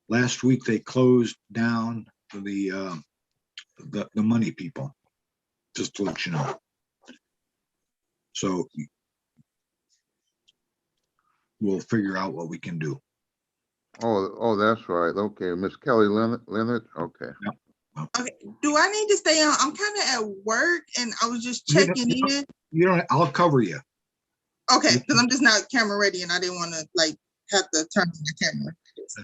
last week they closed down the money people, just to let you know. So we'll figure out what we can do. Oh, that's right. Okay, Miss Kelly Leonard. Okay. Yep. Okay, do I need to stay on? I'm kind of at work and I was just checking in. You don't, I'll cover you. Okay, because I'm just not camera ready and I didn't want to like have to turn on the camera.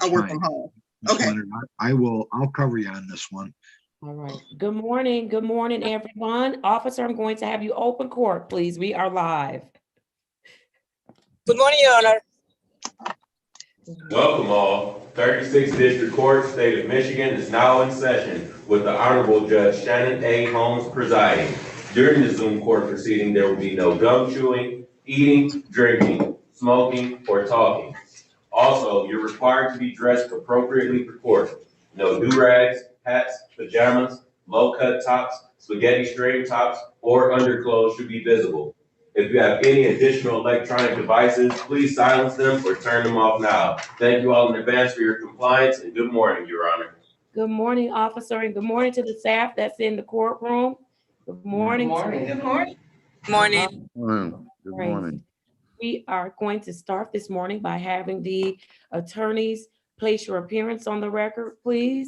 I work from home. Okay. Leonard, I'll cover you on this one. All right. Good morning. Good morning, everyone. Officer, I'm going to have you open court, please. We are live. Good morning, Your Honor. Welcome all. 36th District Court, State of Michigan is now in session with the Honorable Judge Shannon A. Holmes presiding. During the Zoom court proceeding, there will be no gum chewing, eating, drinking, smoking, or talking. Also, you're required to be dressed appropriately for court. No do-rags, hats, pajamas, low-cut tops, spaghetti string tops, or underclothes should be visible. If you have any additional electronic devices, please silence them or turn them off now. Thank you all in advance for your compliance, and good morning, Your Honor. Good morning, officer, and good morning to the staff that's in the courtroom. Good morning. Good morning. Good morning. Good morning. Good morning. We are going to start this morning by having the attorneys place your appearance on the record, please.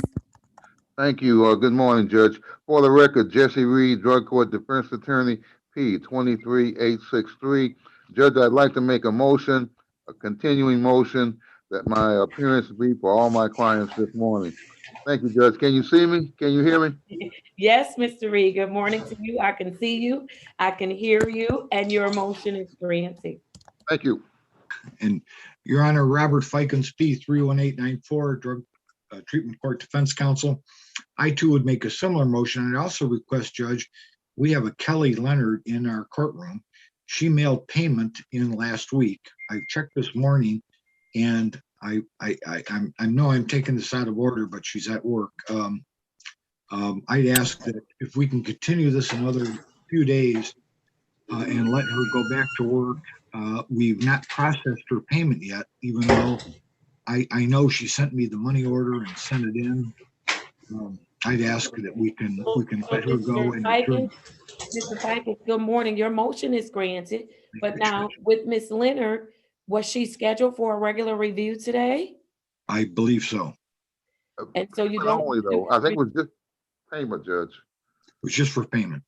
Thank you. Good morning, Judge. For the record, Jesse Reed, Drug Court Defense Attorney, P 23863. Judge, I'd like to make a motion, a continuing motion, that my appearance be for all my clients this morning. Thank you, Judge. Can you see me? Can you hear me? Yes, Mr. Reed. Good morning to you. I can see you, I can hear you, and your motion is granted. Thank you. And Your Honor, Robert Fikens, P 31894, Drug Treatment Court Defense Counsel. I too would make a similar motion. And I also request, Judge, we have a Kelly Leonard in our courtroom. She mailed payment in last week. I checked this morning, and I know I'm taking this out of order, but she's at work. I'd ask that if we can continue this another few days and let her go back to work. We've not processed her payment yet, even though I know she sent me the money order and sent it in. I'd ask that we can let her go. Mr. Fikens, good morning. Your motion is granted, but now with Ms. Leonard, was she scheduled for a regular review today? I believe so. And so you Not don't. only though, I think it was just payment, Judge. It was just for payment.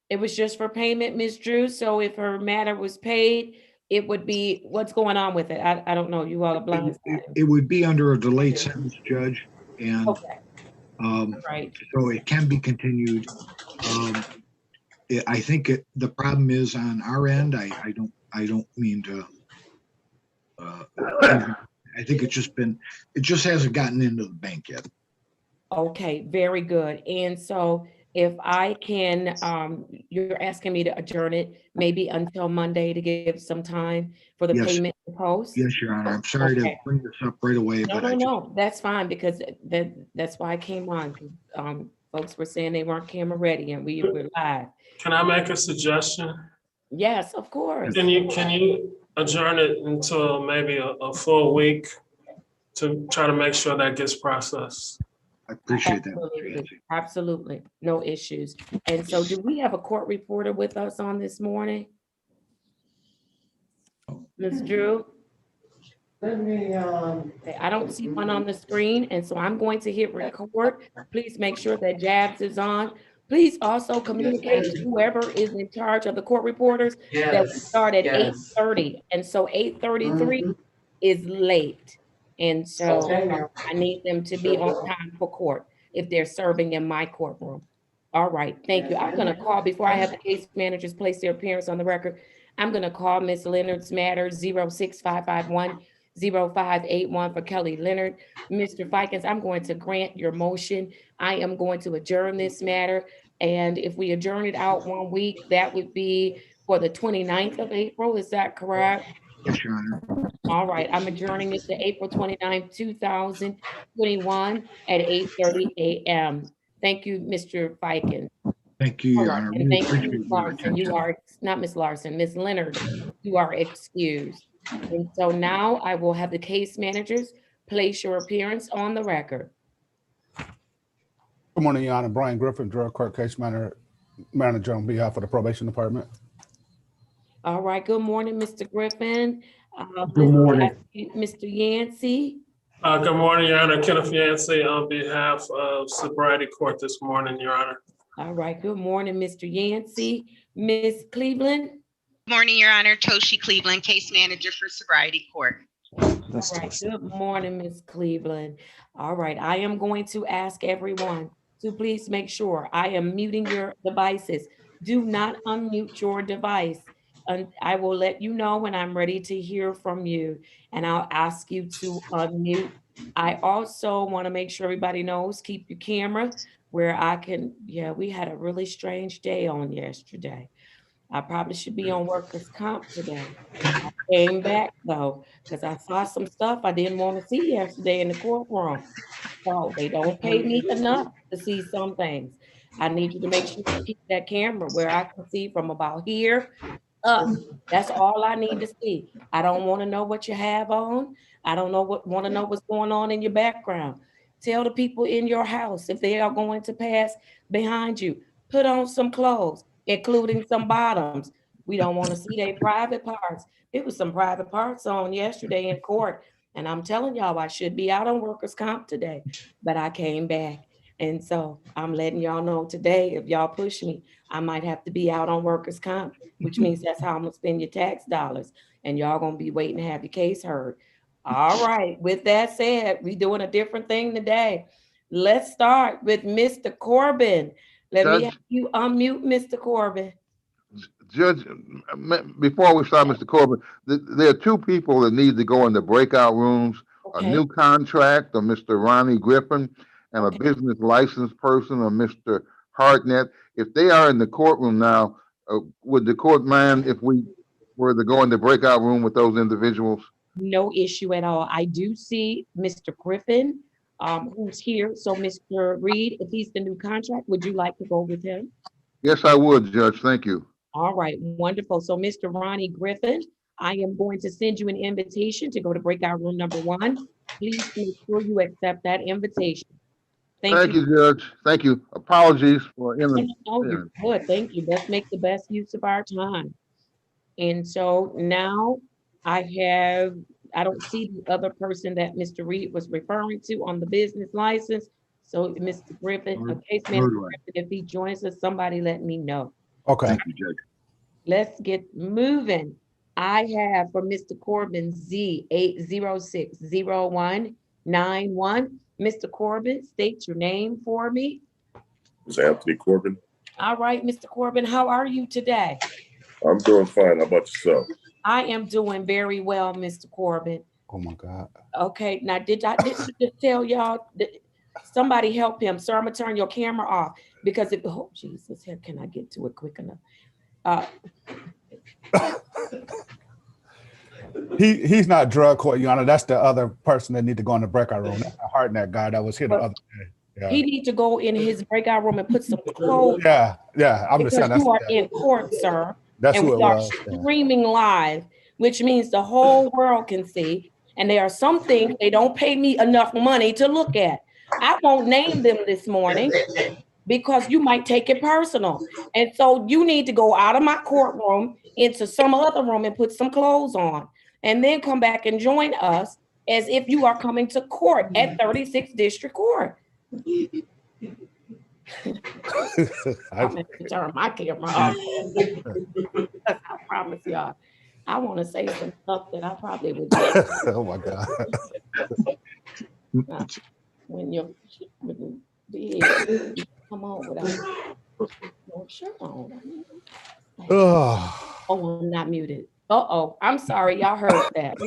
It was just for payment, Ms. Drew. So if her matter was paid, it would be, what's going on with it? I don't know. You all are blind. It would be under a delayed sentence, Judge, and Okay. Right. so it can be continued. I think the problem is on our end. I don't mean to. I think it just hasn't gotten into the bank yet. Okay, very good. And so if I can, you're asking me to adjourn it maybe until Monday to give some time for the payment to post? Yes, Your Honor. I'm sorry to bring this up right away. No, that's fine, because that's why I came on. Folks were saying they weren't camera ready and we were live. Can I make a suggestion? Yes, of course. Can you adjourn it until maybe a full week to try to make sure that gets processed? I appreciate that. Absolutely. No issues. And so do we have a court reporter with us on this morning? Ms. Drew? Let me, I don't see one on the screen, and so I'm going to hit record. Please make sure that Jabs is on. Please also communicate to whoever is in charge of the court reporters that we start at 8:30. And so 8:33 is late. And so I need them to be on time for court if they're serving in my courtroom. All right, thank you. I'm gonna call, before I have the case managers place their appearance on the record, I'm gonna call Ms. Leonard's matter 06551-0581 for Kelly Leonard. Mr. Fikens, I'm going to grant your motion. I am going to adjourn this matter. And if we adjourn it out 1 week, that would be for the 29th of April, is that correct? Yes, Your Honor. All right, I'm adjourning it to April 29th, 2021 at 8:30 a.m. Thank you, Mr. Fikens. Thank you, Your Honor. And thank you, Ms. Larson. You are, not Ms. Larson, Ms. Leonard, you are excused. And so now I will have the case managers place your appearance on the record. Good morning, Your Honor. Brian Griffin, drug court case manager on behalf of the probation department. All right, good morning, Mr. Griffin. Good morning. Mr. Yancey. Good morning, Your Honor. Kenneth Yancey on behalf of Sobriety Court this morning, Your Honor. All right, good morning, Mr. Yancey. Ms. Cleveland. Morning, Your Honor. Toshi Cleveland, case manager for Sobriety Court. All right, good morning, Ms. Cleveland. All right, I am going to ask everyone to please make sure I am muting your devices. Do not unmute your device. And I will let you know when I'm ready to hear from you, and I'll ask you to unmute. I also want to make sure everybody knows, keep your camera where I can, yeah, we had a really strange day on yesterday. I probably should be on workers' comp today. I came back though, because I saw some stuff I didn't want to see yesterday in the courtroom. So they don't pay me enough to see some things. I need you to make sure you keep that camera where I can see from about here up. That's all I need to see. I don't want to know what you have on. I don't want to know what's going on in your background. Tell the people in your house if they are going to pass behind you, put on some clothes, including some bottoms. We don't want to see their private parts. It was some private parts on yesterday in court. And I'm telling y'all, I should be out on workers' comp today, but I came back. And so I'm letting y'all know today, if y'all push me, I might have to be out on workers' comp, which means that's how I'm gonna spend your tax dollars. And y'all gonna be waiting to have your case heard. All right, with that said, we doing a different thing today. Let's start with Mr. Corbin. Let me have you unmute Mr. Corbin. Judge, before we start, Mr. Corbin, there are two people that need to go in the breakout rooms, a Okay. new contract of Mr. Ronnie Griffin and a business license person of Mr. Hartnett. If they are in the courtroom now, would the court mind if we were to go in the breakout room with those individuals? No issue at all. I do see Mr. Griffin, who's here. So Mr. Reed, if he's the new contract, would you like to go with him? Yes, I would, Judge. Thank you. All right, wonderful. So Mr. Ronnie Griffin, I am going to send you an invitation to go to breakout room number 1. Please make sure you accept that invitation. Thank you, Judge. Thank you. Apologies for No, you're good. Thank you. Let's make the best use of our time. And so now I don't see the other person that Mr. Reed was referring to on the business license. So Mr. Griffin, case manager, if he joins us, somebody let me know. Okay. Thank you, Judge. Let's get moving. I have for Mr. Corbin Z8060191. Mr. Corbin, state your name for me. It's Anthony Corbin. All right, Mr. Corbin, how are you today? I'm doing fine. How about yourself? I am doing very well, Mr. Corbin. Oh my God. Okay, now did I just tell y'all, somebody help him. Sir, I'm gonna turn your camera off because if, oh Jesus, how can I get to it quick enough? He's not drug court, Your Honor. That's the other person that need to go in the breakout room. That's the Hartnett guy that was here the other day. Yeah. He needs to go in his breakout room and put some clothes. Yeah. I'm just saying because you are in court, sir. That's and who we it are was. streaming live, which means the whole world can see. And there are some things they don't pay me enough money to look at. I won't name them this morning because you might take it personal. And so you need to go out of my courtroom into some other room and put some clothes on, and then come back and join us as if you are coming to court at 36th District Court. I'm going to turn my camera off. I promise y'all, I want to say some stuff that I probably would do. Oh my God. When you come on without no shirt on. Oh, I'm not muted. I'm sorry, y'all heard that.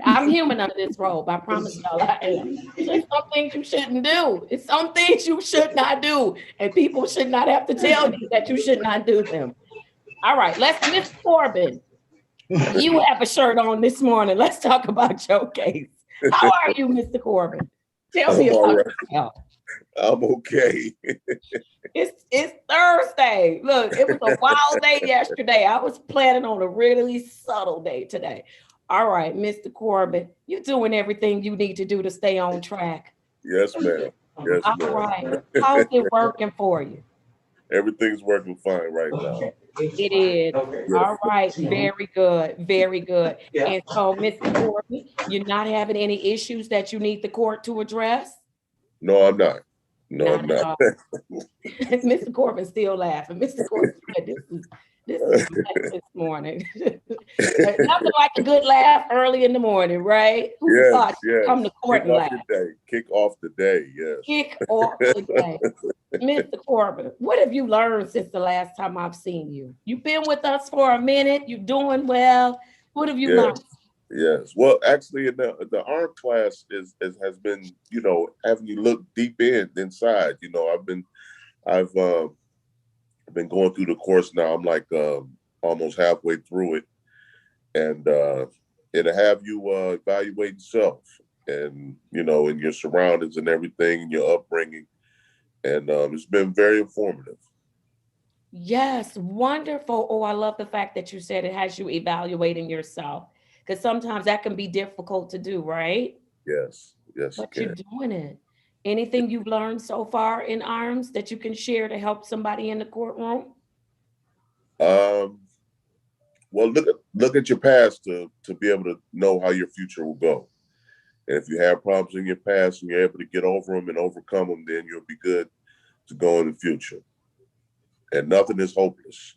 I'm human under this robe. I promise y'all I am. There's some things you shouldn't do. It's some things you should not do. And people should not have to tell you that you should not do them. All right, Miss Corbin. You have a shirt on this morning. Let's talk about your case. How are you, Mr. Corbin? Tell me about yourself. I'm okay. It's Thursday. Look, it was a wild day yesterday. I was planning on a really subtle day today. All right, Mr. Corbin, you're doing everything you need to do to stay on track. Yes, ma'am. Yes, All ma'am. right. How's it working for you? Everything's working fine right now. It is. All right. Very good. Very good. And so, Mr. Corbin, you're not having any issues that you need the court to address? No, I'm not. No, Not I'm at not. all. Mr. Corbin's still laughing. Mr. Corbin said this is blessed this morning. Nothing like a good laugh early in the morning, right? Who Yes, thought you'd yes. come to court Kick and off laugh? the day. Kick off the day. Yes. Kick off the day. Mr. Corbin, what have you learned since the last time I've seen you? You've been with us for a minute. You're doing well. What have you Yes. learned? Yes. Well, actually, in the arm class has been, having you look deep inside. I've been going through the course now. I'm like almost halfway through it, and it'll have you evaluate yourself and and your surroundings and everything, and your upbringing, and it's been very informative. Yes, wonderful. Oh, I love the fact that you said it has you evaluating yourself, because sometimes that can be difficult to do, right? Yes, yes, But you you're can. doing it. Anything you've learned so far in arms that you can share to help somebody in the courtroom? Well, look at your past to be able to know how your future will go. And if you have problems in your past and you're able to get over them and overcome them, then you'll be good to go in the future. And nothing is hopeless.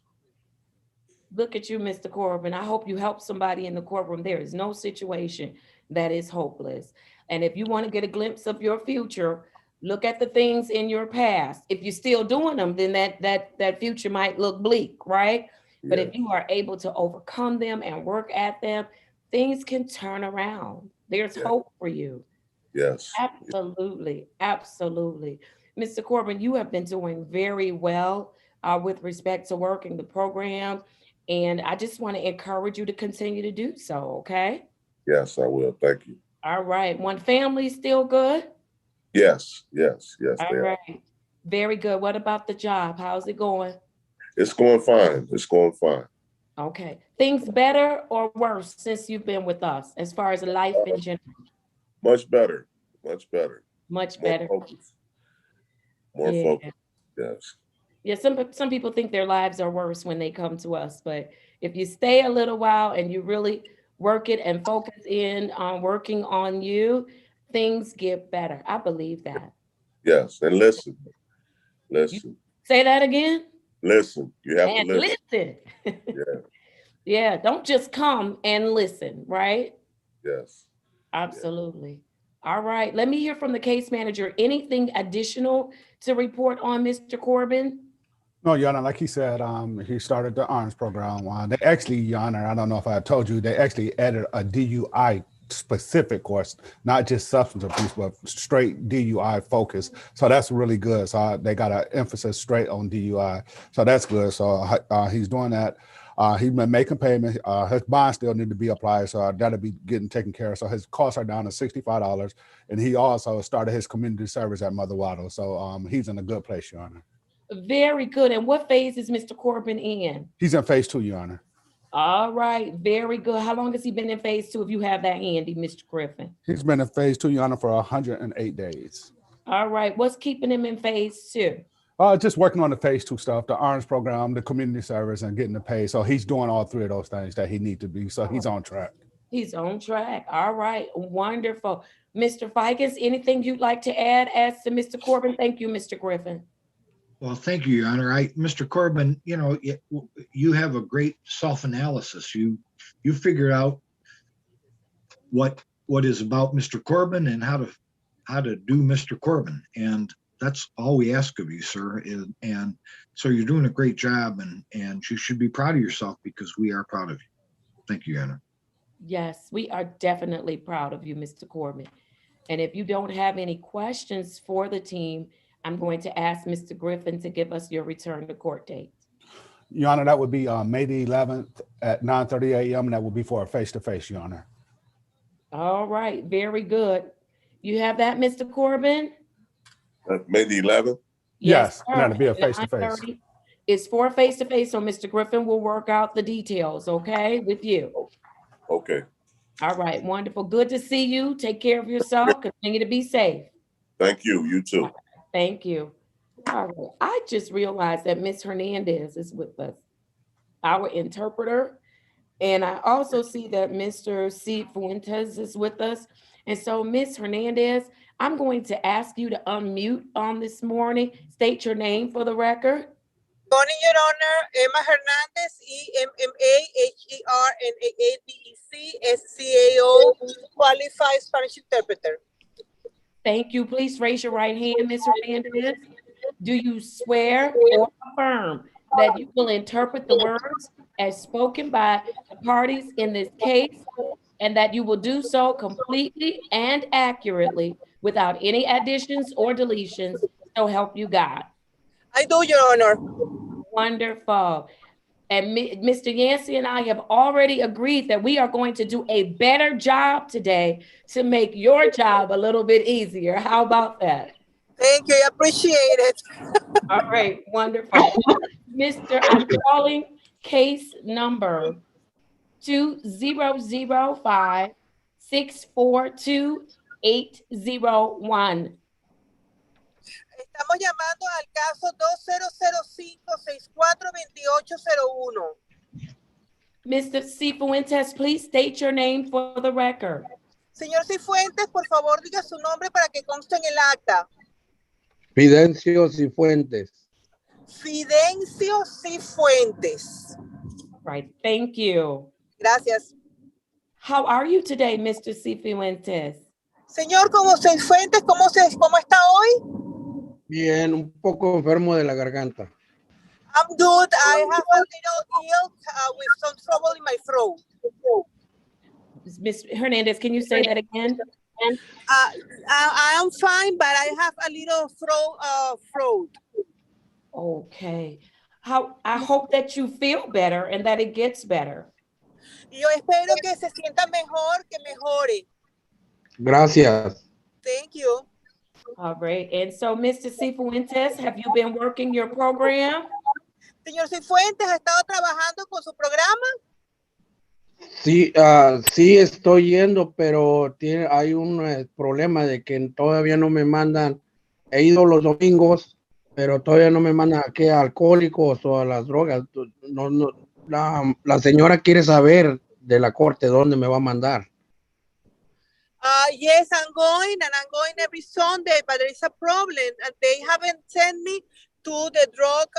Look at you, Mr. Corbin. I hope you help somebody in the courtroom. There is no situation that is hopeless. And if you want to get a glimpse of your future, look at the things in your past. If you're still doing them, then that future might look bleak, right? But if you are able to overcome them and work at them, things can turn around. There's hope for you. Yes. Absolutely. Absolutely. Mr. Corbin, you have been doing very well with respect to working the program. And I just want to encourage you to continue to do so, okay? Yes, I will. Thank you. All right. One family still good? Yes, yes, All they are. right. Very good. What about the job? How's it going? It's going fine. It's going fine. Okay. Things better or worse since you've been with us as far as life in general? Much better. Much better. Much More better. focus. More Yeah. focus. Yes. Yeah, some people think their lives are worse when they come to us, but if you stay a little while and you really work it and focus in on working on you, things get better. I believe that. Yes. And listen. Listen. Say that again. Listen. You have And to listen. listen. Yeah. Yeah, don't just come and listen, right? Yes. Absolutely. All right, let me hear from the case manager. Anything additional to report on, Mr. Corbin? No, Your Honor, like he said, he started the arms program. They actually, Your Honor, I don't know if I told you, they actually added a DUI specific course, not just substance abuse, but straight DUI focus. So that's really good. So they got an emphasis straight on DUI. So that's good. So he's doing that. He's been making payments. His bond still need to be applied, so that'll be getting taken care of. So his costs are down to $65, and he also started his community service at Mother Waddle. So he's in a good place, Your Honor. Very good. And what phase is Mr. Corbin in? He's in phase 2, Your Honor. All right, very good. How long has he been in phase 2, if you have that handy, Mr. Griffin? He's been in phase 2, Your Honor, for 108 days. All right, what's keeping him in phase 2? Just working on the phase 2 stuff, the arms program, the community service, and getting the pay. So he's doing all 3 of those things that he needs to be. So he's on track. He's on track. All right, wonderful. Mr. Fikens, anything you'd like to add as to Mr. Corbin? Thank you, Mr. Griffin. Well, thank you, Your Honor. Mr. Corbin, you have a great self-analysis. You figured out what is about Mr. Corbin and how to do Mr. Corbin, and that's all we ask of you, sir. And so you're doing a great job, and you should be proud of yourself, because we are proud of you. Thank you, Your Honor. Yes, we are definitely proud of you, Mr. Corbin. And if you don't have any questions for the team, I'm going to ask Mr. Griffin to give us your return to court date. Your Honor, that would be May the 11th at 9:30 a.m. and that would be for a face-to-face, Your Honor. All right, very good. You have that, Mr. Corbin? May the 11th? Yes, sir. that'll be a face-to-face. 9:30. It's for face-to-face, so Mr. Griffin will work out the details, okay, with you. Okay. All right, wonderful. Good to see you. Take care of yourself. Continue to be safe. Thank you. You too. Thank you. All right. I just realized that Miss Hernandez is with us, our interpreter. And I also see that Mr. C. Fuentes is with us. And so, Miss Hernandez, I'm going to ask you to unmute on this morning. State your name for the record. Morning, Your Honor. Emma Hernandez, EMMAHERNANDEC, SCAO, qualified Spanish interpreter. Thank you. Please raise your right hand, Ms. Hernandez. Do you swear or affirm that you will interpret the words as spoken by the parties in this case, and that you will do so completely and accurately without any additions or deletions, so help you God? I do, Your Honor. Wonderful. And Mr. Yancey and I have already agreed that we are going to do a better job today to make your job a little bit easier. How about that? Thank you. I appreciate it. All right, wonderful. I'm calling case number 2005-642-801. Estamos llamando al caso 2005-642801. Mr. Cifuentes, please state your name for the record. Señor Cifuentes, por favor, diga su nombre para que conste en el acta. Fidencio Cifuentes. Fidencio Cifuentes. Right, thank you. Gracias. How are you today, Mr. Cifuentes? Señor, Cifuentes, ¿cómo está hoy? Bien, un poco enfermo de la garganta. I'm good. I have a little ill with some trouble in my throat. Ms. Hernandez, can you say that again? I am fine, but I have a little throat. Okay. I hope that you feel better and that it gets better. Yo espero que se sienta mejor, que mejore. Gracias. Thank you. All right. And so, Mr. Cifuentes, have you been working your program? Señor Cifuentes, ¿ha estado trabajando con su programa? Sí, sí estoy yendo, pero hay un problema de que todavía no me mandan. He ido los domingos, pero todavía no me mandan aquí a alcohólicos o a las drogas. La señora quiere saber de la corte dónde me va a mandar. Yes, I'm going every Sunday, but there is a problem. And they haven't sent me to the drug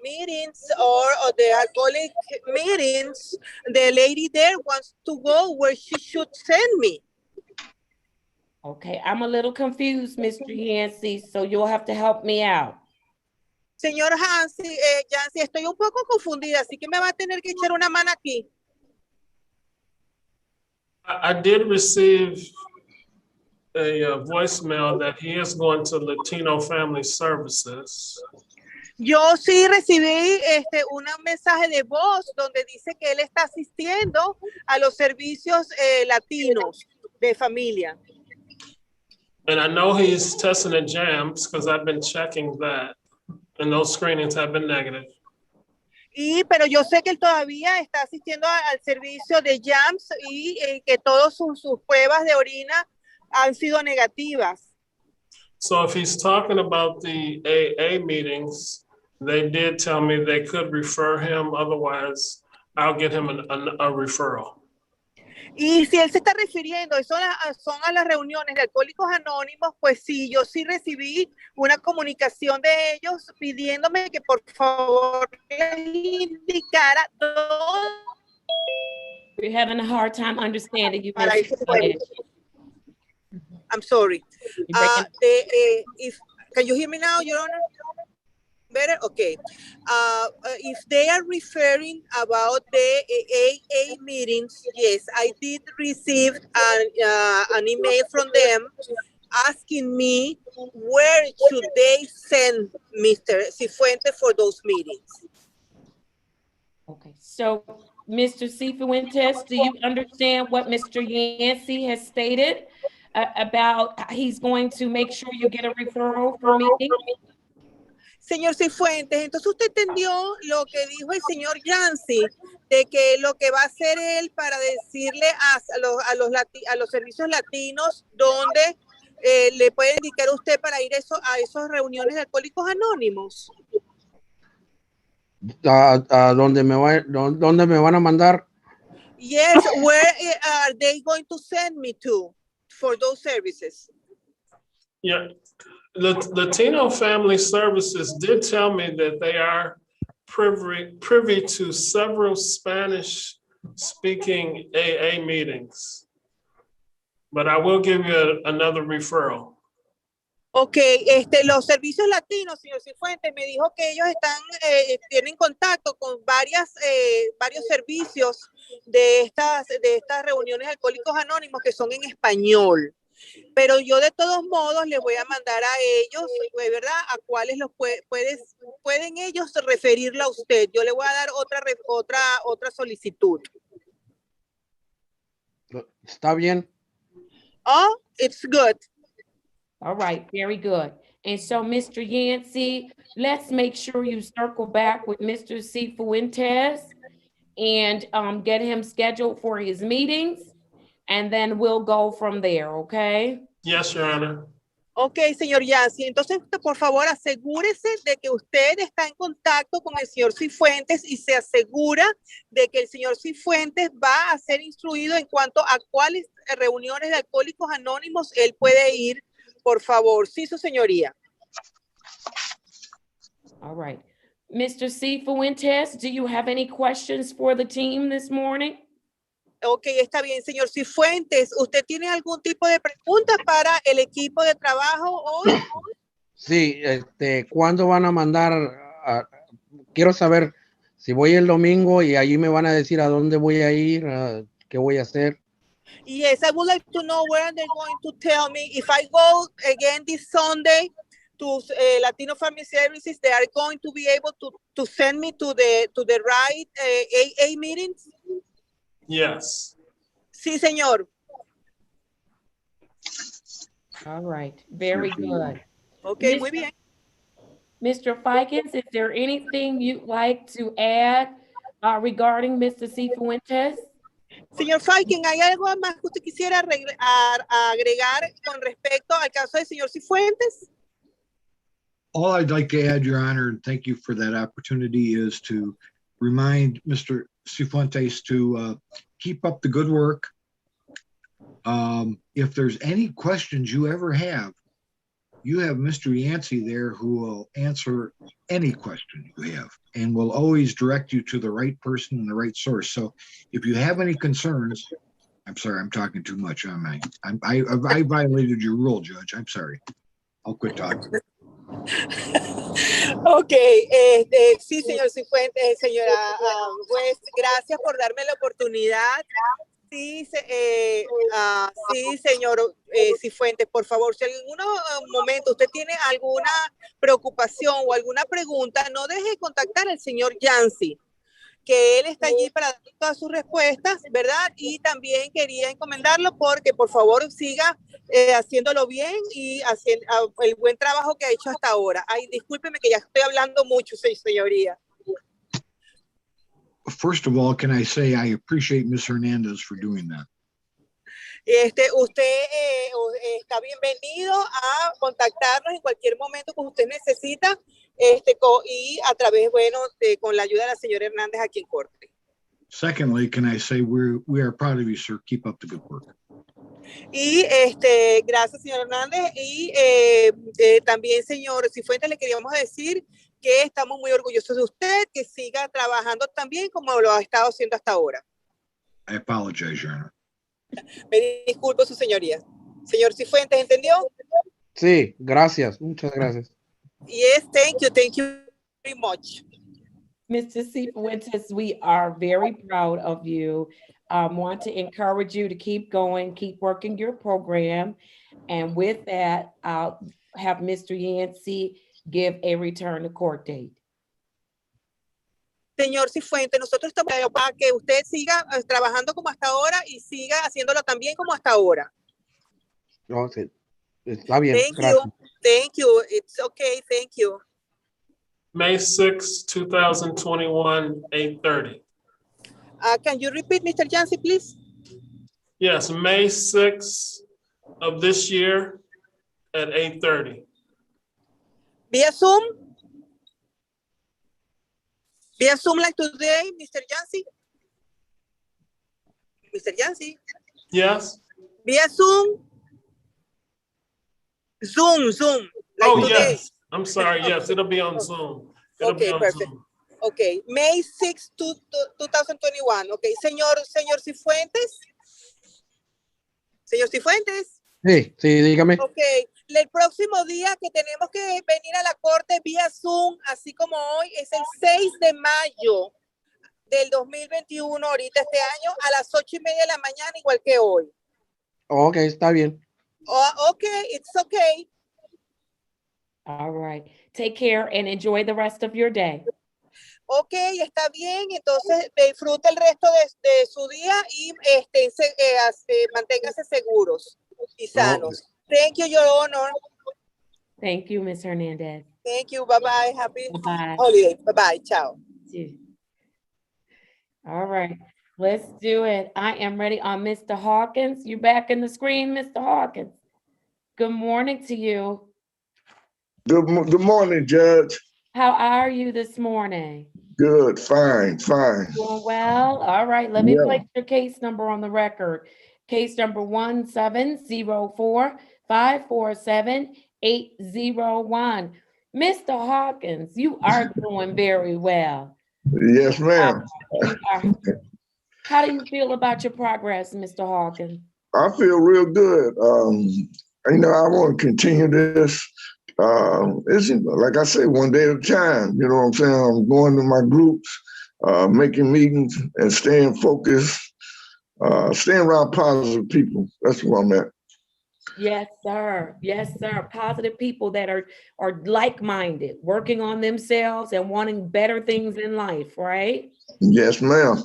meetings or the alcoholic meetings. The lady there wants to go where she should send me. Okay, I'm a little confused, Mr. Yancey, so you'll have to help me out. Señor Yancey, estoy un poco confundida, así que me va a tener que echar una mano aquí. I did receive a voicemail that he is going to Latino Family Services. Yo sí recibí un mensaje de voz donde dice que él está asistiendo a los servicios latinos de familia. And I know he's testing the jams because I've been checking that, and those screenings have been negative. Pero yo sé que él todavía está asistiendo al servicio de JAMS y que todas sus pruebas de orina han sido negativas. So if he's talking about the AA meetings, they did tell me they could refer him. Otherwise, I'll get him a referral. Y si él se está refiriendo son a las reuniones de Alcohólicos Anónimos, pues sí, yo sí recibí una comunicación de ellos pidiéndome que por favor les indicara todo. We're having a hard time understanding you, Ms. I'm sorry. Can you hear me now, Your Honor? Better? Okay. If they are referring about the AA meetings, yes, I did receive an email from them asking me where should they send Mr. Cifuentes for those meetings. Okay, so Mr. Cifuentes, do you understand what Mr. Yancey has stated about he's going to make sure you get a referral for meeting? Señor Cifuentes, entonces usted entendió lo que dijo el señor Yancy, de que lo que va a hacer él para decirle a los servicios latinos donde le puede indicar a usted para ir a esas reuniones de alcohólicos anónimos. ¿A dónde dónde me van a mandar? Yes, where are they going to send me to for those services? Yeah, Latino Family Services did tell me that they are privy to several Spanish-speaking AA meetings. But I will give you another referral. Ok, los servicios latinos, señor Cifuentes, me dijo que ellos tienen contacto con varios servicios de estas reuniones de alcohólicos anónimos que son en español. Pero yo de todos modos les voy a mandar a ellos, ¿verdad? A cuáles los pueden ellos referirlo a usted. Yo le voy a dar otra solicitud. Está bien. Oh, it's good. All right, very good. And so, Mr. Yancey, let's make sure you circle back with Mr. Cifuentes and get him scheduled for his meetings, and then we'll go from there, okay? Yes, Your Honor. Ok, señor Yancy. Entonces, por favor, asegúrese de que usted está en contacto con el señor Cifuentes y se asegura de que el señor Cifuentes va a ser instruido en cuanto a cuáles reuniones de alcohólicos anónimos él puede ir. Por favor, sí, su señoría. All right. Mr. Cifuentes, do you have any questions for the team this morning? Ok, está bien, señor Cifuentes. ¿Usted tiene algún tipo de pregunta para el equipo de trabajo hoy? Sí, ¿cuándo van a mandar? Quiero saber si voy el domingo y allí me van a decir a dónde voy a ir, qué voy a hacer. Yes, I would like to know where they're going to tell me. If I go again this Sunday to Latino Family Services, they are going to be able to send me to the right AA meetings? Yes. Sí, señor. All right, very good. Okay, muy bien. Mr. Fikens, is there anything you'd like to add regarding Mr. Cifuentes? Señor Falken, ¿hay algo más que usted quisiera agregar con respecto al caso del señor Cifuentes? All I'd like to add, Your Honor, and thank you for that opportunity, is to remind Mr. Cifuentes to keep up the good work. If there's any questions you ever have, you have Mr. Yancey there who will answer any question you have and will always direct you to the right person and the right source. So if you have any concerns, I'm sorry, I'm talking too much, I violated your rule, Judge. I'm sorry. I'll quit talking. Ok, sí, señor Cifuentes, señora juez, gracias por darme la oportunidad. Sí, sí, señor Cifuentes, por favor, si en algún momento usted tiene alguna preocupación o alguna pregunta, no deje de contactar al señor Yancy, que él está allí para dar todas sus respuestas, ¿verdad? Y también quería encomendarlo porque por favor siga haciéndolo bien y haciendo el buen trabajo que ha hecho hasta ahora. Ay, discúlpeme que ya estoy hablando mucho, señoría. First of all, can I say I appreciate Ms. Hernandez for doing that. Usted está bienvenido a contactarnos en cualquier momento que usted necesita y a través, bueno, con la ayuda de la señora Hernández aquí en corte. Secondly, can I say we are proud of you, sir. Keep up the good work. Y gracias, señor Hernández. Y también, señor Cifuentes, le queríamos decir que estamos muy orgullosos de usted, que siga trabajando tan bien como lo ha estado haciendo hasta ahora. I apologize, Your Honor. Me disculpo, su señoría. Señor Cifuentes, ¿entendió? Sí, gracias. Muchas gracias. Yes, thank you very much. Mr. Cifuentes, we are very proud of you. Want to encourage you to keep going, keep working your program. And with that, I'll have Mr. Yancey give a return to court date. Señor Cifuentes, nosotros estamos para que usted siga trabajando como hasta ahora y siga haciéndolo también como hasta ahora. No, sí. Está bien. Thank gracias. you. Thank you. It's okay. Thank you. May 6, 2021, 8:30. Can you repeat, Mr. Jansi, please? Yes, May 6th of this year at 8:30. Via Zoom? Via Zoom like today, Mr. Jansi? Mr. Jansi? Yes? Via Zoom? Zoom, like Oh, today. yes. I'm sorry. Yes, it'll be on Zoom. It'll be Okay, on perfect. Zoom. Okay, May 6, 2021. Okay, señor Cifuentes. Señor Cifuentes. Sí, sí, dígame. Ok, el próximo día que tenemos que venir a la corte vía Zoom, así como hoy, es el 6 de mayo del 2021, ahorita este año, a las 8:30 de la mañana, igual que hoy. Ok, está bien. Oh, ok, it's okay. All right. Take care and enjoy the rest of your day. Ok, está bien, entonces disfrute el resto de su día y manténgase seguros y sanos. Thank you, Your Honor. Thank you, Ms. Hernandez. Thank you, bye-bye, happy Bye-bye. holiday, bye-bye, ciao. All right, let's do it. I am ready on Mr. Hawkins. You back in the screen, Mr. Hawkins. Good morning to you. Good morning, Judge. How are you this morning? Good, fine. Doing well? All right, let me place your case number on the record. Case number 1704547-801. Mr. Hawkins, you are doing very well. Yes, ma'am. How do you feel about your progress, Mr. Hawkins? I feel real good. I want to continue this. It's like I say, one day at a time. You know what I'm saying? I'm going to my groups, making meetings, and staying focused, staying around positive people. That's where I'm at. Yes, sir. Yes, sir. Positive people that are like-minded, working on themselves and wanting better things in life, right? Yes, ma'am.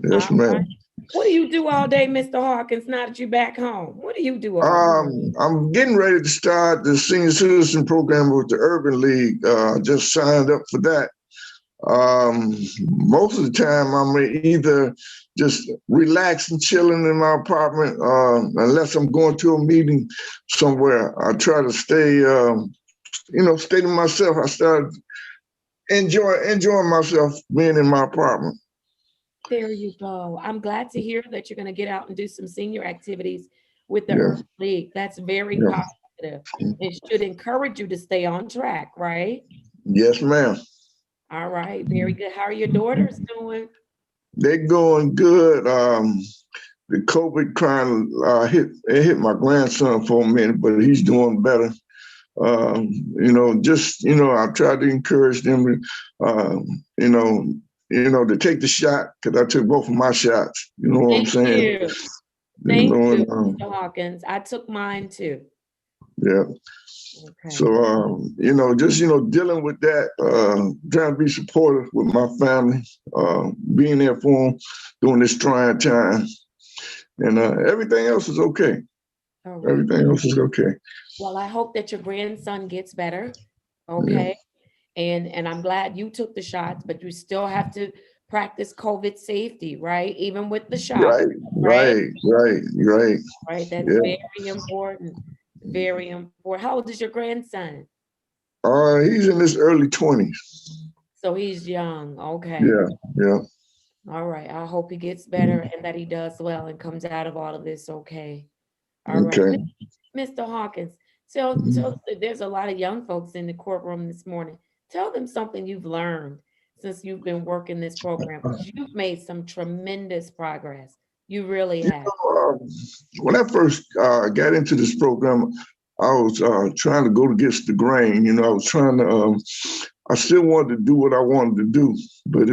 Yes, ma'am. Right. What do you do all day, Mr. Hawkins, now that you're back home? What do you do all day? I'm getting ready to start the senior citizen program with the Urban League. Just signed up for that. Most of the time, I'm either just relaxing, chilling in my apartment, unless I'm going to a meeting somewhere. I try to stay, stay to myself. I started enjoying myself being in my apartment. There you go. I'm glad to hear that you're going to get out and do some senior activities with the Urban League. That's very positive. It should encourage you to stay on track, right? Yes, ma'am. All right, very good. How are your daughters doing? They're going good. The COVID kind of hit my grandson for a minute, but he's doing better. I tried to encourage them to take the shot, because I took both of my shots. You know what I'm saying? Thank you, Mr. Hawkins. I took mine too. Yeah. Okay. So, dealing with that, trying to be supportive with my family, being there for them during this trying time. And everything else is okay. Right. Everything else is okay. Well, I hope that your grandson gets better. Okay. Yeah. And I'm glad you took the shots, but you still have to practice COVID safety, right? Even with the shot. Right. Right. That's very important. Very important. How old is your grandson? He's in his early 20s. So he's young. Okay. Yeah. All right. I hope he gets better and that he does well and comes out of all of this okay. All right. Mr. Hawkins, so there's a lot of young folks in the courtroom this morning. Tell them something you've learned since you've been working this program, because you've made some tremendous progress. You really have. When I first got into this program, I was trying to go against the grain. I was trying to, I still wanted to do what I wanted to do, but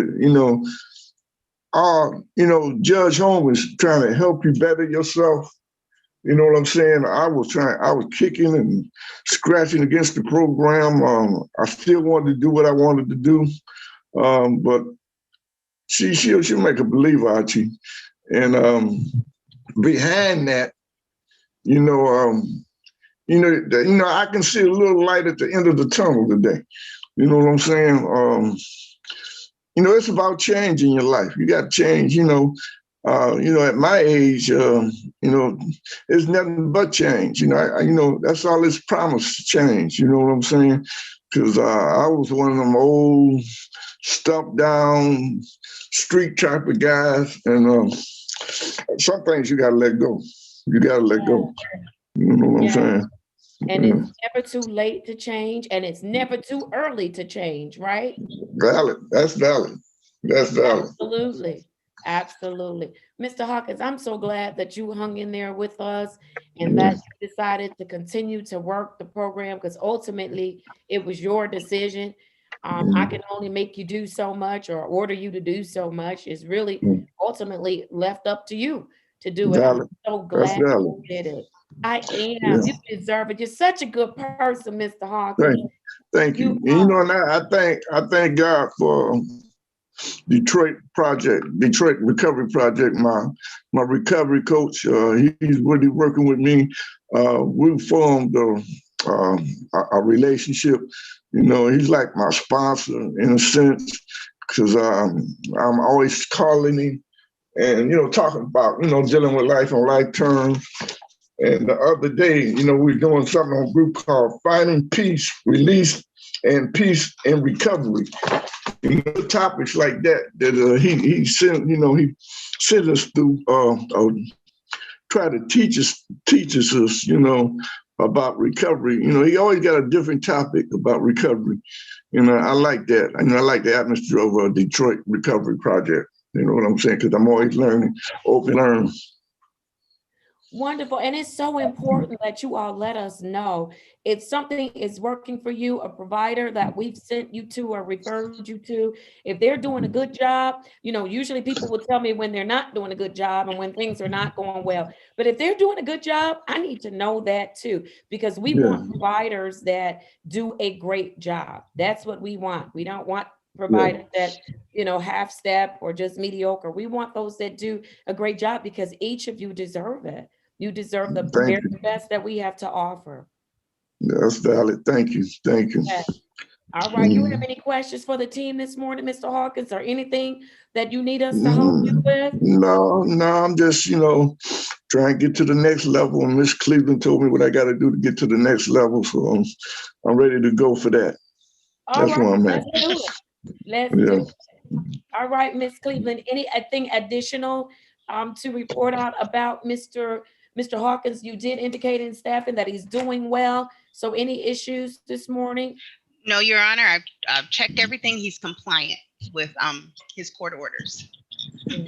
Judge Holmes is trying to help you better yourself. You know what I'm saying? I was kicking and scratching against the program. I still wanted to do what I wanted to do, but she'll make a believer out of you. And behind that, I can see a little light at the end of the tunnel today. You know what I'm saying? It's about changing your life. You got to change. At my age, it's nothing but change. That's all it's promised, change. You know what I'm saying? Because I was one of them old, stumped down, street type of guys, and some things you got to let go. You got to let go. You know what I'm saying? And it's never too late to change, and it's never too early to change, right? Valid. That's valid. That's valid. Absolutely. Absolutely. Mr. Hawkins, I'm so glad that you hung in there with us and that you decided to continue to work the program, because ultimately it was your decision. I can only make you do so much or order you to do so much. It's really ultimately left up to you to do it. I'm so glad you did it. I am. Yeah. You deserve it. You're such a good person, Mr. Hawkins. Thank you. And I thank God for Detroit Recovery Project. My recovery coach, he's really working with me. We formed a relationship. He's like my sponsor in a sense, because I'm always calling him and talking about dealing with life on life terms. And the other day, we were doing something on a group called Finding Peace, Release, and Peace and Recovery. Topics like that he sent, he sent us through, try to teach us, about recovery. He always got a different topic about recovery. I like that. I like the atmosphere of a Detroit Recovery Project. You know what I'm saying? Because I'm always learning, open learn. Wonderful. And it's so important that you all let us know if something is working for you, a provider that we've sent you to or referred you to, if they're doing a good job. Usually people will tell me when they're not doing a good job and when things are not going well. But if they're doing a good job, I need to know that too, because we want providers that do a great job. That's what we want. We don't want providers that, half step or just mediocre. We want those that do a great job, because each of you deserve it. You deserve the very best that we have to offer. That's valid. Thank you. Thank you. Okay. All right. You have any questions for the team this morning, Mr. Hawkins, or anything that you need us to help you with? No, I'm just, trying to get to the next level. And Miss Cleveland told me what I got to do to get to the next level. So I'm ready to go for that. That's where I'm at. Let's do it. Let's do it. All right, Miss Cleveland, anything additional to report out about Mr. Hawkins? You did indicate in staffing that he's doing well. So any issues this morning? No, Your Honor, I've checked everything. He's compliant with his court orders.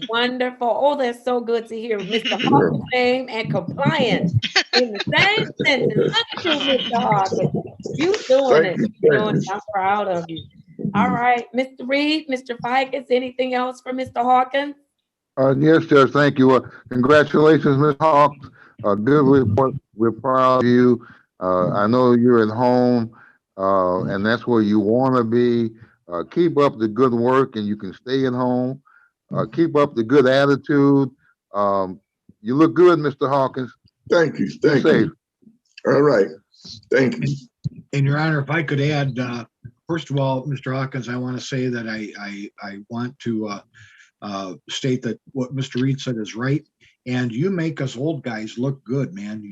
Wonderful. Oh, that's so good to hear. Mr. Hawkins' name and compliance in the same sentence. Look at you, Mr. Hawkins. You doing it. I'm proud of you. All right, Mr. Reed, Mr. Ficus, anything else for Mr. Hawkins? Yes, Judge, thank you. Congratulations, Ms. Hawkins. Good report. We're proud of you. I know you're at home, and that's where you want to be. Keep up the good work, and you can stay at home. Keep up the good attitude. You look good, Mr. Hawkins. Thank you. Thank you. All right. Thank you. And Your Honor, if I could add, first of all, Mr. Hawkins, I want to say that I want to state that what Mr. Reed said is right. And you make us old guys look good, man.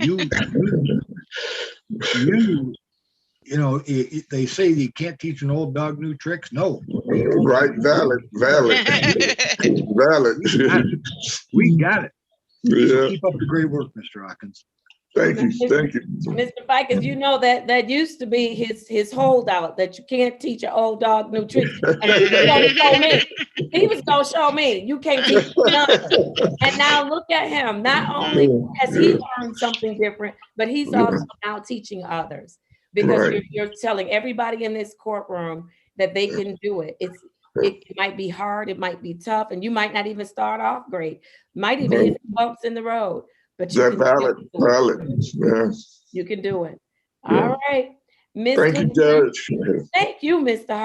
They say you can't teach an old dog new tricks. No. Right. Valid. We got it. Yeah. So keep up the great work, Mr. Hawkins. Thank you. Mr. Ficus, that used to be his holdout, that you can't teach an old dog new tricks. And he was gonna show me you can't teach nothing. And now look at him. Not only has he learned something different, but he's also now teaching others, because you're telling everybody in this courtroom that they can do it. It might be hard, it might be tough, and you might not even start off great. Might even hit some bumps in the road. But you can valid. Yeah. You can do it. All right. Thank you, Judge. Thank you, Mr.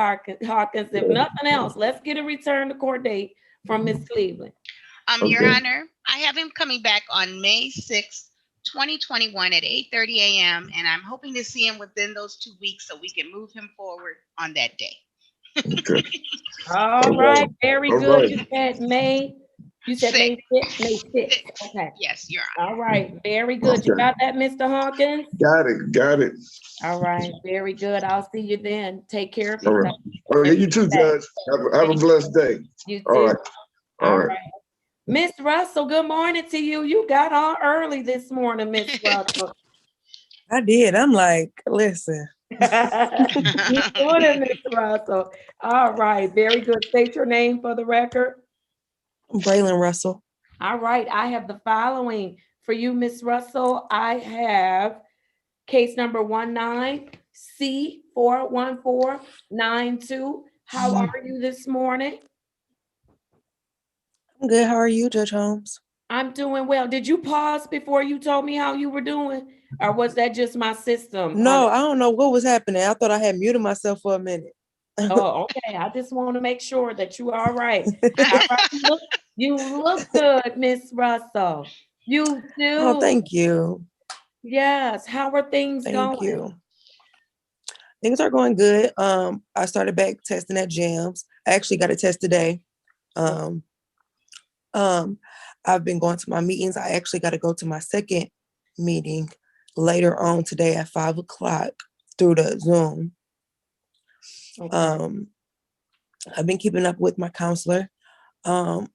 Hawkins. If nothing else, let's get a return to court date from Ms. Cleveland. Your Honor, I have him coming back on May 6th 2021 at 8:30 a.m. And I'm hoping to see him within those 2 weeks so we can move him forward on that day. Okay. All right, very All good. right. You said May 6th, May 6th. Okay. Yes, Your Honor. All right, very good. You Okay. got that, Mr. Hawkins? Got it. Got it. All right, very good. I'll see you then. Take care of All yourself. right. Okay. You too, Judge. Have a blessed day. You All too. right. All right. Miss Russell, good morning to you. You got on early this morning, Miss Russell. I did. I'm like, listen. Good morning, Miss Russell. All right, very good. State your name for the record. Braylon Russell. All right, I have the following for you, Miss Russell. I have case number 19C41492. How are you this morning? I'm good. How are you, Judge Holmes? I'm doing well. Did you pause before you told me how you were doing? Or was that just my system? No, I don't know what was happening. I thought I had muted myself for a minute. Oh, okay. I just want to make sure that you are all right. All right. You look good, Miss Russell. You do. Oh, thank you. Yes. How are things going? Thank you. Things are going good. I started back testing at jams. I actually got a test today. I've been going to my meetings. I actually got to go to my second meeting later on today at 5 o'clock through the Zoom. Okay. I've been keeping up with my counselor. I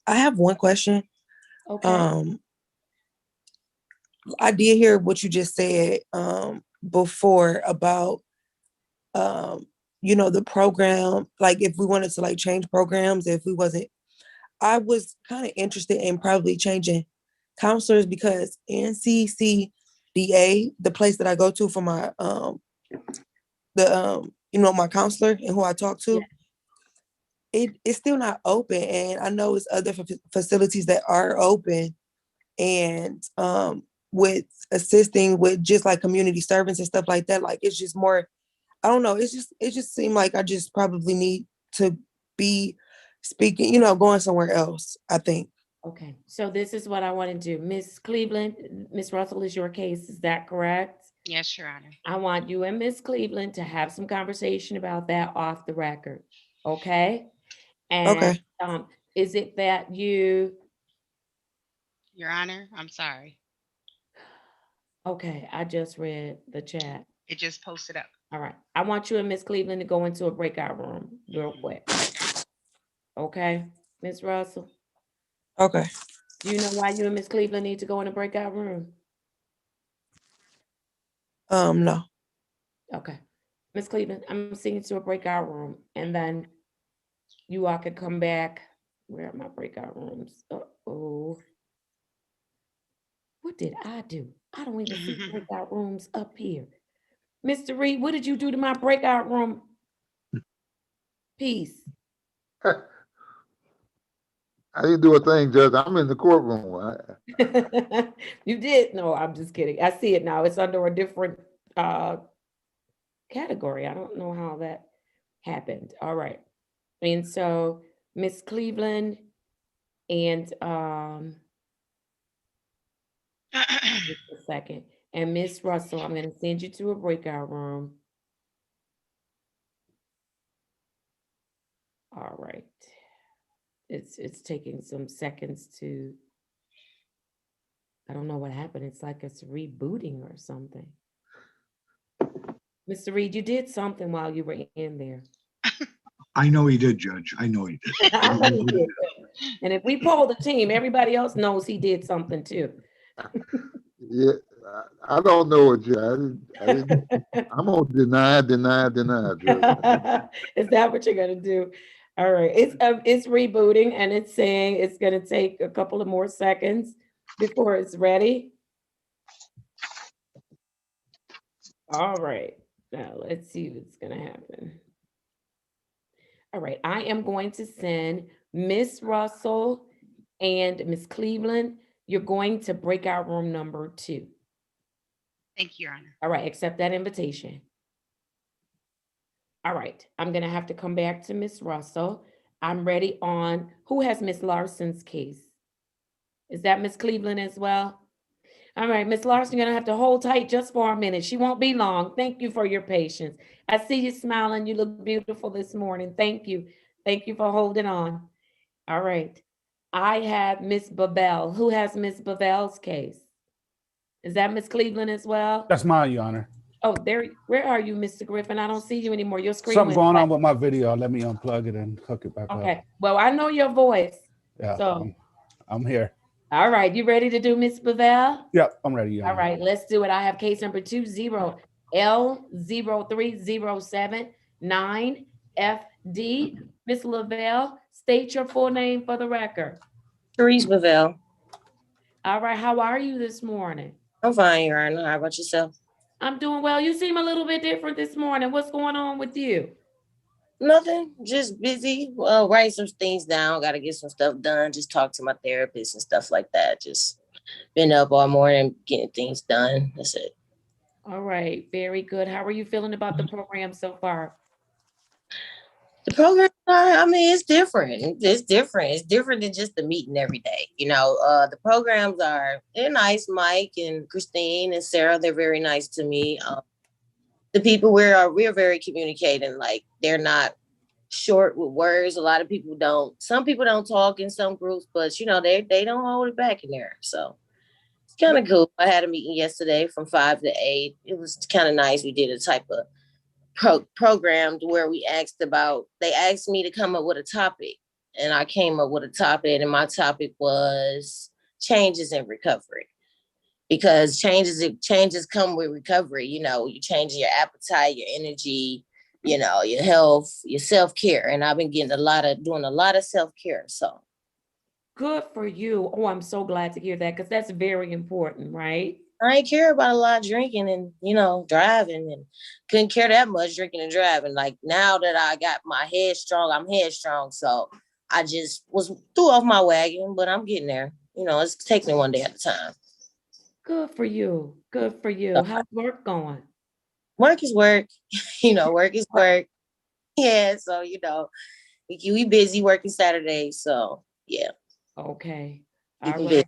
have one question. Okay. I did hear what you just said before about the program, like if we wanted to like change programs, if we wasn't, I was kind of interested in probably changing counselors because NCCDA, the place that I go to for my my counselor and who I talk to, it's still not open. And I know it's other facilities that are open and with assisting with just like community service and stuff like that. Like it's just more, I don't know, it just seemed like I just probably need to be speaking, going somewhere else, I think. Okay. So this is what I want to do. Miss Cleveland, Miss Russell is your case. Is that correct? Yes, Your Honor. I want you and Miss Cleveland to have some conversation about that off the record. Okay? And okay. Is it that you... Your Honor, I'm sorry. Okay, I just read the chat. It just posted up. All right. I want you and Miss Cleveland to go into a breakout room real quick. Okay, Miss Russell? Okay. Do you know why you and Miss Cleveland need to go in a breakout room? No. Okay. Miss Cleveland, I'm sending you to a breakout room and then you all could come back. Where are my breakout rooms? Uh-oh. What did I do? I don't even see breakout rooms up here. Mr. Reed, what did you do to my breakout room piece? I didn't do a thing, Judge. I'm in the courtroom. You did? No, I'm just kidding. I see it now. It's under a different category. I don't know how that happened. All right. And so Miss Cleveland and just a second. And Miss Russell, I'm going to send you to a breakout room. All right. It's taking some seconds to, I don't know what happened. It's like it's rebooting or something. Mr. Reed, you did something while you were in there. I know he did, Judge. I know he did. I know he did. And if we poll the team, everybody else knows he did something too. Yeah, I don't know it, Judge. I'm gonna deny, Judge. Is that what you're gonna do? All right, it's rebooting and it's saying it's gonna take a couple of more seconds before it's ready. All right, now let's see what's gonna happen. All right, I am going to send Miss Russell and Miss Cleveland. You're going to breakout room number 2. Thank you, Your Honor. All right, accept that invitation. All right, I'm gonna have to come back to Miss Russell. I'm ready on, who has Miss Larson's case? Is that Miss Cleveland as well? All right, Ms. Larson, you're gonna have to hold tight just for a minute. She won't be long. Thank you for your patience. I see you smiling. You look beautiful this morning. Thank you. Thank you for holding on. All right. I have Miss Babel. Who has Miss Babel's case? Is that Miss Cleveland as well? That's mine, Your Honor. Oh, there. Where are you, Mr. Griffin? I don't see you anymore. Your screen Something went going black. on with my video. Let me unplug it and hook it back up. Okay. Well, I know your voice. Yeah, So, I'm here. all right. You ready to do Miss Babel? Yep, I'm ready, Your All Honor. right, let's do it. I have case number 20L03079FD. Miss Lavelle, state your full name for the record. Therese Bavell. All right, how are you this morning? I'm fine, Your Honor. How about yourself? I'm doing well. You seem a little bit different this morning. What's going on with you? Nothing, just busy. Well, write some things down. Got to get some stuff done. Just talk to my therapist and stuff like that. Just been up all morning getting things done. That's it. All right, very good. How are you feeling about the program so far? The program, I mean, it's different. It's different. It's different than just the meeting every day. The programs they're nice. Mike and Christine and Sarah, they're very nice to me. The people we're very communicating. Like, they're not short with words. A lot of people don't. Some people don't talk in some groups, but they don't hold it back in there. So it's kind of cool. I had a meeting yesterday from 5 to 8. It was kind of nice. We did a type of program where they asked me to come up with a topic, and I came up with a topic, and my topic was changes in recovery. Because changes come with recovery. You change your appetite, your energy, your health, your self-care. And I've been doing a lot of self-care. So Good for you. Oh, I'm so glad to hear that because that's very important, right? I ain't care about a lot of drinking and, driving, and couldn't care that much drinking and driving. Like, now that I got my head strong, I'm headstrong. So I just threw off my wagon, but I'm getting there. It's taking it one day at a time. Good for you. Good for you. So, how's work going? Work is work. Work is work. Yeah. So, we busy working Saturdays. So, yeah. Okay. Keep All me right. busy.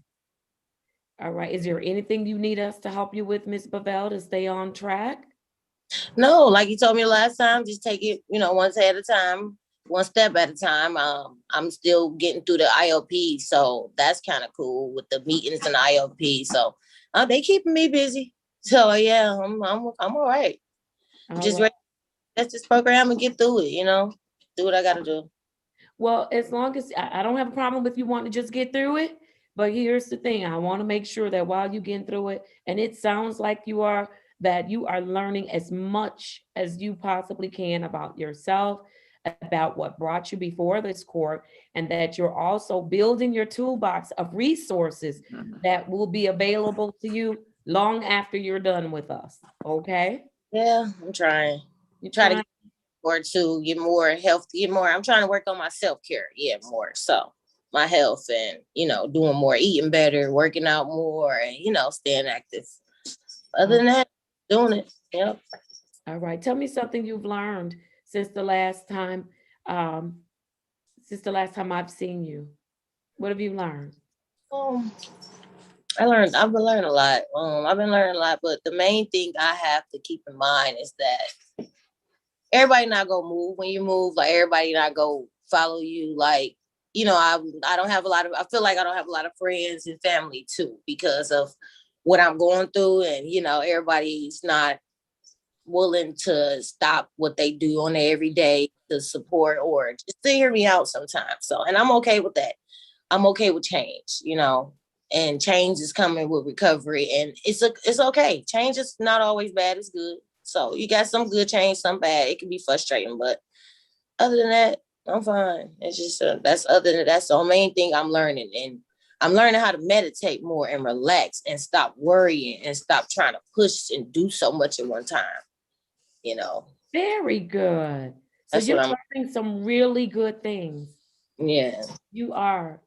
All right. Is there anything you need us to help you with, Ms. Babel, to stay on track? No, like you told me last time, just take it, one day at a time, one step at a time. I'm still getting through the IOP, so that's kind of cool with the meetings and the IOP. So they keeping me busy. So yeah, I'm all right. I'm just ready to test this program and get through it. Do what I got to do. Well, as long as I don't have a problem with you wanting to just get through it, but here's the thing. I want to make sure that while you're getting through it, and it sounds like you are, that you are learning as much as you possibly can about yourself, about what brought you before this court, and that you're also building your toolbox of resources that will be available to you long after you're done with us. Okay? Yeah, I'm trying. You're Try to trying. get more to get more healthy, get more. I'm trying to work on my self-care, more. So my health and, doing more, eating better, working out more, and, staying active. Other than that, doing it. Yep. All right. Tell me something you've learned since the last time, I've seen you. What have you learned? I've been learning a lot. But the main thing I have to keep in mind is that everybody not gonna move when you move. Like, everybody not gonna follow you. Like, I don't have I feel like I don't have a lot of friends and family too, because of what I'm going through. And, everybody's not willing to stop what they do on their everyday to support or just to hear me out sometimes. So, and I'm okay with that. I'm okay with change, and change is coming with recovery, and it's okay. Change is not always bad. It's good. So you got some good change, some bad. It can be frustrating, but other than that, I'm fine. It's just that's the main thing I'm learning, and I'm learning how to meditate more and relax and stop worrying and stop trying to push and do so much at one time. Very good. So That's you're what I'm. learning some really good things. Yeah. You are.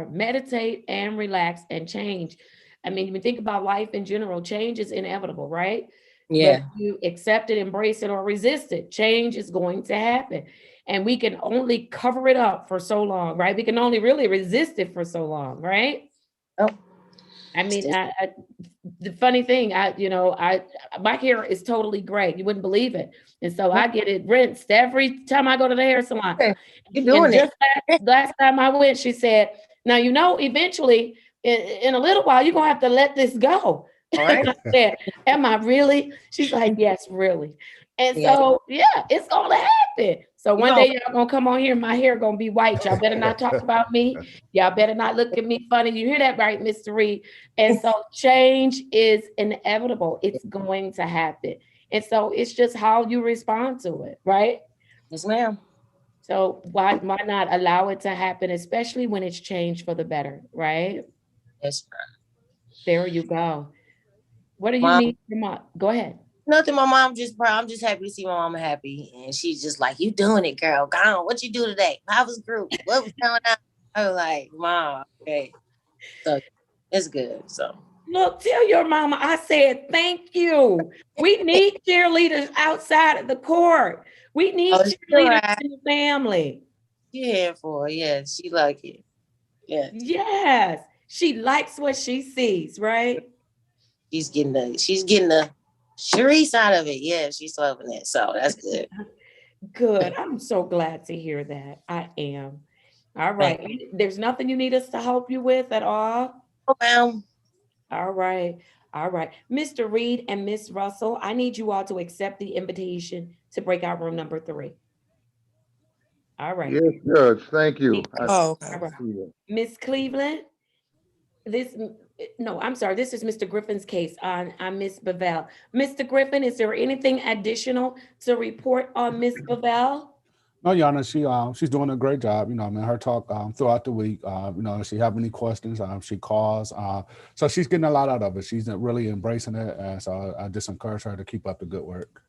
Meditate and relax and change. I mean, when you think about life in general, change is inevitable, right? Yeah. But you accept it, embrace it, or resist it, change is going to happen. And we can only cover it up for so long, right? We can only really resist it for so long, right? Oh. I mean, the funny thing, my hair is totally gray. You wouldn't believe it. And so I get it rinsed every time I go to the hair salon. You're doing And just last time I went, she said, now, eventually in a little while, you're going to have to let this go. All right. I said, am I really? She's like, yes, really. And Yeah. so, yeah, it's going to happen. So one day y'all going to come on here, my hair going to be white. Y'all better not talk about me. Y'all better not look at me funny. You hear that right, Mr. Reed? And so change is inevitable. It's going to happen. And so it's just how you respond to it, right? Yes, ma'am. So why not allow it to happen, especially when it's changed for the better, right? Yes, ma'am. There you go. What do you Mom, need from mom? Go ahead. Nothing. My mom I'm just happy to see my mama happy. And she's just like, you doing it, girl. Go on. What you do today? How was group? What was going on? I was like, Mom, okay. So it's good. So look, tell your mama I said thank you. We need cheerleaders outside of the court. We need cheerleaders in the family. She here for it. Yes, she like it. Yeah. Yes. She likes what she sees, right? She's getting the Sharice out of it. Yeah, she's loving it. So that's good. Good. I'm so glad to hear that. I am. All right. There's nothing you need us to help you with at all? Oh, ma'am. All right. All right. Mr. Reed and Miss Russell, I need you all to accept the invitation to breakout room number 3. All right. Yes, Judge. Thank you. All right. Miss Cleveland, I'm sorry. This is Mr. Griffin's case on Miss Bevell. Mr. Griffin, is there anything additional to report on Miss Bevell? No, Your Honor, she's doing a great job. Her talk throughout the week. If she have any questions, she calls. So she's getting a lot out of it. She's really embracing it, and so I just encourage her to keep up the good work.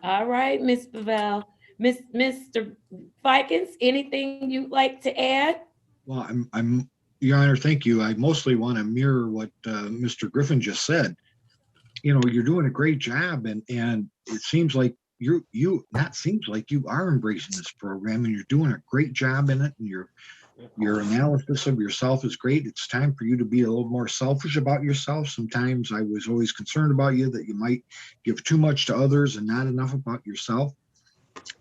All right, Miss Bevell. Mr. Fikens, anything you'd like to add? Well, I'm Your Honor, thank you. I mostly want to mirror what Mr. Griffin just said. You're doing a great job, and it seems like you are embracing this program, and you're doing a great job in it, and your analysis of yourself is great. It's time for you to be a little more selfish about yourself. Sometimes I was always concerned about you that you might give too much to others and not enough about yourself.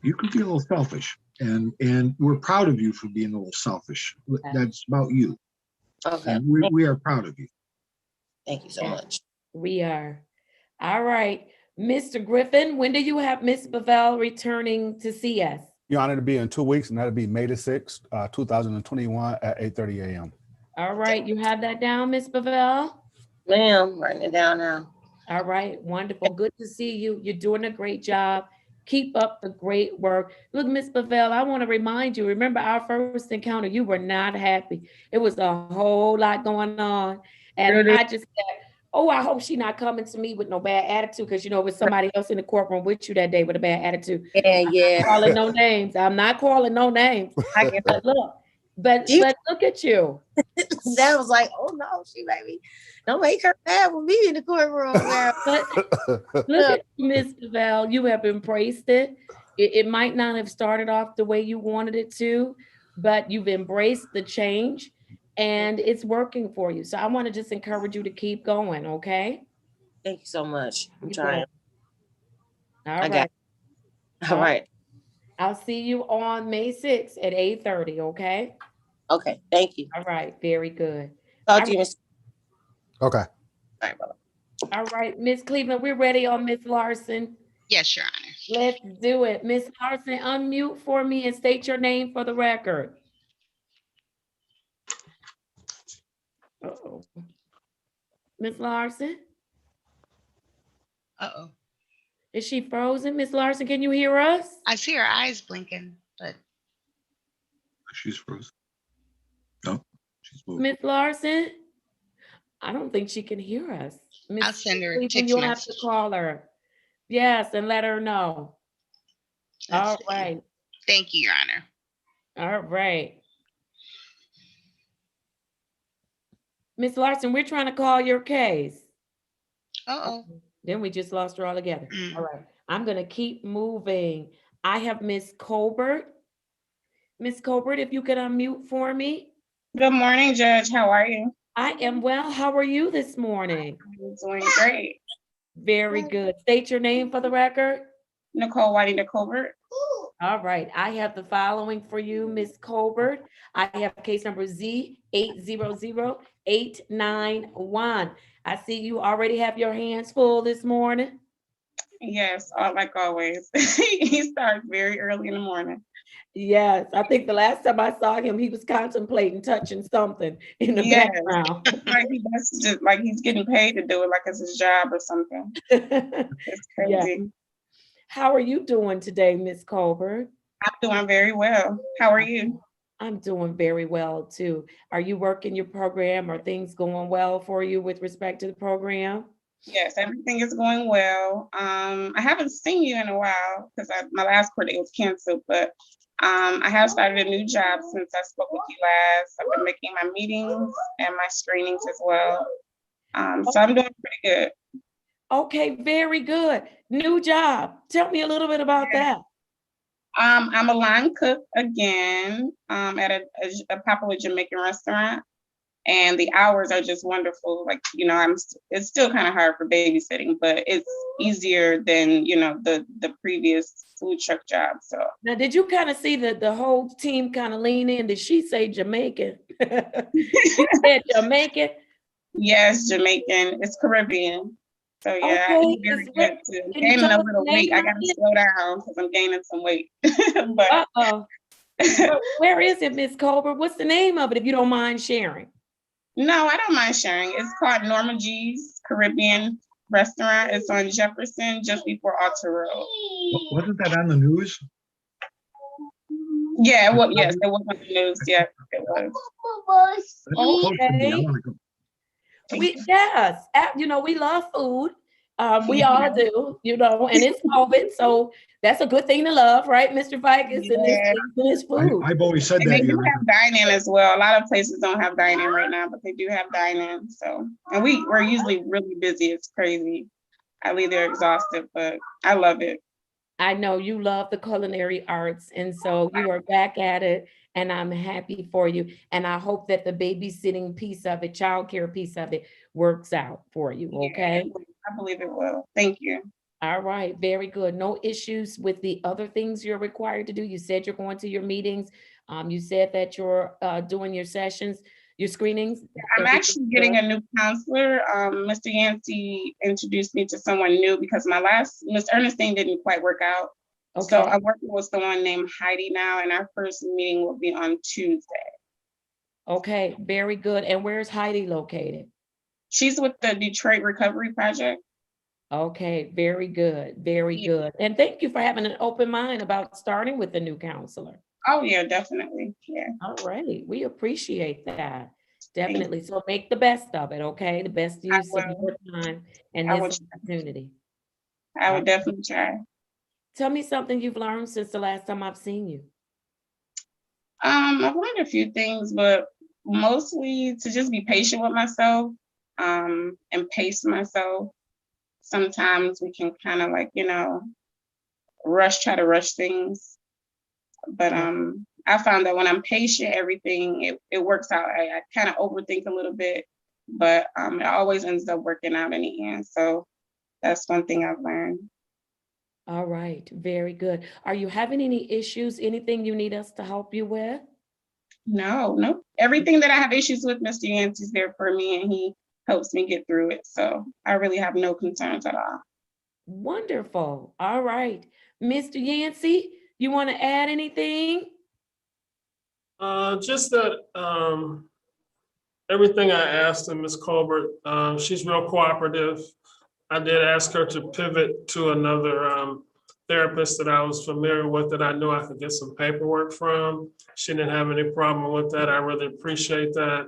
You could be a little selfish, and we're proud of you for being a little selfish. That's about you. Okay. And we are proud of you. Thank you so much. We are. All right. Mr. Griffin, when do you have Miss Bevell returning to see us? Your Honor, to be in 2 weeks, and that'll be May the 6th, 2021 at 8:30 a.m. All right. You have that down, Miss Bevell? Ma'am, writing it down now. All right. Wonderful. Good to see you. You're doing a great job. Keep up the great work. Look, Miss Bevell, I want to remind you, remember our first encounter, you were not happy. It was a whole lot going on. And I just said, oh, I hope she's not coming to me with no bad attitude, because, it was somebody else in the courtroom with you that day with a bad attitude. Yeah. I'm not calling no names. I'm not calling no names. But look at you. That was like, oh no, she made me. Don't make her mad with me in the courtroom. Look at Miss Bevell. You have embraced it. It might not have started off the way you wanted it to, but you've embraced the change and it's working for you. So I want to just encourage you to keep going, okay? Thank you so much. I'm trying. All right. All right. I'll see you on May 6th at 8:30, okay? Okay, thank you. All right, very good. Talk to you, Miss. Okay. All right, brother. All right, Miss Cleveland, we're ready on Miss Larson. Yes, Your Honor. Let's do it. Miss Larson, unmute for me and state your name for the record. Uh-oh. Miss Larson? Uh-oh. Is she frozen? Miss Larson, can you hear us? I see her eyes blinking, but She's frozen. No, she's moving. Miss Larson? I don't think she can hear us. I'll send her a Cleveland, text you'll have message. to call her. Yes, and let her know. All right. Thank you, Your Honor. All right. Miss Larson, we're trying to call your case. Uh-oh. Then we just lost her altogether. All right. I'm going to keep moving. I have Miss Colbert. Miss Colbert, if you could unmute for me. Good morning, Judge. How are you? I am well. How are you this morning? I'm doing great. Very good. State your name for the record. Nicole Whiting de Colbert. All right. I have the following for you, Ms. Colbert. I have case number Z800891. I see you already have your hands full this morning. Yes, like always. He starts very early in the morning. Yes, I think the last time I saw him, he was contemplating touching something in the Yes. background. Like that's just like he's getting paid to do it, like it's his job or something. It's Yeah. crazy. How are you doing today, Ms. Colbert? I'm doing very well. How are you? I'm doing very well too. Are you working your program? Are things going well for you with respect to the program? Yes, everything is going well. I haven't seen you in a while because my last court date was canceled, but I have started a new job since I spoke with you last. I've been making my meetings and my screenings as well. So I'm doing pretty good. Okay, very good. New job. Tell me a little bit about that. I'm a line cook again at a popular Jamaican restaurant. And the hours are just wonderful. Like, it's still kind of hard for babysitting, but it's easier than, the previous food truck job. So now, did you kind of see the whole team kind of lean in? Did she say Jamaican? You said Jamaican? Yes, Jamaican. It's Caribbean. So yeah, I Okay, eat very good too. can you Gaining tell a us the little weight. name I of gotta it? slow down because I'm gaining some weight. But Where is it, Miss Colbert? What's the name of it, if you don't mind sharing? no, I don't mind sharing. It's called Norma G's Caribbean Restaurant. It's on Jefferson, just before Alta Road. Wasn't that on the news? Yeah, well, yes, it was on the news. Yeah, it was. Okay. Yes, we love food. We all do, and it's COVID, so that's a good thing to love, right, Mr. Vicus? And it's food. I've always said And that. they do have dine-in as well. A lot of places don't have dine-in right now, but they do have dine-in. So, and we're usually really busy. It's crazy. I leave there exhausted, but I love it. I know you love the culinary arts, and so you are back at it, and I'm happy for you. And I hope that the babysitting piece of it, childcare piece of it, works out for you, okay? Yeah, I believe it will. Thank you. All right, very good. No issues with the other things you're required to do. You said you're going to your meetings. You said that you're doing your sessions, your screenings. I'm actually getting a new counselor. Mr. Yancey introduced me to someone new because my last, Miss Ernestine, didn't quite work out. Okay. So I'm working with someone named Heidi now, and our first meeting will be on Tuesday. Okay, very good. And where's Heidi located? She's with the Detroit Recovery Project. Okay, very good, very good. And thank you for having an open mind about starting with the new counselor. Oh yeah, definitely, yeah. All right, we appreciate that, definitely. So make the best of it, okay? The best use of your time and this opportunity. I would definitely try. Tell me something you've learned since the last time I've seen you. I've learned a few things, but mostly to just be patient with myself and pace myself. Sometimes we can kind of like, try to rush things. But I found that when I'm patient, everything, it works out. I kind of overthink a little bit, but it always ends up working out in the end. So that's one thing I've learned. All right, very good. Are you having any issues, anything you need us to help you with? No. Everything that I have issues with, Mr. Yancey's there for me and he helps me get through it. So I really have no concerns at all. Wonderful. All right. Mr. Yancey, you want to add anything? Just that everything I asked of Ms. Colbert, she's real cooperative. I did ask her to pivot to another therapist that I was familiar with that I knew I could get some paperwork from. She didn't have any problem with that. I really appreciate that.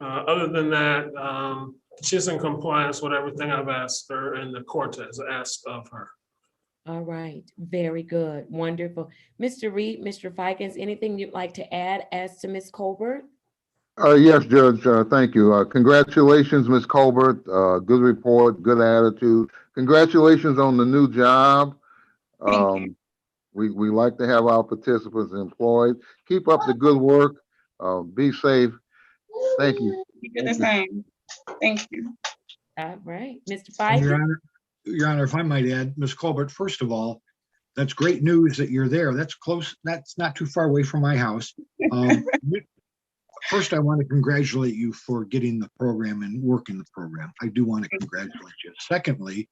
Other than that, she's in compliance with everything I've asked her and the court has asked of her. All right, very good, wonderful. Mr. Reed, Mr. Fikens, anything you'd like to add as to Ms. Colbert? Yes, Judge, thank you. Congratulations, Ms. Colbert. Good report, good attitude. Congratulations on the new job. We like to have our participants employed. Keep up the good work. Be safe. Thank you. You do the same. Thank you. All right, Mr. And Feige? Your Honor, if I might add, Ms. Colbert, first of all, that's great news that you're there. That's close. That's not too far away from my house. First, I want to congratulate you for getting the program and working the program. I do want to congratulate you. Secondly,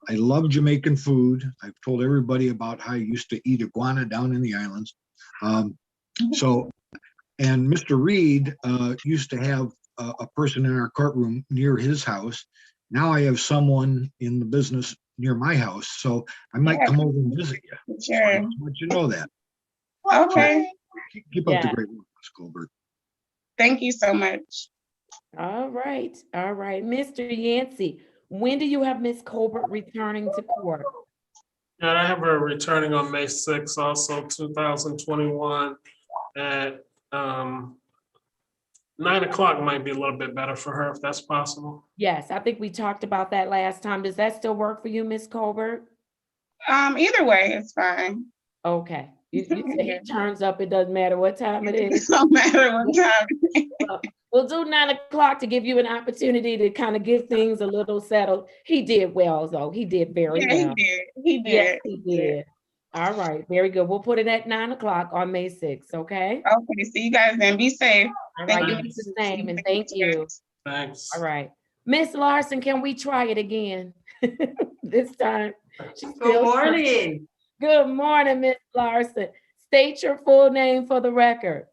I love Jamaican food. I've told everybody about how I used to eat iguana down in the islands. And Mr. Reed used to have a person in our courtroom near his house. Now I have someone in the business near my house, so I might come over and visit you. Sure. So I just want you to know that. Okay. Keep up the great work, Ms. Colbert. Thank you so much. All right, Mr. Yancey, when do you have Ms. Colbert returning to court? And I have her returning on May 6th, also 2021 at 9 o'clock might be a little bit better for her if that's possible. Yes, I think we talked about that last time. Does that still work for you, Ms. Colbert? Either way, it's fine. Okay. You say he turns up, it doesn't matter what time it is. It don't matter what time. We'll do 9 o'clock to give you an opportunity to kind of get things a little settled. He did well, though. He did very well. He did. Yes, he did. All right, very good. We'll put it at 9 o'clock on May 6th, okay? Okay, see you guys then. Be safe. All Thank right, you. you do the same, and thank you. Thanks. All right. Miss Larson, can we try it again? This time. Good morning. Good morning, Miss Larson. State your full name for the record.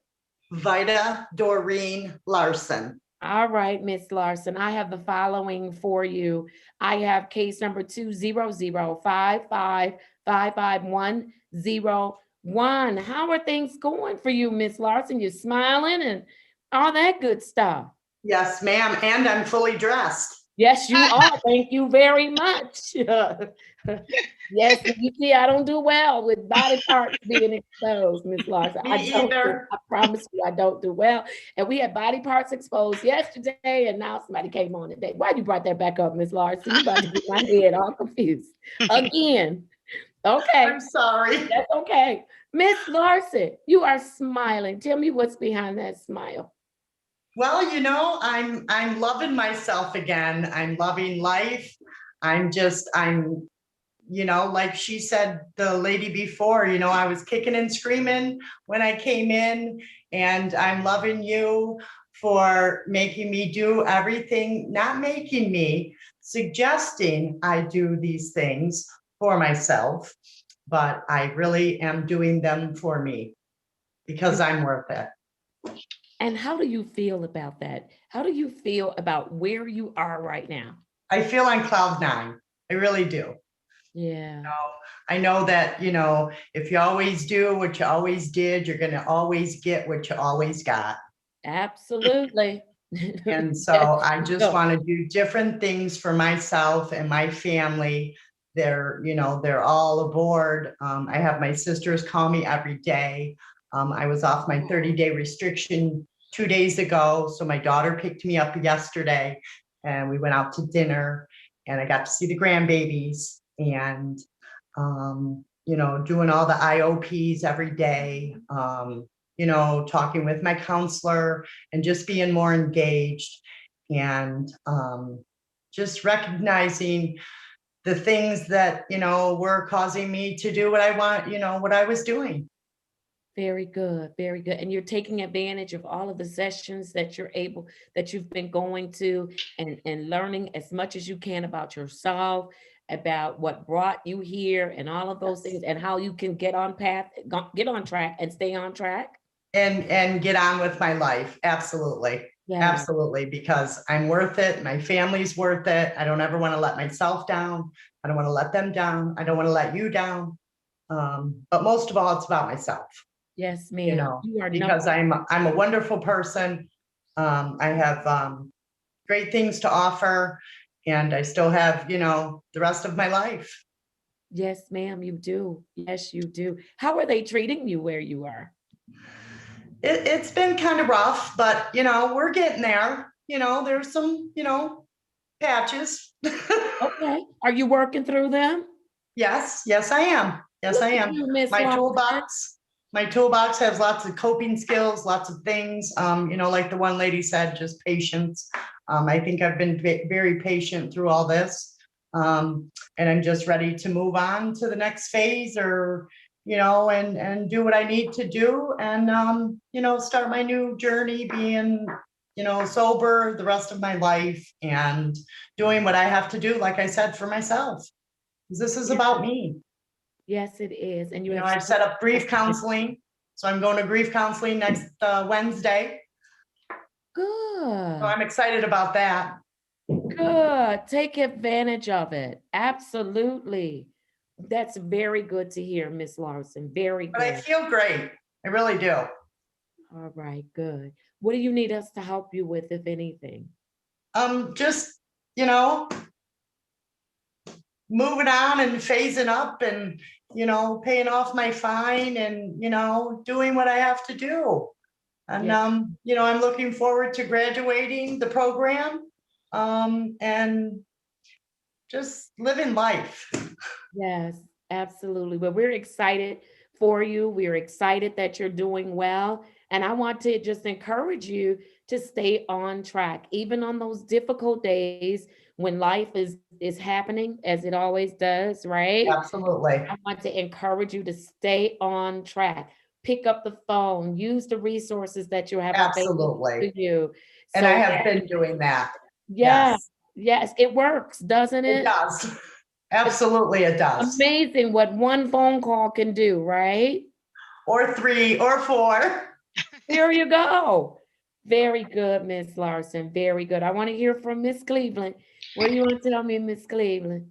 Vida Doreen Larson. All right, Miss Larson, I have the following for you. I have case number 20055555101. How are things going for you, Miss Larson? You're smiling and all that good stuff. Yes, ma'am, and I'm fully dressed. Yes, you are. Thank you very much. Yes, you see, I don't do well with body parts being exposed, Miss Larson. Me either. I promise you, I don't do well. And we had body parts exposed yesterday, and now somebody came on today. Why you brought that back up, Miss Larson? You about to get my head all confused again. Okay. I'm sorry. That's okay. Miss Larson, you are smiling. Tell me what's behind that smile. Well, you know, I'm loving myself again. I'm loving life. I'm you know, like she said, the lady before, you know, I was kicking and screaming when I came in, and I'm loving you for making me do everything, not making me, suggesting I do these things for myself, but I really am doing them for me because I'm worth it. And how do you feel about that? How do you feel about where you are right now? I feel on cloud 9. I really do. Yeah. You know, I know that, you know, if you always do what you always did, you're going to always get what you always got. Absolutely. And so I just want to do different things for myself and my family. They're, you know, they're all aboard. I have my sisters call me every day. I was off my 30-day restriction 2 days ago. So my daughter picked me up yesterday and we went out to dinner and I got to see the grandbabies and, you know, doing all the IOPs every day, you know, talking with my counselor and just being more engaged and just recognizing the things that, you know, were causing me to do what I want, you know, what I was doing. Very good, very good. And you're taking advantage of all of the sessions that you've been going to and learning as much as you can about yourself, about what brought you here and all of those things and how you can get on track and stay on track. And get on with my life. Absolutely. Yeah. Absolutely. Because I'm worth it. My family's worth it. I don't ever want to let myself down. I don't want to let them down. I don't want to let you down. But most of all, it's about myself. Yes, ma'am. You know, because I'm a wonderful person. I have great things to offer and I still have, you know, the rest of my life. Yes, ma'am, you do. Yes, you do. How are they treating you where you are? It's been kind of rough, but, you know, we're getting there. You know, there's some, you know, patches. Okay. Are you working through them? Yes. Yes, I am. Yes, I am. You, my toolbox. my toolbox has lots of coping skills, lots of things. Like the one lady said, just patience. I think I've been very patient through all this. And I'm just ready to move on to the next phase or, and do what I need to do and, start my new journey being, sober the rest of my life and doing what I have to do, like I said, for myself. 'Cause this is about me. Yes, it is. And you have I've set up grief counseling. So I'm going to grief counseling next Wednesday. Good. So I'm excited about that. Good. Take advantage of it. Absolutely. That's very good to hear, Miss Larson. Very But I good. feel great. I really do. All right, good. What do you need us to help you with, if anything? Just, moving on and phasing up and, paying off my fine and, doing what I have to do. And, I'm looking forward to graduating the program and just living life. Yes, absolutely. But we're excited for you. We're excited that you're doing well. And I want to just encourage you to stay on track, even on those difficult days when life is happening as it always does, right? Absolutely. I want to encourage you to stay on track. Pick up the phone, use the resources that you have available to you. And I have been doing that. Yes, yes, it works, doesn't it? It does. Absolutely, it does. Amazing what one phone call can do, right? Or 3 or 4. There you go. Very good, Miss Larson. Very good. I want to hear from Miss Cleveland. What do you want to tell me, Miss Cleveland?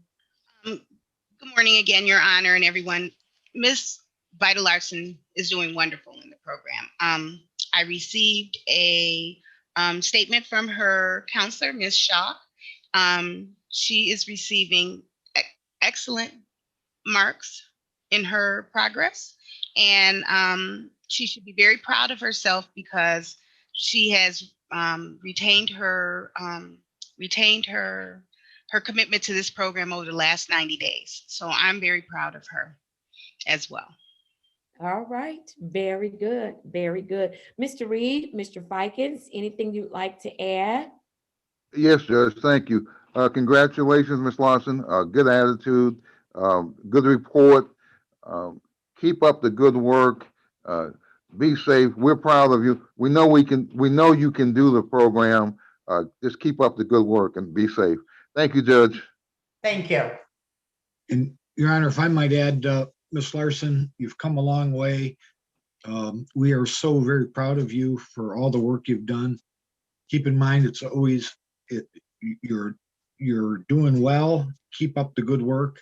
Good morning again, Your Honor, and everyone. Miss Vida Larson is doing wonderful in the program. I received a statement from her counselor, Ms. Shaw. She is receiving excellent marks in her progress, and she should be very proud of herself because she has retained her commitment to this program over the last 90 days. So I'm very proud of her as well. All right. Very good. Very good. Mr. Reed, Mr. Fikens, anything you'd like to add? Yes, Judge, thank you. Congratulations, Ms. Lawson. Good attitude, good report. Keep up the good work. Be safe. We're proud of you. We know you can do the program. Just keep up the good work and be safe. Thank you, Judge. Thank you. And Your Honor, if I might add, Ms. Larson, you've come a long way. We are so very proud of you for all the work you've done. Keep in mind, it's always, you're doing well. Keep up the good work.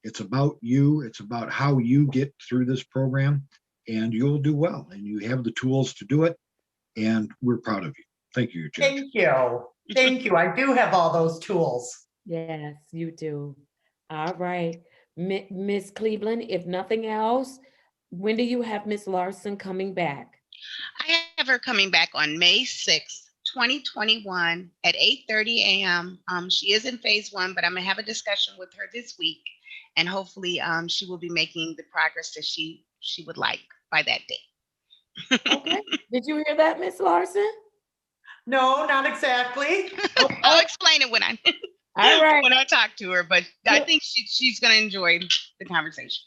It's about you. It's about how you get through this program, and you'll do well. And you have the tools to do it, and we're proud of you. Thank you, Judge. Thank you. Thank you. I do have all those tools. Yes, you do. All right. Miss Cleveland, if nothing else, when do you have Miss Larson coming back? I have her coming back on May 6th, 2021 at 8:30 a.m. She is in phase 1, but I'm gonna have a discussion with her this week, and hopefully she will be making the progress that she would like by that date. Okay. Did you hear that, Miss Larson? No, not exactly. I'll explain it when All right. when I talk to her, but I think she's gonna enjoy the conversation.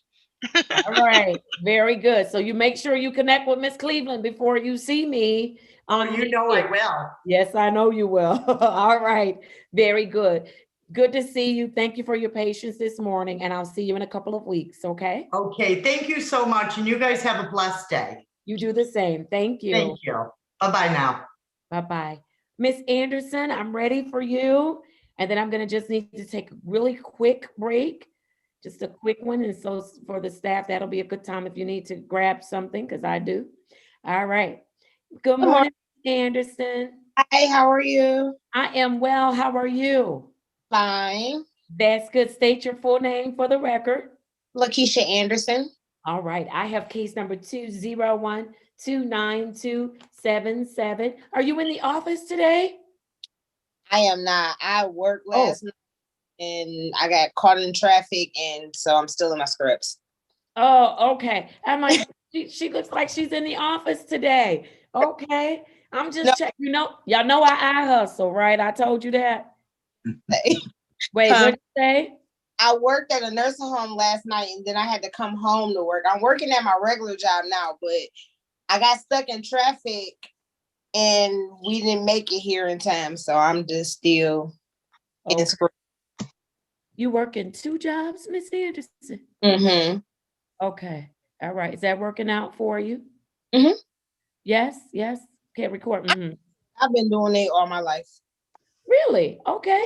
All right. Very good. So you make sure you connect with Miss Cleveland before you see me. You know I will. Yes, I know you will. All right. Very good. Good to see you. Thank you for your patience this morning, and I'll see you in a couple of weeks, okay? Okay, thank you so much, and you guys have a blessed day. You do the same. Thank you. Thank you. Bye-bye now. Bye-bye. Miss Anderson, I'm ready for you. And then I'm going to just need to take a really quick break, just a quick one. And so for the staff, that'll be a good time if you need to grab something, because I do. All right. Good morning, Miss Anderson. Hi, how are you? I am well. How are you? Fine. That's good. State your full name for the record. Lakeisha Anderson. All right. I have case number 201-29277. Are you in the office today? I am not. I worked last night and I got caught in traffic, and so I'm still in my scripts. Oh, okay. I'm like, She looks like she's in the office today. Okay. I'm No. just checking. Y'all know I hustle, right? I told you that. Wait, what'd you say? I worked at a nursing home last night and then I had to come home to work. I'm working at my regular job now, but I got stuck in traffic and we didn't make it here in time. So I'm just still in school. You working 2 jobs, Miss Anderson? Mm-hmm. Okay. All right. Is that working out for you? Mm-hmm. Yes. Can't record. Mm-hmm. I've been doing it all my life. Really? Okay.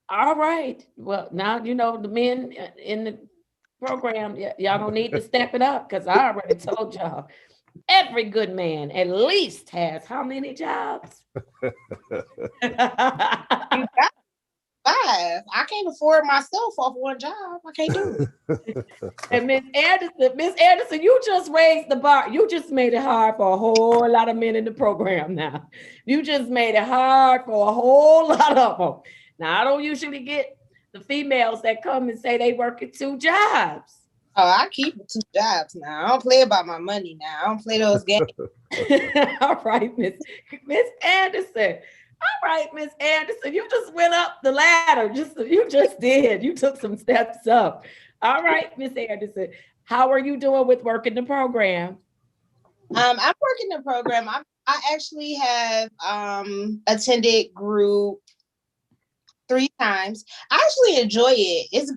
All right. Well, now you know the men in the program, y'all don't need to step it up because I already told y'all. Every good man at least has how many jobs? 5. I can't afford myself off one job. I can't do it. And Miss Anderson, you just raised the bar. You just made it hard for a whole lot of men in the program now. You just made it hard for a whole lot of them. Now, I don't usually get the females that come and say they work at 2 jobs. Oh, I keep 2 jobs now. I don't play about my money now. I don't play those games. All right, Miss Anderson. All right, Miss Anderson, you just went up the ladder. You just did. You took some steps up. All right, Miss Anderson, how are you doing with working the program? I'm working the program. I actually have attended group 3 times. I actually enjoy it. It's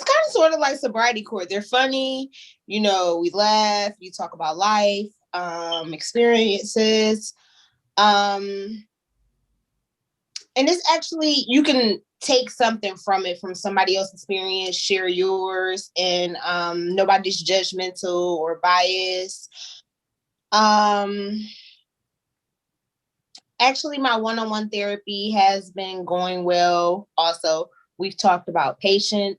kind of sort of like sobriety court. They're funny, we laugh, you talk about life, experiences. And it's actually, you can take something from it, from somebody else's experience, share yours, and nobody's judgmental or biased. Actually, my one-on-one therapy has been going well. Also, we've talked about patience,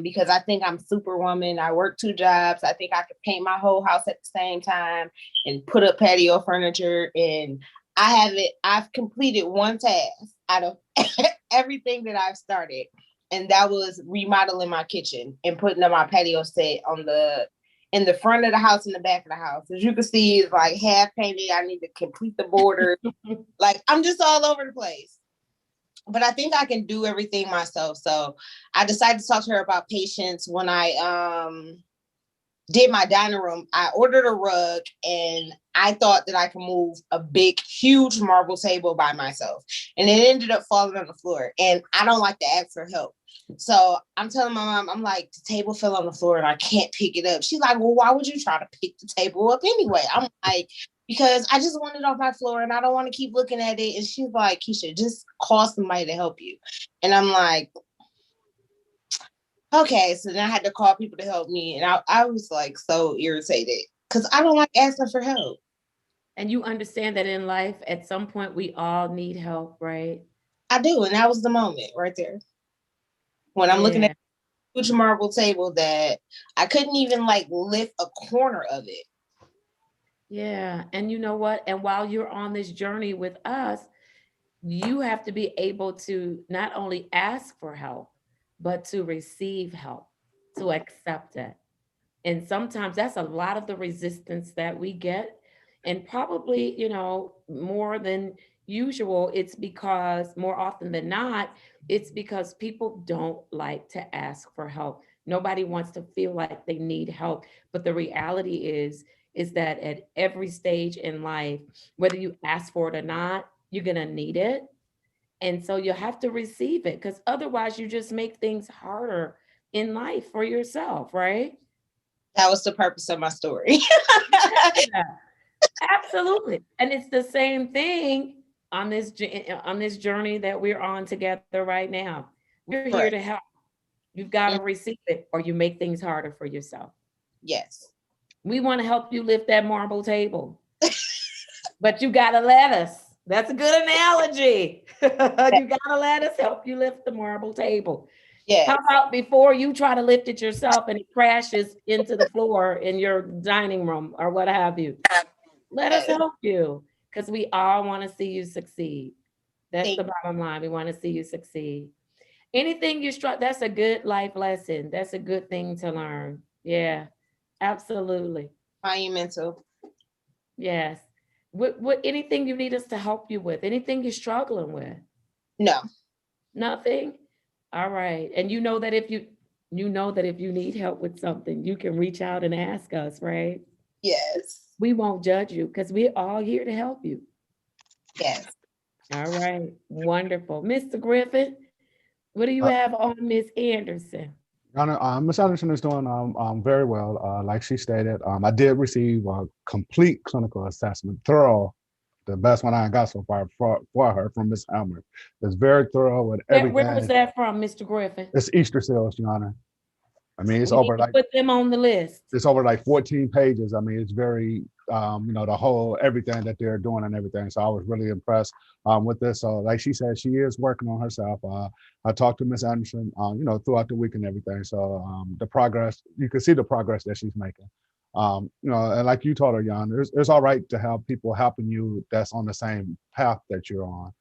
because I think I'm superwoman. I work 2 jobs. I think I could paint my whole house at the same time and put up patio furniture. And I've completed 1 task out of everything that I've started. And that was remodeling my kitchen and putting up my patio set in the front of the house and the back of the house. As you can see, it's like half painted. I need to complete the border. Like, I'm just all over the place. But I think I can do everything myself. So I decided to talk to her about patience when I did my dining room. I ordered a rug and I thought that I could move a big, huge marble table by myself. And it ended up falling on the floor. And I don't like to ask for help. So I'm telling my mom, I'm like, the table fell on the floor and I can't pick it up. She's like, well, why would you try to pick the table up anyway? I'm like, because I just want it off my floor and I don't want to keep looking at it. And she's like, Keisha, just call somebody to help you. And I'm like, okay. So then I had to call people to help me. And I was like so irritated because I don't like asking for help. And you understand that in life, at some point, we all need help, right? I do. And that was the moment right there. When I'm looking at a huge marble table that I couldn't even lift a corner of it. Yeah. And you know what? And while you're on this journey with us, you have to be able to not only ask for help, but to receive help, to accept it. And sometimes that's a lot of the resistance that we get. And probably, more than usual, it's because more often than not, it's because people don't like to ask for help. Nobody wants to feel like they need help. But the reality is that at every stage in life, whether you ask for it or not, you're going to need it. And so you have to receive it, because otherwise you just make things harder in life for yourself, right? That was the purpose of my story. Yeah, absolutely. And it's the same thing on this journey that we're on together right now. We're here to help. You've got to receive it or you make things harder for yourself. Yes. We want to help you lift that marble table, but you got to let us. That's a good analogy. You got to let us help you lift the marble table. Yeah. How about before you try to lift it yourself and it crashes into the floor in your dining room or what have you? Let us help you, because we all want to see you succeed. That's the bottom line. We want to see you succeed. Anything you struck, that's a good life lesson. That's a good thing to learn. Yeah, absolutely. Monumental. Yes. What anything you need us to help you with? Anything you're struggling with? No. Nothing? All right. And you know that if you need help with something, you can reach out and ask us, right? Yes. We won't judge you because we're all here to help you. Yes. All right. Wonderful. Mr. Griffin, what do you have on Miss Anderson? Your Honor, Ms. Anderson is doing very well. Like she stated, I did receive a complete clinical assessment, thorough, the best one I got so far for her from Ms. Elmer. It's very thorough with Where was everything. that from, Mr. Griffin? It's Easter sales, Your Honor. I mean, it's We need over to like put them on the list. it's over like 14 pages. I mean, it's very, the whole everything that they're doing and everything. So I was really impressed with this. So, like she said, she is working on herself. I talked to Miss Anderson, throughout the week and everything. So the progress, you can see the progress that she's making. And like you told her, Jan, it's all right to have people helping you that's on the same path that you're on.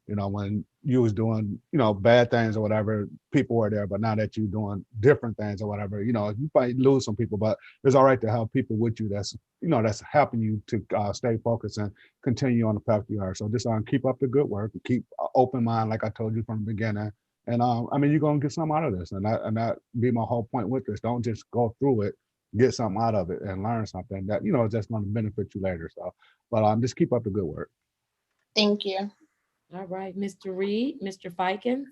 When you was doing, bad things or whatever, people were there, but now that you're doing different things or whatever, you might lose some people, but it's all right to have people with you that's helping you to stay focused and continue on the path you are. So just keep up the good work, keep open mind, like I told you from the beginning. And you're gonna get something out of this, and that be my whole point with this. Don't just go through it, get something out of it, and learn something that is just going to benefit you later. So, but just keep up the good work. Thank you. All right, Mr. Reed, Mr. Fikens.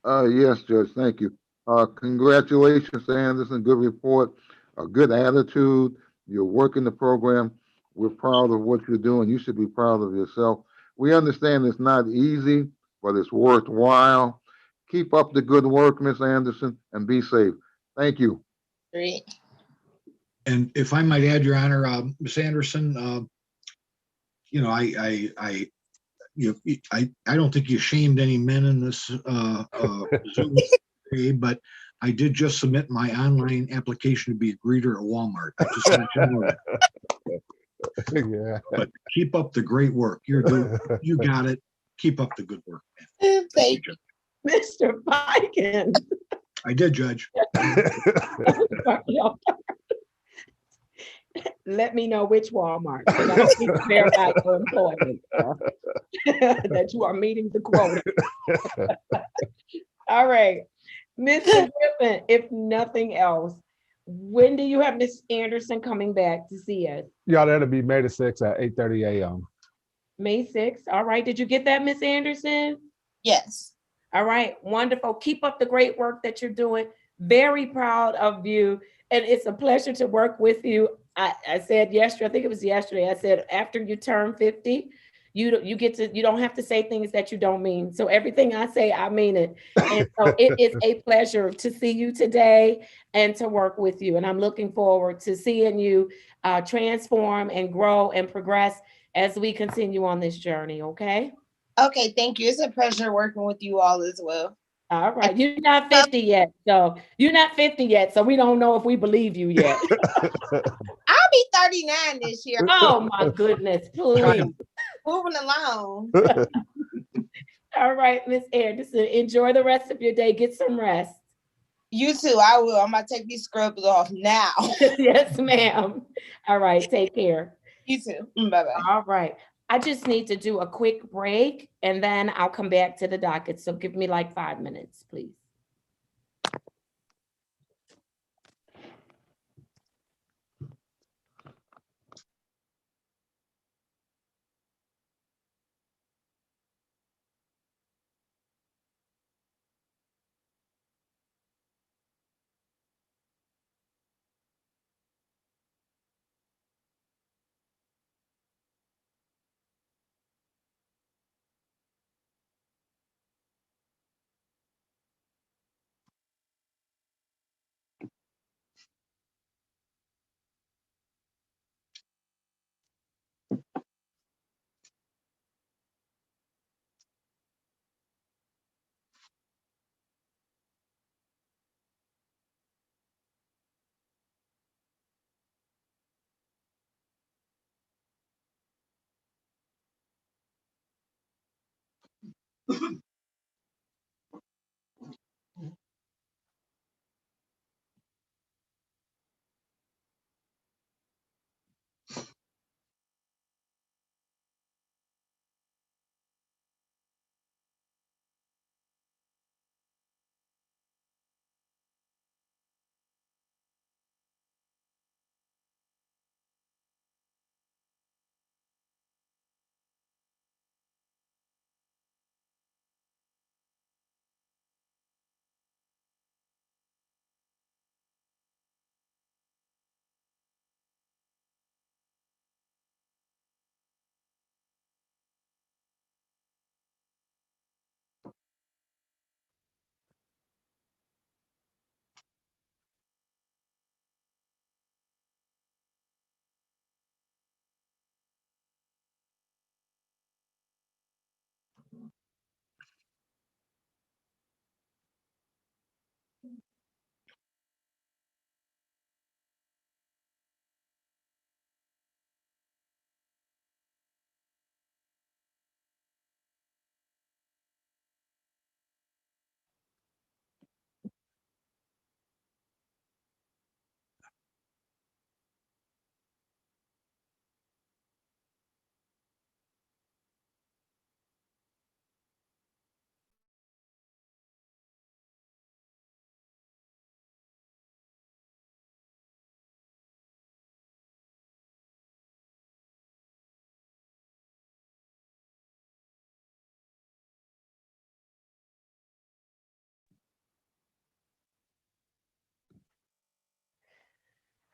Yes, Judge, thank you. Congratulations, Anderson, good report, a good attitude. You're working the program. We're proud of what you're doing. You should be proud of yourself. We understand it's not easy, but it's worthwhile. Keep up the good work, Miss Anderson, and be safe. Thank you. Great. And if I might add, Your Honor, Ms. Anderson, I don't think you shamed any men in this Zoom today, but I did just submit my online application to be a greeter at Walmart. I just want you to know that. Yeah. But keep up the great work. You got it. Keep up the good work, man. Thank you. Mr. Fikens. I did, Judge. Let me know which Walmart, because I need to verify your employment, that you are meeting the quota. All right, Mr. Griffin, if nothing else, when do you have Miss Anderson coming back to see us? Yeah, that'll be May the 6th at 8:30 a.m. May 6th. All right. Did you get that, Miss Anderson? Yes. All right. Wonderful. Keep up the great work that you're doing. Very proud of you. And it's a pleasure to work with you. I said yesterday, I think it was yesterday, I said, after you turn 50, you don't have to say things that you don't mean. So everything I say, I mean it. And so it is a pleasure to see you today and to work with you. And I'm looking forward to seeing you transform and grow and progress as we continue on this journey. Okay. Okay. Thank you. It's a pleasure working with you all as well. All right. You're not 50 yet. So we don't know if we believe you yet. I'll be 39 this year. Oh my goodness, please. Moving along. All right, Miss Anderson, enjoy the rest of your day. Get some rest. You too. I will. I'm gonna take these scrubs off now. Yes, ma'am. All right, take care. You too. Bye-bye. All right. I just need to do a quick break and then I'll come back to the docket. So give me like 5 minutes, please.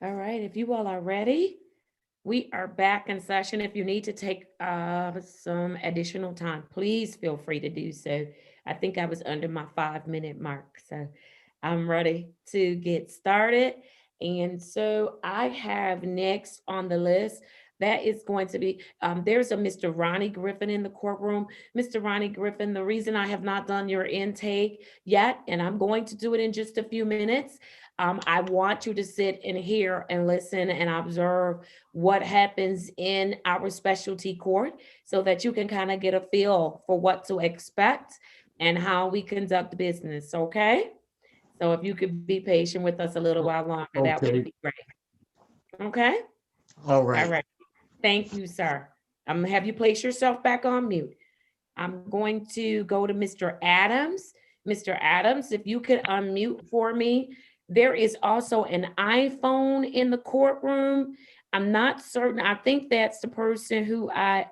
All right, if you all are ready, we are back in session. If you need to take some additional time, please feel free to do so. I think I was under my 5-minute mark, so I'm ready to get started. And so I have next on the list, that is going to be, there's a Mr. Ronnie Griffin in the courtroom. Mr. Ronnie Griffin, the reason I have not done your intake yet, and I'm going to do it in just a few minutes, I want you to sit and hear and listen and observe what happens in our specialty court so that you can kind of get a feel for what to expect and how we conduct business, okay? So if you could be patient with us a little while longer, that would be great. Okay? All right. All right. Thank you, sir. I'm gonna have you place yourself back on mute. I'm going to go to Mr. Adams. Mr. Adams, if you could unmute for me. There is also an iPhone in the courtroom. I'm not certain. I think that's the person who I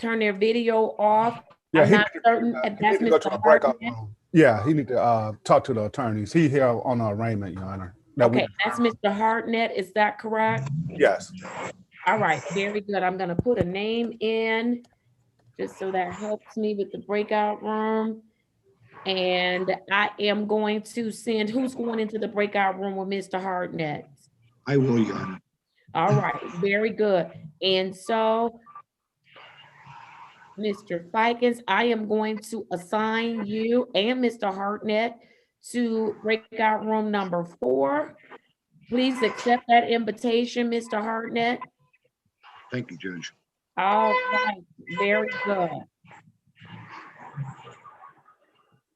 turned their video off. Yeah, I'm not certain. he That's need to go to Mr. a breakout Hartman. room. Yeah, he need to talk to the attorneys. He here on arraignment, Your Honor. Okay, that's Mr. Hartnett. Is that correct? Yes. All right, very good. I'm gonna put a name in just so that helps me with the breakout room. And I am going to send, who's going into the breakout room with Mr. Hartnett? I will, Your Honor. All right, very good. And so, Mr. Fikens, I am going to assign you and Mr. Hartnett to breakout room number 4. Please accept that invitation, Mr. Hartnett. Thank you, Judge. All right, very good.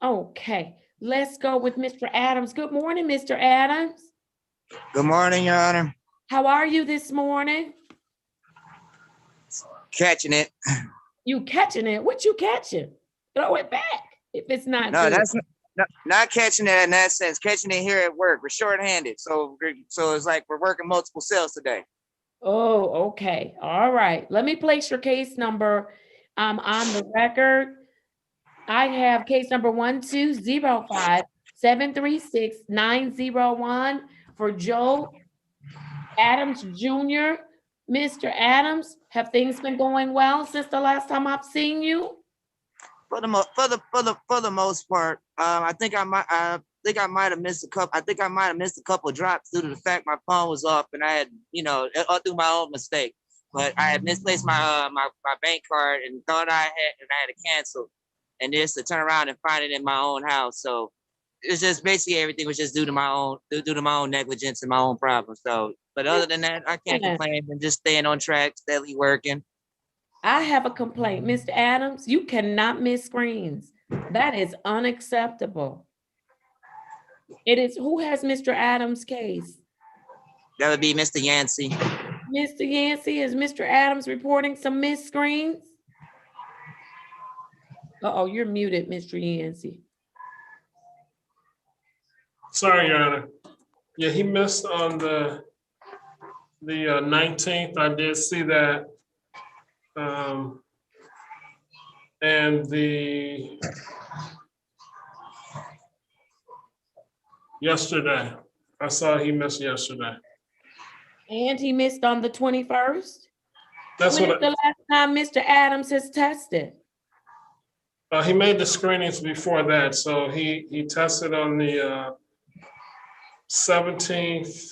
Okay, let's go with Mr. Adams. Good morning, Mr. Adams. Good morning, Your Honor. How are you this morning? Catching it. You catching it? What you catching? Throw it back if it's not No, good. that's not catching it in that sense. Catching it here at work. We're shorthanded, so it's like we're working multiple cells today. Oh, okay. All right. Let me place your case number on the record. I have case number 1205736-901 for Joe Adams Jr. Mr. Adams, have things been going well since the last time I've seen you? For the most part, I think I might have missed a couple. I think I might have missed a couple of drops due to the fact my phone was off, and I had, all through my own mistake. But I had misplaced my bank card and thought I had to cancel, and just to turn around and find it in my own house. So it's just basically everything was just due to my own negligence and my own problems. So, but other than that, I can't complain. I'm just staying on track, steadily working. I have a complaint, Mr. Adams. You cannot miss screens. That is unacceptable. It is, who has Mr. Adams' case? That would be Mr. Yancey. Mr. Yancey, is Mr. Adams reporting some missed screens? Uh-oh, you're muted, Mr. Yancey. Sorry, Your Honor. Yeah, he missed on the 19th. I did see that. And yesterday, I saw he missed yesterday. And he missed on the 21st? That's when what is the last time Mr. Adams has tested? He made the screenings before that. So he tested on the 17th.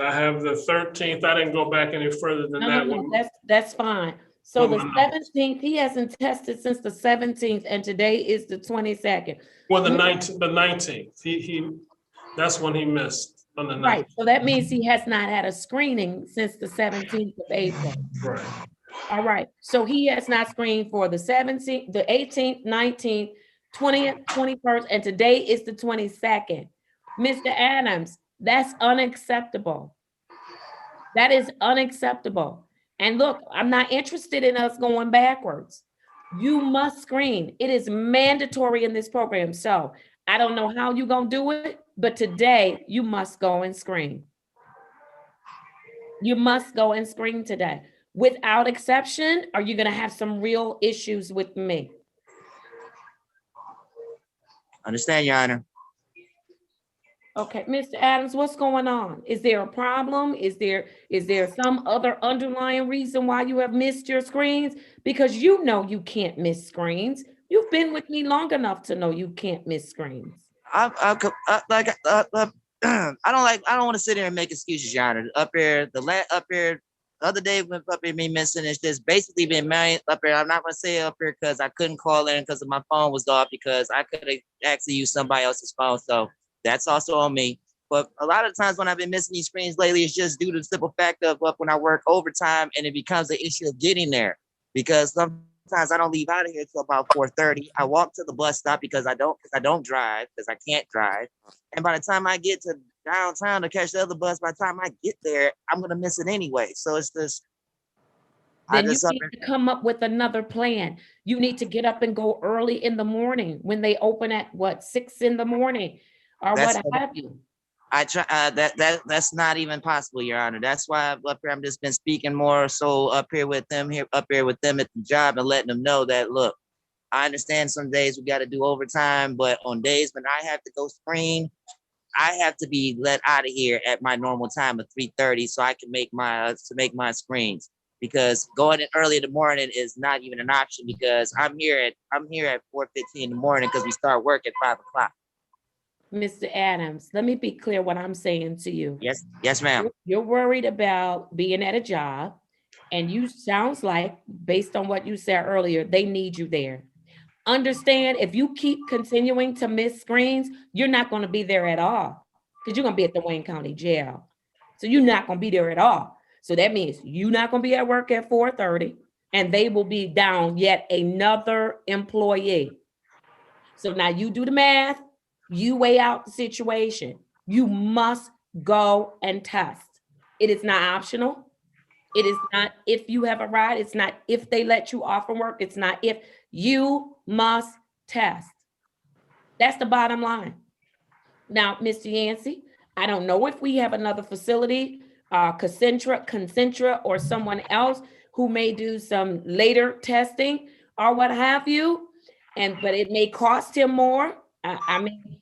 I have the 13th. I didn't go back any further than that one. That's fine. So the 17th, he hasn't tested since the 17th, and today is the 22nd. Well, the 19th. He that's when he missed on the 19th. Right. So that means he has not had a screening since the 17th of April. Right. All right. So he has not screened for the 17th, the 18th, 19th, 20th, 21st, and today is the 22nd. Mr. Adams, that's unacceptable. That is unacceptable. And look, I'm not interested in us going backwards. You must screen. It is mandatory in this program. So I don't know how you're going to do it, but today you must go and screen. You must go and screen today. Without exception, are you going to have some real issues with me? Understand, Your Honor. Okay, Mr. Adams, what's going on? Is there a problem? Is there some other underlying reason why you have missed your screens? Because you know you can't miss screens. You've been with me long enough to know you can't miss screens. I don't want to sit here and make excuses, Your Honor. Up here, the other day when up here me missing, it's just basically been made up here. I'm not gonna say up here because I couldn't call in because my phone was off because I could have actually used somebody else's phone. So that's also on me. But a lot of times when I've been missing these screens lately, it's just due to the simple fact of when I work overtime and it becomes an issue of getting there because sometimes I don't leave out of here till about 4:30. I walk to the bus stop because I don't drive because I can't drive. And by the time I get to downtown to catch the other bus, by the time I get there, I'm gonna miss it anyway. So it's just Then you need to come up with another plan. You need to get up and go early in the morning when they open at what, 6 in the morning or what have you. I try that's not even possible, Your Honor. That's why up here I'm just been speaking more so up here with them at the job and letting them know that look, I understand some days we got to do overtime, but on days when I have to go screen, I have to be let out of here at my normal time of 3:30 so I can make my screens. Because going in early in the morning is not even an option because I'm here at 4:15 in the morning because we start work at 5 o'clock. Mr. Adams, let me be clear what I'm saying to you. Yes, ma'am. You're worried about being at a job, and you sounds like, based on what you said earlier, they need you there. Understand, if you keep continuing to miss screens, you're not going to be there at all because you're going to be at the Wayne County Jail. So you're not going to be there at all. So that means you're not going to be at work at 4:30, and they will be down yet another employee. So now you do the math. You weigh out the situation. You must go and test. It is not optional. It is not if you have a ride. It's not if they let you off from work. It's not if. You must test. That's the bottom line. Now, Mr. Yancey, I don't know if we have another facility, Concentra, or someone else who may do some later testing or what have you, but it may cost him more. I mean,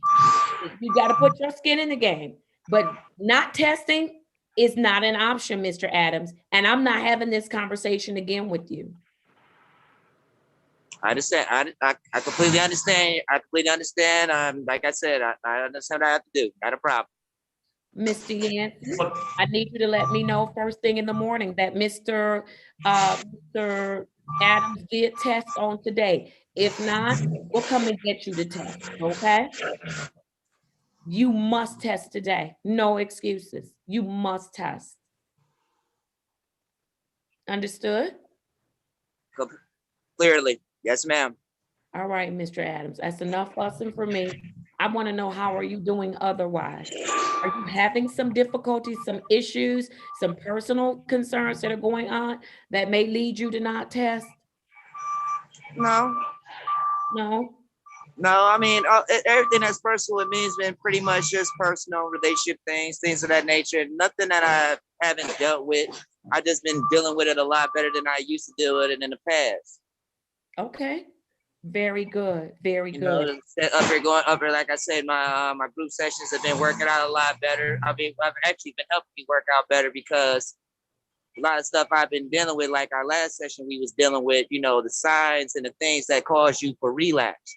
you got to put your skin in the game, but not testing is not an option, Mr. Adams. And I'm not having this conversation again with you. I understand. I completely understand. I completely understand. Like I said, I understand what I have to do. Not a problem. Mr. Yancey, I need you to let me know first thing in the morning that Mr. Adams did test on today. If not, we'll come and get you to test, okay? You must test today. No excuses. You must test. Understood? Clearly. Yes, ma'am. All right, Mr. Adams, that's enough fussing for me. I want to know, how are you doing otherwise? Are you having some difficulties, some issues, some personal concerns that are going on that may lead you to not test? No. No? No, I mean, everything that's personal with me has been pretty much just personal relationship things of that nature. Nothing that I haven't dealt with. I've just been dealing with it a lot better than I used to deal with it in the past. Okay. Very good. Very good. Up here, like I said, my group sessions have been working out a lot better. I mean, I've actually been helping me work out better because a lot of stuff I've been dealing with, like our last session, we was dealing with, the signs and the things that cause you for relapse.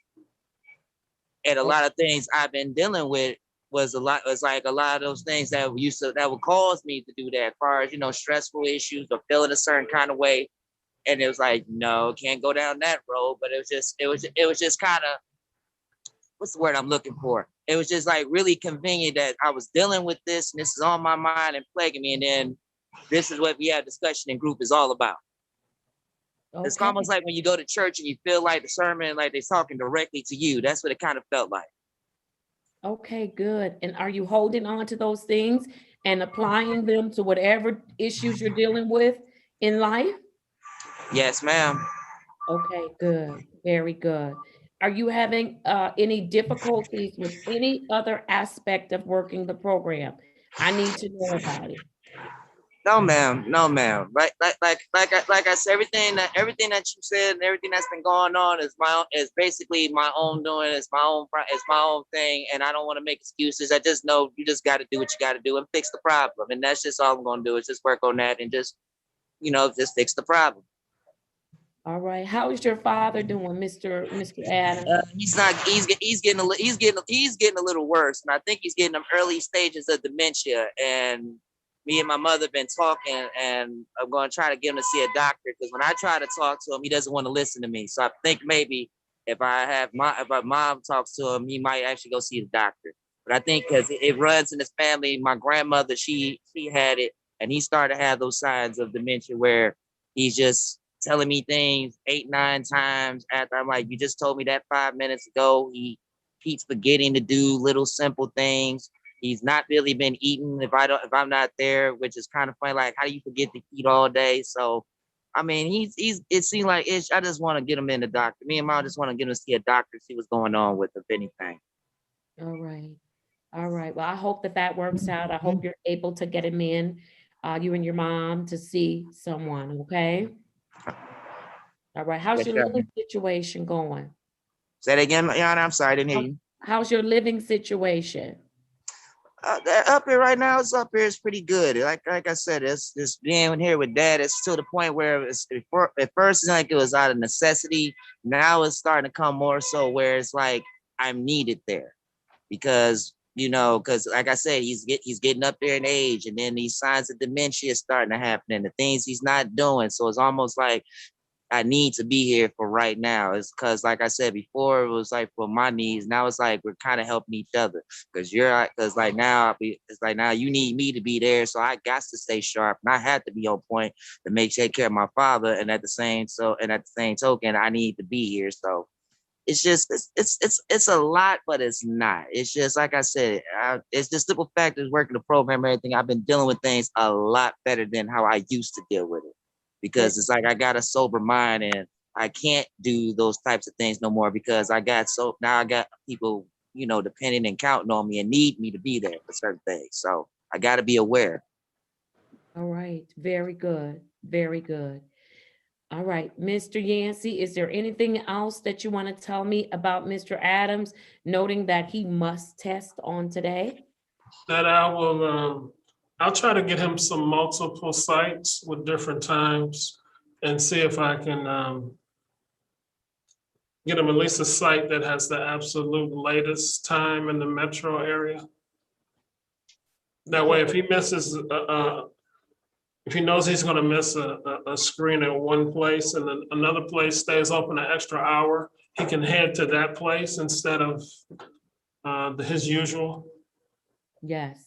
And a lot of things I've been dealing with was like a lot of those things that would cause me to do that, as far as, stressful issues or feeling a certain kind of way. And it was like, no, can't go down that road. But it was just kind of, what's the word I'm looking for? It was just like really convenient that I was dealing with this and this is on my mind and plaguing me. And then this is what we have discussion in group is all about. Okay. It's almost like when you go to church and you feel like the sermon, like they're talking directly to you. That's what it kind of felt like. Okay, good. And are you holding on to those things and applying them to whatever issues you're dealing with in life? Yes, ma'am. Okay, good. Very good. Are you having any difficulties with any other aspect of working the program? I need to know about it. No, ma'am. No, ma'am. Like I said, everything that you said and everything that's been going on is basically my own doing. It's my own thing, and I don't want to make excuses. I just know you just got to do what you got to do and fix the problem, and that's just all I'm gonna do is just work on that and just just fix the problem. All right. How is your father doing, Mr. Adams? He's not. He's getting a little worse, and I think he's getting them early stages of dementia. And me and my mother been talking, and I'm going to try to get him to see a doctor because when I try to talk to him, he doesn't want to listen to me. So I think maybe if my mom talks to him, he might actually go see the doctor. But I think because it runs in his family, my grandmother she had it, and he started to have those signs of dementia where he's just telling me things 8, 9 times after I'm like, you just told me that 5 minutes ago. He keeps forgetting to do little simple things. He's not really been eating if I'm not there, which is kind of funny. Like, how do you forget to eat all day? So, I mean, it seems like I just want to get him in the doctor. Me and Mom just want to get him to see a doctor, see what's going on with him, if anything. All right. All right. Well, I hope that works out. I hope you're able to get him in, you and your mom, to see someone. Okay. All right. How's your living situation going? Say that again, Yana. I'm sorry, I didn't hear you. How's your living situation? Up here right now, it's pretty good. Like I said, it's being here with Dad. It's to the point where at first it's like it was out of necessity. Now it's starting to come more so where it's like I'm needed there because like I said, he's getting up there in age, and then these signs of dementia is starting to happen, and the things he's not doing. So it's almost like I need to be here for right now. It's because, like I said before, it was like for my needs. Now it's like we're kind of helping each other. Because now you need me to be there, so I got to stay sharp, and I had to be on point to take care of my father. And at the same token, I need to be here. So it's just it's a lot, but it's not. It's just like I said, it's just simple factors working the program, everything. I've been dealing with things a lot better than how I used to deal with it. Because it's like I got a sober mind and I can't do those types of things no more because I got people, depending and counting on me and need me to be there for certain things. So I got to be aware. All right. Very good. Very good. All right. Mr. Yancey, is there anything else that you want to tell me about Mr. Adams, noting that he must test on today? That I'll try to get him some multiple sites with different times and see if I can get him at least a site that has the absolute latest time in the metro area. That way, if he misses, if he knows he's going to miss a screen at one place and then another place stays open an extra hour, he can head to that place instead of his usual. Yes.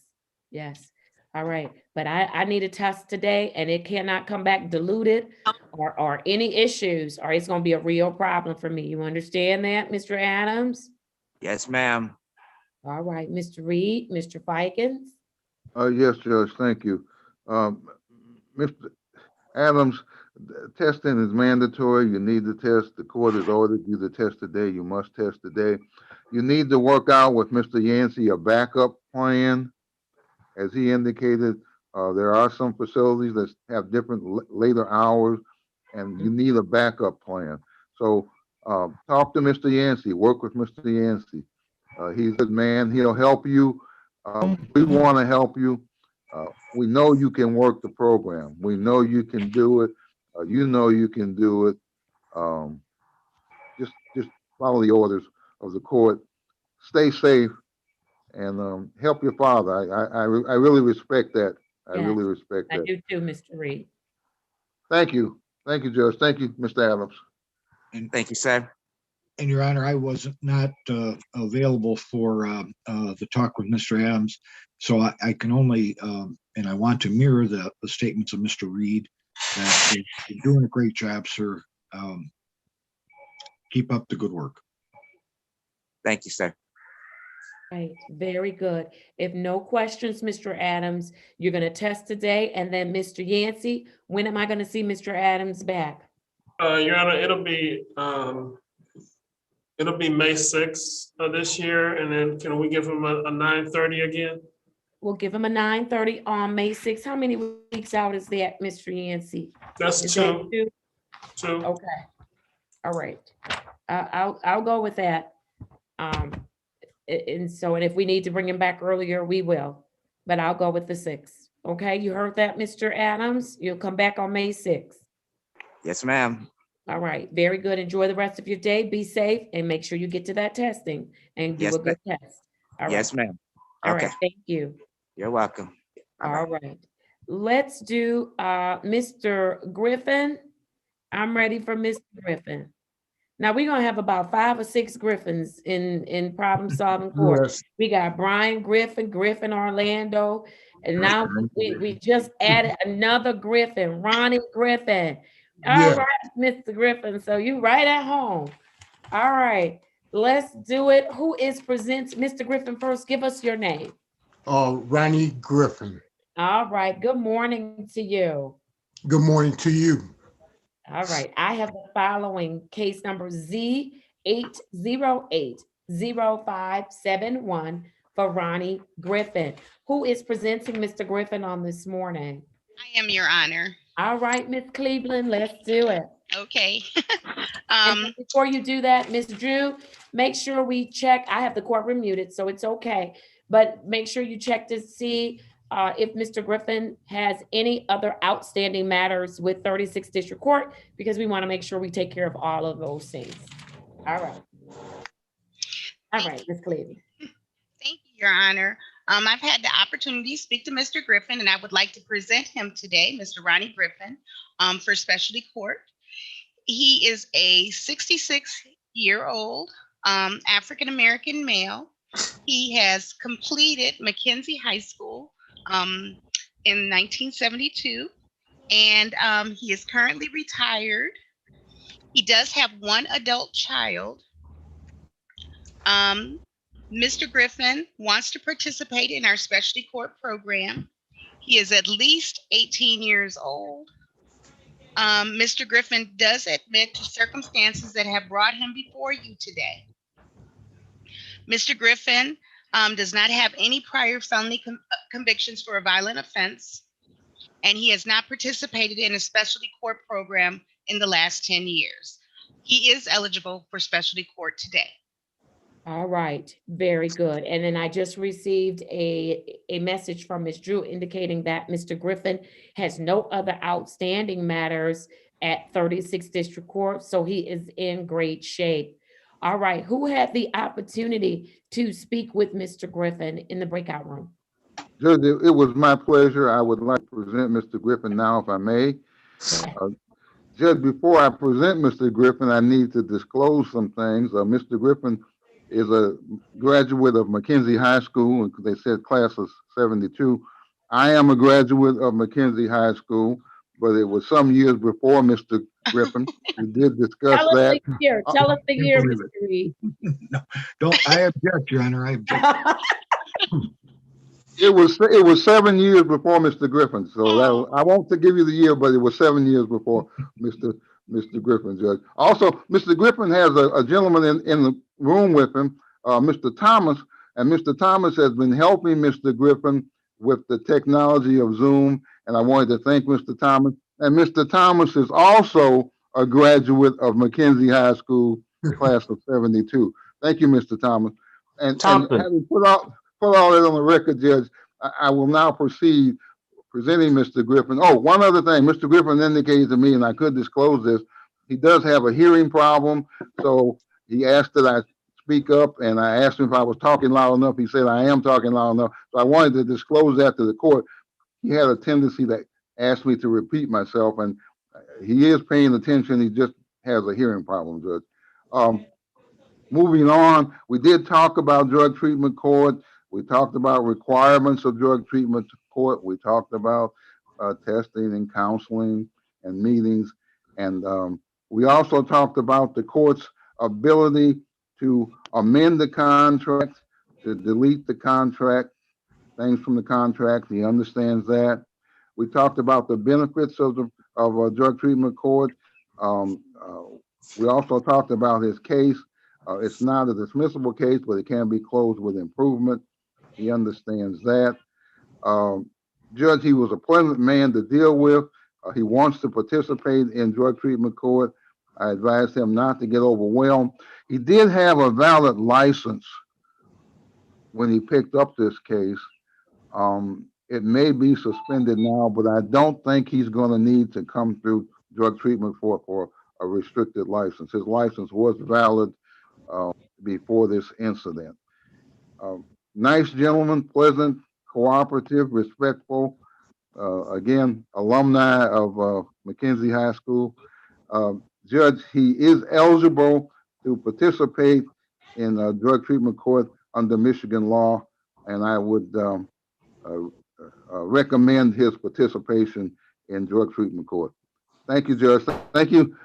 Yes. All right. But I need a test today, and it cannot come back diluted or any issues, or it's going to be a real problem for me. You understand that, Mr. Adams? Yes, ma'am. All right, Mr. Reed, Mr. Fikens. Yes, Judge. Thank you. Mr. Adams, testing is mandatory. You need to test. The court has ordered you to test today. You must test today. You need to work out with Mr. Yancey a backup plan. As he indicated, there are some facilities that have different later hours, and you need a backup plan. So talk to Mr. Yancey. Work with Mr. Yancey. He's a good man. He'll help you. We want to help you. We know you can work the program. We know you can do it. You know you can do it. Just follow the orders of the court. Stay safe and help your father. I really respect that. I really respect that. I do too, Mr. Reed. Thank you. Thank you, Judge. Thank you, Mr. Adams. And thank you, sir. And Your Honor, I was not available for the talk with Mr. Adams, so I can only, and I want to mirror the statements of Mr. Reed, that you're doing a great job, sir. Keep up the good work. Thank you, sir. Right, very good. If no questions, Mr. Adams, you're going to test today, and then Mr. Yancey, when am I going to see Mr. Adams back? Your Honor, it'll be May 6th of this year, and then can we give him a 9:30 again? We'll give him a 9:30 on May 6th. How many weeks out is that, Mr. Yancey? That's Is that two. 2? Okay. All right. I'll go with that. And so, and if we need to bring him back earlier, we will, but I'll go with the 6th. Okay, you heard that, Mr. Adams? You'll come back on May 6th. Yes, ma'am. All right, very good. Enjoy the rest of your day. Be safe and make sure you get to that testing and do Yes, a good test. All right. Yes, ma'am. All Okay. right, thank you. You're welcome. Bye-bye. All right. Let's do Mr. Griffin. I'm ready for Mr. Griffin. Now we're gonna have about 5 or 6 Griffins in problem solving court. Yes. We got Brian Griffin, Griffin Orlando, and now we just added another Griffin, Ronnie Griffin. All Yeah. right, Mr. Griffin. So you right at home. All right, let's do it. Who is presents? Mr. Griffin first, give us your name. Ronnie Griffin. All right, good morning to you. Good morning to you. All right, I have the following case number Z8080571 for Ronnie Griffin. Who is presenting Mr. Griffin on this morning? I am, Your Honor. All right, Ms. Cleveland, let's do it. Okay. And before you do that, Ms. Drew, make sure we check. I have the courtroom muted, so it's okay. But make sure you check to see if Mr. Griffin has any other outstanding matters with 36th District Court, because we want to make sure we take care of all of those things. All right. All right, Ms. Cleveland. Thank you, Your Honor. I've had the opportunity to speak to Mr. Griffin, and I would like to present him today, Mr. Ronnie Griffin, for specialty court. He is a 66-year-old African-American male. He has completed Mackenzie High School in 1972, and he is currently retired. He does have one adult child. Mr. Griffin wants to participate in our specialty court program. He is at least 18 years old. Mr. Griffin does admit to circumstances that have brought him before you today. Mr. Griffin does not have any prior felony convictions for a violent offense, and he has not participated in a specialty court program in the last 10 years. He is eligible for specialty court today. All right, very good. And then I just received a message from Ms. Drew indicating that Mr. Griffin has no other outstanding matters at 36th District Court, so he is in great shape. All right, who had the opportunity to speak with Mr. Griffin in the breakout room? Judge, it was my pleasure. I would like to present Mr. Griffin now, if I may. Judge, before I present Mr. Griffin, I need to disclose some things. Mr. Griffin is a graduate of Mackenzie High School, and they said class of 72. I am a graduate of Mackenzie High School, but it was some years before Mr. Griffin. We did discuss Tell us that. the year. Tell us the year, Mr. Reed. No, don't, I object, Your Honor, I object. It was 7 years before Mr. Griffin, so that, I won't to give you the year, but it was 7 years before Mr. Griffin, Judge. Also, Mr. Griffin has a gentleman in the room with him, Mr. Thomas, and Mr. Thomas has been helping Mr. Griffin with the technology of Zoom, and I wanted to thank Mr. Thomas. And Mr. Thomas is also a graduate of Mackenzie High School, class of 72. Thank you, Mr. Thomas. And having put all that on the record, Judge, I will now proceed presenting Mr. Griffin. Oh, one other thing, Mr. Griffin indicated to me, and I could disclose this, he does have a hearing problem, so he asked that I speak up, and I asked him if I was talking loud enough. He said I am talking loud enough, so I wanted to disclose that to the court. He had a tendency to ask me to repeat myself, and he is paying attention. He just has a hearing problem, Judge. Moving on, we did talk about drug treatment court. We talked about requirements of drug treatment court. We talked about testing and counseling and meetings. And we also talked about the court's ability to amend the contract, to delete the contract, things from the contract. He understands that. We talked about the benefits of a drug treatment court. We also talked about his case. It's not a dismissible case, but it can be closed with improvement. He understands that. Judge, he was a pleasant man to deal with. He wants to participate in drug treatment court. I advised him not to get overwhelmed. He did have a valid license when he picked up this case. It may be suspended now, but I don't think he's going to need to come through drug treatment for a restricted license. His license was valid before this incident. Nice gentleman, pleasant, cooperative, respectful. Again, alumni of McKenzie High School. Judge, he is eligible to participate in drug treatment court under Michigan law, and I would recommend his participation in drug treatment court. Thank you, Judge. Thank you,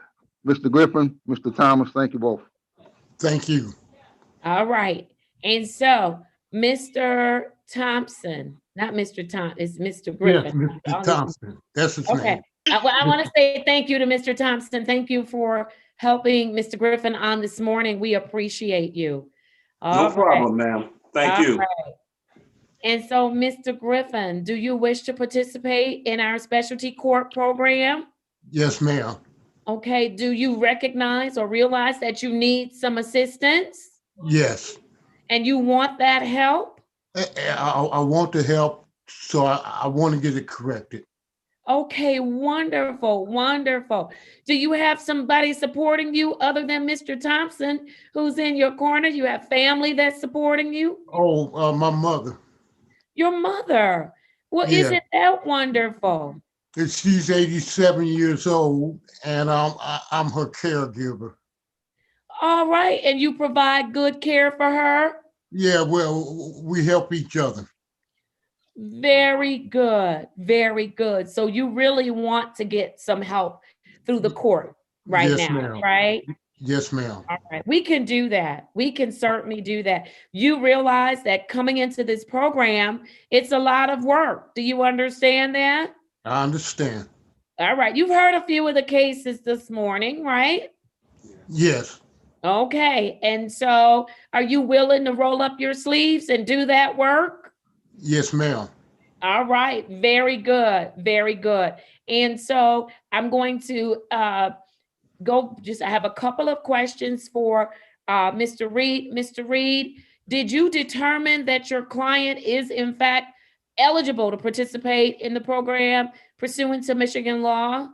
Mr. Griffin, Mr. Thomas. Thank you both. Thank you. All right. And so, Mr. Thompson, not Mr. Thompson, it's Mr. Griffin. Yes, Mr. Thompson. That's his Okay. name. I want to say thank you to Mr. Thompson. Thank you for helping Mr. Griffin on this morning. We appreciate you. No problem, ma'am. Thank you. Right. And so, Mr. Griffin, do you wish to participate in our specialty court program? Yes, ma'am. Okay. Do you recognize or realize that you need some assistance? Yes. And you want that help? I want to help, so I want to get it corrected. Okay, wonderful, wonderful. Do you have somebody supporting you other than Mr. Thompson who's in your corner? You have family that's supporting you? Oh, my mother. Your mother. Well, Yeah. isn't that wonderful? She's 87 years old, and I'm her caregiver. All right, and you provide good care for her? Yeah, well, we help each other. Very good, very good. So you really want to get some help through the court right Yes, now, ma'am. right? Yes, ma'am. All right, we can do that. We can certainly do that. You realize that coming into this program, it's a lot of work. Do you understand that? I understand. All right, you've heard a few of the cases this morning, right? Yes. Okay, and so are you willing to roll up your sleeves and do that work? Yes, ma'am. All right, very good, very good. And so I'm going to I have a couple of questions for Mr. Reed. Mr. Reed, did you determine that your client is in fact eligible to participate in the program pursuant to Michigan law?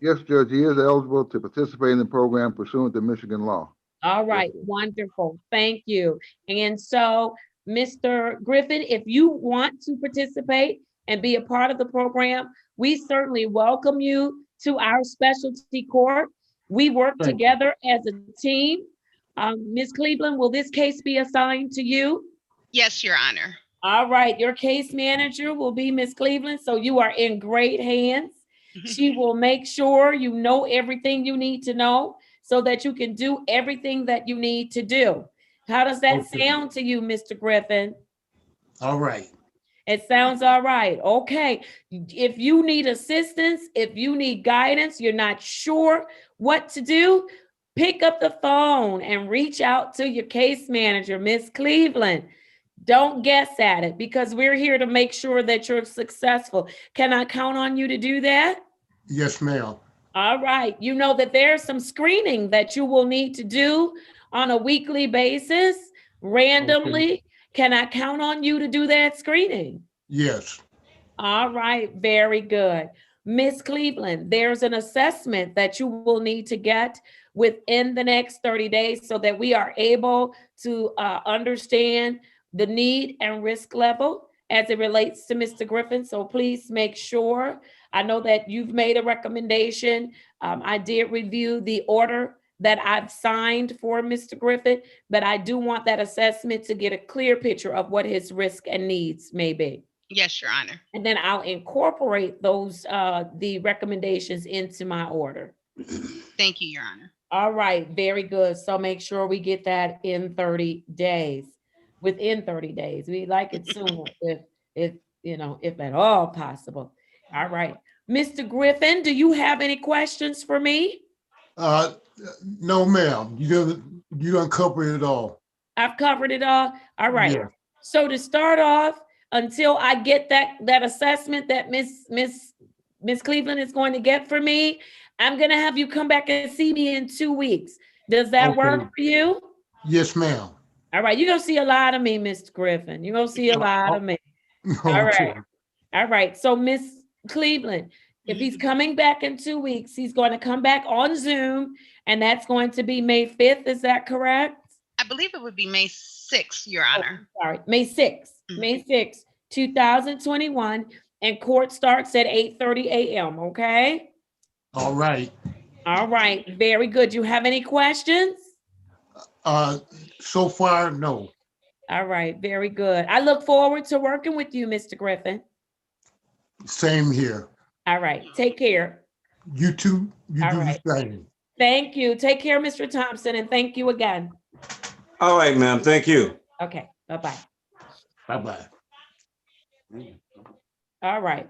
Yes, Judge, he is eligible to participate in the program pursuant to Michigan law. All right, wonderful. Thank you. And so, Mr. Griffin, if you want to participate and be a part of the program, we certainly welcome you to our specialty court. We work together as a team. Ms. Cleveland, will this case be assigned to you? Yes, Your Honor. All right, your case manager will be Ms. Cleveland, so you are in great hands. She will make sure you know everything you need to know so that you can do everything that you need to do. How does that sound to you, Mr. Griffin? All right. It sounds all right. Okay. If you need assistance, if you need guidance, you're not sure what to do, pick up the phone and reach out to your case manager, Ms. Cleveland. Don't guess at it because we're here to make sure that you're successful. Can I count on you to do that? Yes, ma'am. All right. You know that there's some screening that you will need to do on a weekly basis, randomly. Okay. Can I count on you to do that screening? Yes. All right. Very good. Ms. Cleveland, there's an assessment that you will need to get within the next 30 days so that we are able to understand the need and risk level as it relates to Mr. Griffin. So please make sure. I know that you've made a recommendation. I did review the order that I've signed for Mr. Griffin, but I do want that assessment to get a clear picture of what his risk and needs may be. Yes, Your Honor. And then I'll incorporate those, the recommendations into my order. Thank you, Your Honor. All right, very good. So make sure we get that in 30 days, within 30 days. We like it sooner if at all possible. All right. Mr. Griffin, do you have any questions for me? No, ma'am. You done covered it all. I've covered it all. All right. Yeah. So to start off, until I get that assessment that Miss Cleveland is going to get for me, I'm gonna have you come back and see me in 2 weeks. Does that work for you? Yes, ma'am. All right, you're gonna see a lot of me, Mr. Griffin. You're gonna see a lot of me. All right. All right. So Miss Cleveland, if he's coming back in 2 weeks, he's going to come back on Zoom, and that's going to be May 5th. Is that correct? I believe it would be May 6th, Your Honor. Sorry, May 6th. May 6th, 2021, and court starts at 8:30 a.m. Okay. All right. All right. Very good. You have any questions? So far, no. All right. Very good. I look forward to working with you, Mr. Griffin. Same here. All right. Take care. You too. You All do right. the same. Thank you. Take care, Mr. Thompson, and thank you again. All right, ma'am. Thank you. Okay. Bye-bye. Bye-bye. All right.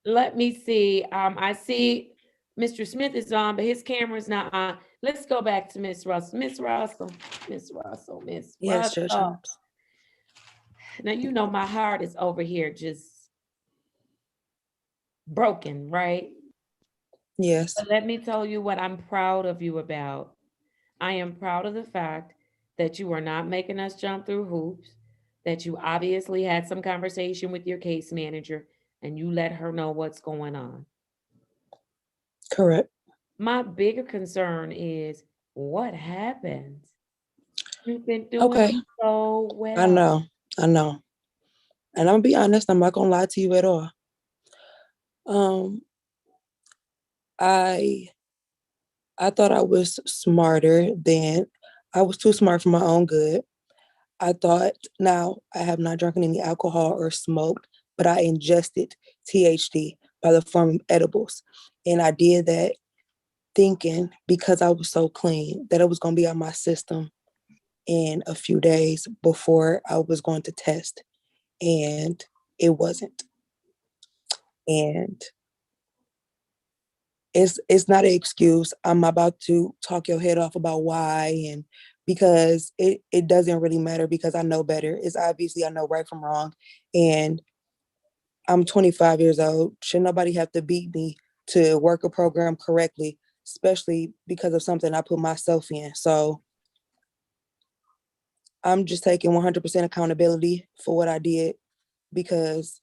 Let me see. I see Mr. Smith is on, but his camera is not on. Let's go back to Miss Russell. Miss Russell. Yes, Judge Holmes. Now, you know my heart is over here just broken, right? Yes. But let me tell you what I'm proud of you about. I am proud of the fact that you are not making us jump through hoops, that you obviously had some conversation with your case manager and you let her know what's going on. Correct. My bigger concern is what happened. You've been doing so well. I know. And I'm gonna be honest, I'm not gonna lie to you at all. I thought I was smarter than I was too smart for my own good. I thought, now I have not drunken any alcohol or smoked, but I ingested THC by the form of edibles. And I did that thinking, because I was so clean, that it was going to be out my system in a few days before I was going to test. And it wasn't. And it's not an excuse. I'm about to talk your head off about why, and because it doesn't really matter, because I know better. It's obviously I know right from wrong. And I'm 25 years old. Should nobody have to beat me to work a program correctly, especially because of something I put myself in. So I'm just taking 100% accountability for what I did, because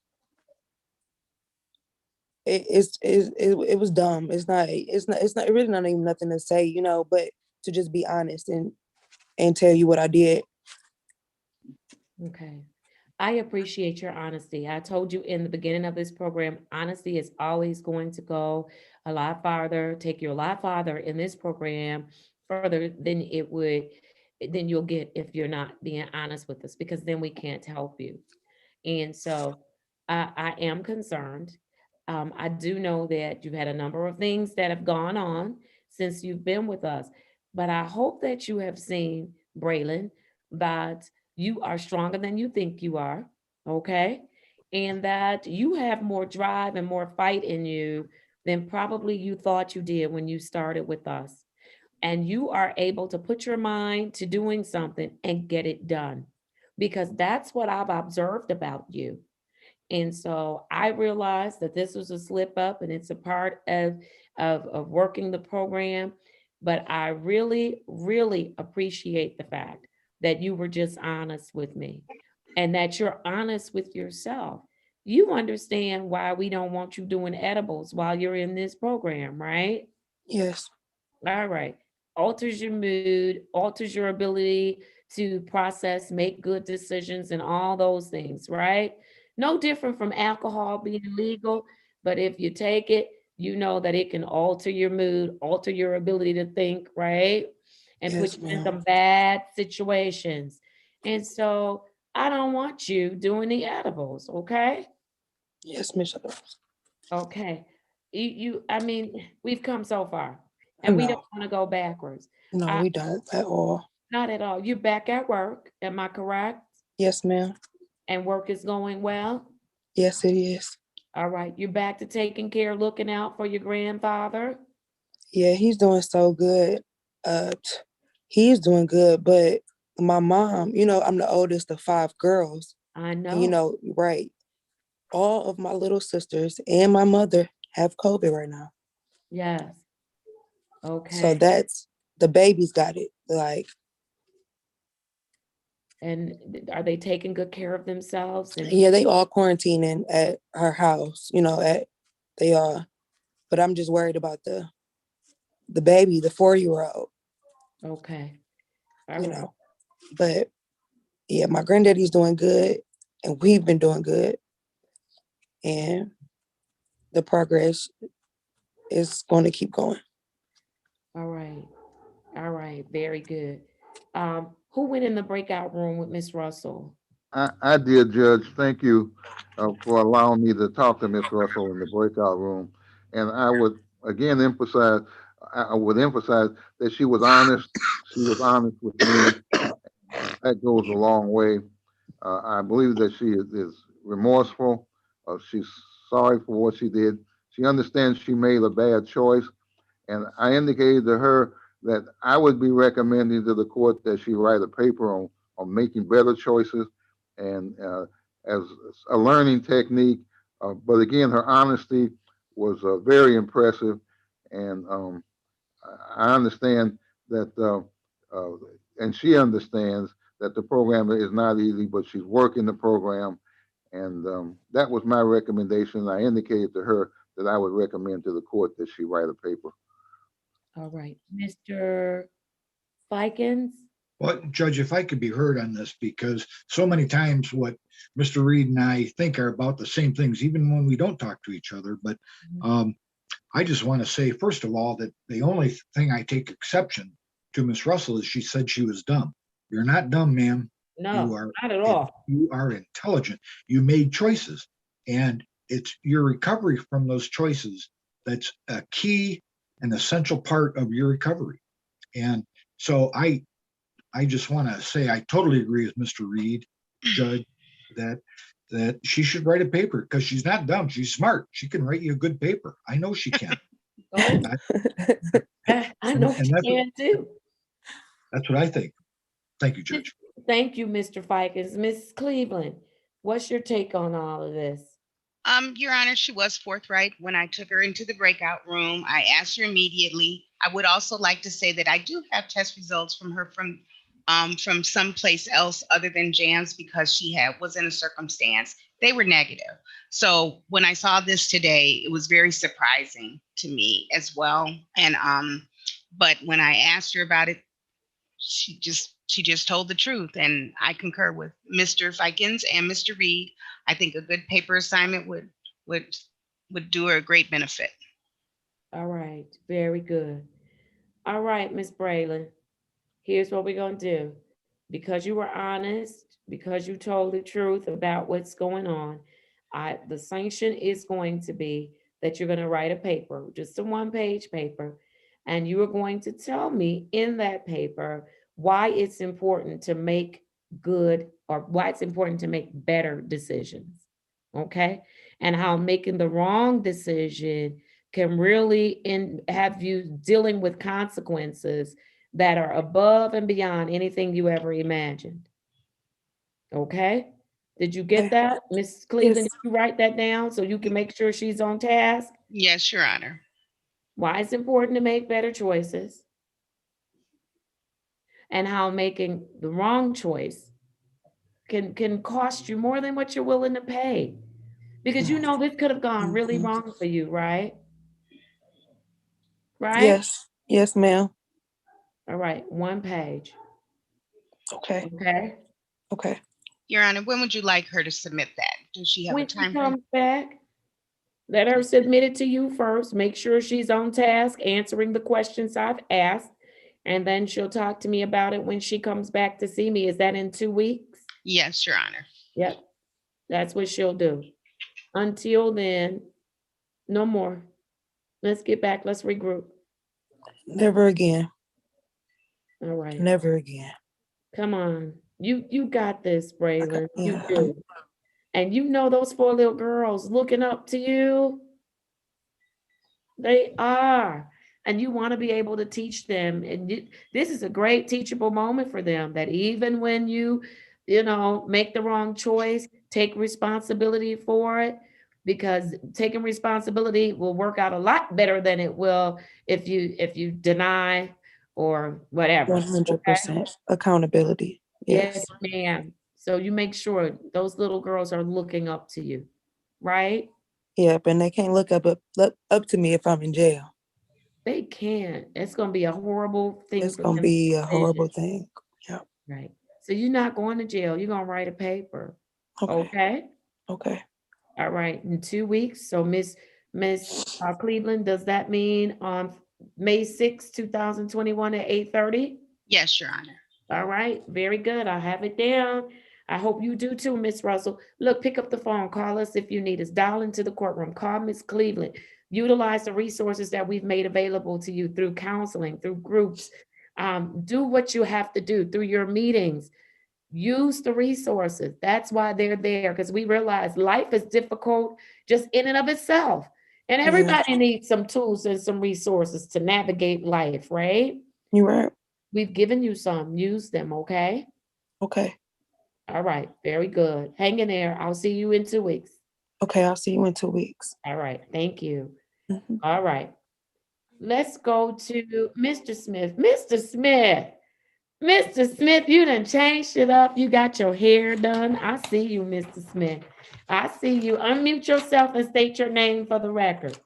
it was dumb. It's really not even nothing to say, but to just be honest and tell you what I did. Okay. I appreciate your honesty. I told you in the beginning of this program, honesty is always going to go a lot farther, take you a lot farther in this program, further than you'll get if you're not being honest with us, because then we can't help you. And so I am concerned. I do know that you've had a number of things that have gone on since you've been with us, but I hope that you have seen, Braylon, that you are stronger than you think you are, okay? And that you have more drive and more fight in you than probably you thought you did when you started with us. And you are able to put your mind to doing something and get it done, because that's what I've observed about you. And so I realized that this was a slip up and it's a part of working the program. But I really, really appreciate the fact that you were just honest with me and that you're honest with yourself. You understand why we don't want you doing edibles while you're in this program, right? Yes. All right. Alters your mood, alters your ability to process, make good decisions, and all those things, right? No different from alcohol being legal, but if you take it, you know that it can alter your mood, alter your ability to think, right? And put you in some bad situations. And so I don't want you doing the edibles, okay? Yes, Miss. Okay. I mean, we've come so far and we don't want to go backwards. No, we don't at all. Not at all. You're back at work, am I correct? Yes, ma'am. And work is going well? Yes, it is. All right. You're back to taking care, looking out for your grandfather? Yeah, he's doing so good. He's doing good, but my mom, I'm the oldest of 5 girls. I know. And, you know, right. All of my little sisters and my mother have COVID right now. Yes. So Okay. that's, the babies got it. Like, And are they taking good care of themselves? And yeah, they all quarantining at her house, you know, they are, but I'm just worried about the baby, the 4-year-old, okay. All you right. know. But yeah, my granddaddy's doing good and we've been doing good. And the progress is going to keep going. All right. All right. Very good. Who went in the breakout room with Miss Russell? I did, Judge. Thank you for allowing me to talk to Miss Russell in the breakout room. And I would again emphasize, I would emphasize that she was honest. She was honest with me. That goes a long way. I believe that she is remorseful. She's sorry for what she did. She understands she made a bad choice. And I indicated to her that I would be recommending to the court that she write a paper on making better choices and as a learning technique. But again, her honesty was very impressive. And I understand that, and she understands that the program is not easy, but she's working the program. And that was my recommendation. I indicated to her that I would recommend to the court that she write a paper. All right. Mr. Fikens? Well, Judge, if I could be heard on this, because so many times what Mr. Reed and I think are about the same things, even when we don't talk to each other. But I just want to say, first of all, that the only thing I take exception to Miss Russell is she said she was dumb. You're not dumb, ma'am. No, not at all. You are intelligent. You made choices, and it's your recovery from those choices that's a key and essential part of your recovery. And so I just want to say I totally agree with Mr. Reed, Judge, that she should write a paper because she's not dumb. She's smart. She can write you a good paper. I know she can. Oh, I know and she can too. That's what I think. Thank you, Judge. Thank you, Mr. Fikens. Ms. Cleveland, what's your take on all of this? Your Honor, she was forthright when I took her into the breakout room. I asked her immediately. I would also like to say that I do have test results from her from someplace else other than Jan's because she was in a circumstance. They were negative. So when I saw this today, it was very surprising to me as well. And but when I asked her about it, she just told the truth, and I concur with Mr. Fikens and Mr. Reed. I think a good paper assignment would do her a great benefit. All right, very good. All right, Ms. Braylon, here's what we're gonna do. Because you were honest, because you told the truth about what's going on, the sanction is going to be that you're gonna write a paper, just a 1-page paper, and you are going to tell me in that paper why it's important to make good or why it's important to make better decisions, okay? And how making the wrong decision can really have you dealing with consequences that are above and beyond anything you ever imagined. Okay? Did you get that? Ms. Cleveland, Yes. did you write that down so you can make sure she's on task? Yes, Your Honor. Why it's important to make better choices and how making the wrong choice can cost you more than what you're willing to pay. Because you know this could have gone really wrong for you, right? Right? Yes. Yes, ma'am. All right, 1 page. Okay. Okay. Okay. Your Honor, when would you like her to submit that? Does she have a When she time frame? comes back, let her submit it to you first. Make sure she's on task, answering the questions I've asked. And then she'll talk to me about it when she comes back to see me. Is that in 2 weeks? Yes, Your Honor. Yep. That's what she'll do. Until then, no more. Let's get back. Let's regroup. Never again. All right. Never again. Come on. You got this, Braylon. You Yeah. do. And you know those 4 little girls looking up to you. They are. And you want to be able to teach them. And this is a great teachable moment for them that even when you you know, make the wrong choice, take responsibility for it, because taking responsibility will work out a lot better than it will if you deny or whatever. Okay? 100% accountability. Yes, Yes. ma'am. So you make sure those little girls are looking up to you, right? Yep, and they can't look up to me if I'm in jail. They can. It's gonna be a horrible thing It's for gonna them to be a envision. horrible thing. Yep. Right. So you're not going to jail. You're gonna write a paper. Okay. Okay. Okay. All right. In 2 weeks. So Miss Cleveland, does that mean on May 6, 2021 at 8:30? Yes, Your Honor. All right, very good. I have it down. I hope you do too, Miss Russell. Look, pick up the phone, call us if you need us. Dial into the courtroom, call Miss Cleveland. Utilize the resources that we've made available to you through counseling, through groups. Do what you have to do through your meetings. Use the resources. That's why they're there, because we realize life is difficult just in and of itself. And everybody needs some tools and some resources to navigate life, right? You're right. We've given you some, use them, okay? Okay. All right, very good. Hang in there. I'll see you in 2 weeks. Okay, I'll see you in 2 weeks. All right, thank you. Mhm. All right. Let's go to Mr. Smith. Mr. Smith. Mr. Smith, you done changed it up. You got your hair done. I see you, Mr. Smith. I see you. Unmute yourself and state your name for the record.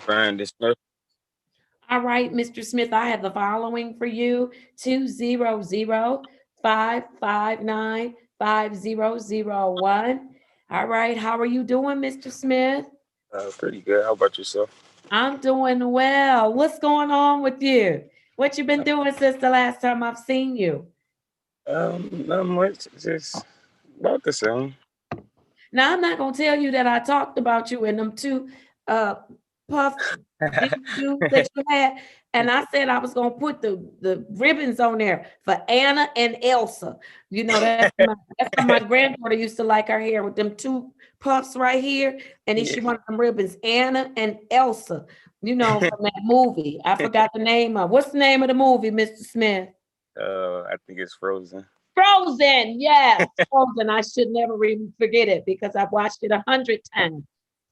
Brandon Smith. All right, Mr. Smith, I have the following for you: 200-559-5001. All right, how are you doing, Mr. Smith? Pretty good. How about yourself? I'm doing well. What's going on with you? What you been doing since the last time I've seen you? Not much. Just about the same. Now, I'm not gonna tell you that I talked about you in them two puff dudes that you had, and I said I was gonna put the ribbons on there for Anna and Elsa. You know, that's my granddaughter used to like her hair with them two puffs right here, and then she wanted them ribbons, Anna and Elsa. You know, from that movie. I forgot the name of. What's the name of the movie, Mr. Smith? I think it's Frozen. Frozen, yes, Frozen. I should never forget it because I've watched it 100 times.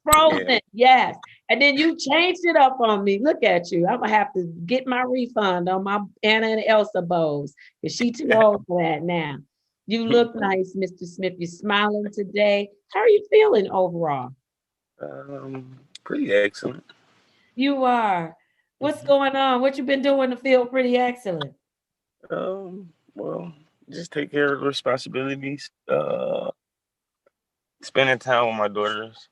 Frozen, yes. And then you changed it up on me. Look at you. I'm gonna have to get my refund on my Anna and Elsa bows because she too old for that now. You look nice, Mr. Smith. You're smiling today. How are you feeling overall? Pretty excellent. You are. What's going on? What you been doing to feel pretty excellent? Well, just take care of responsibilities. Spending time with my daughters.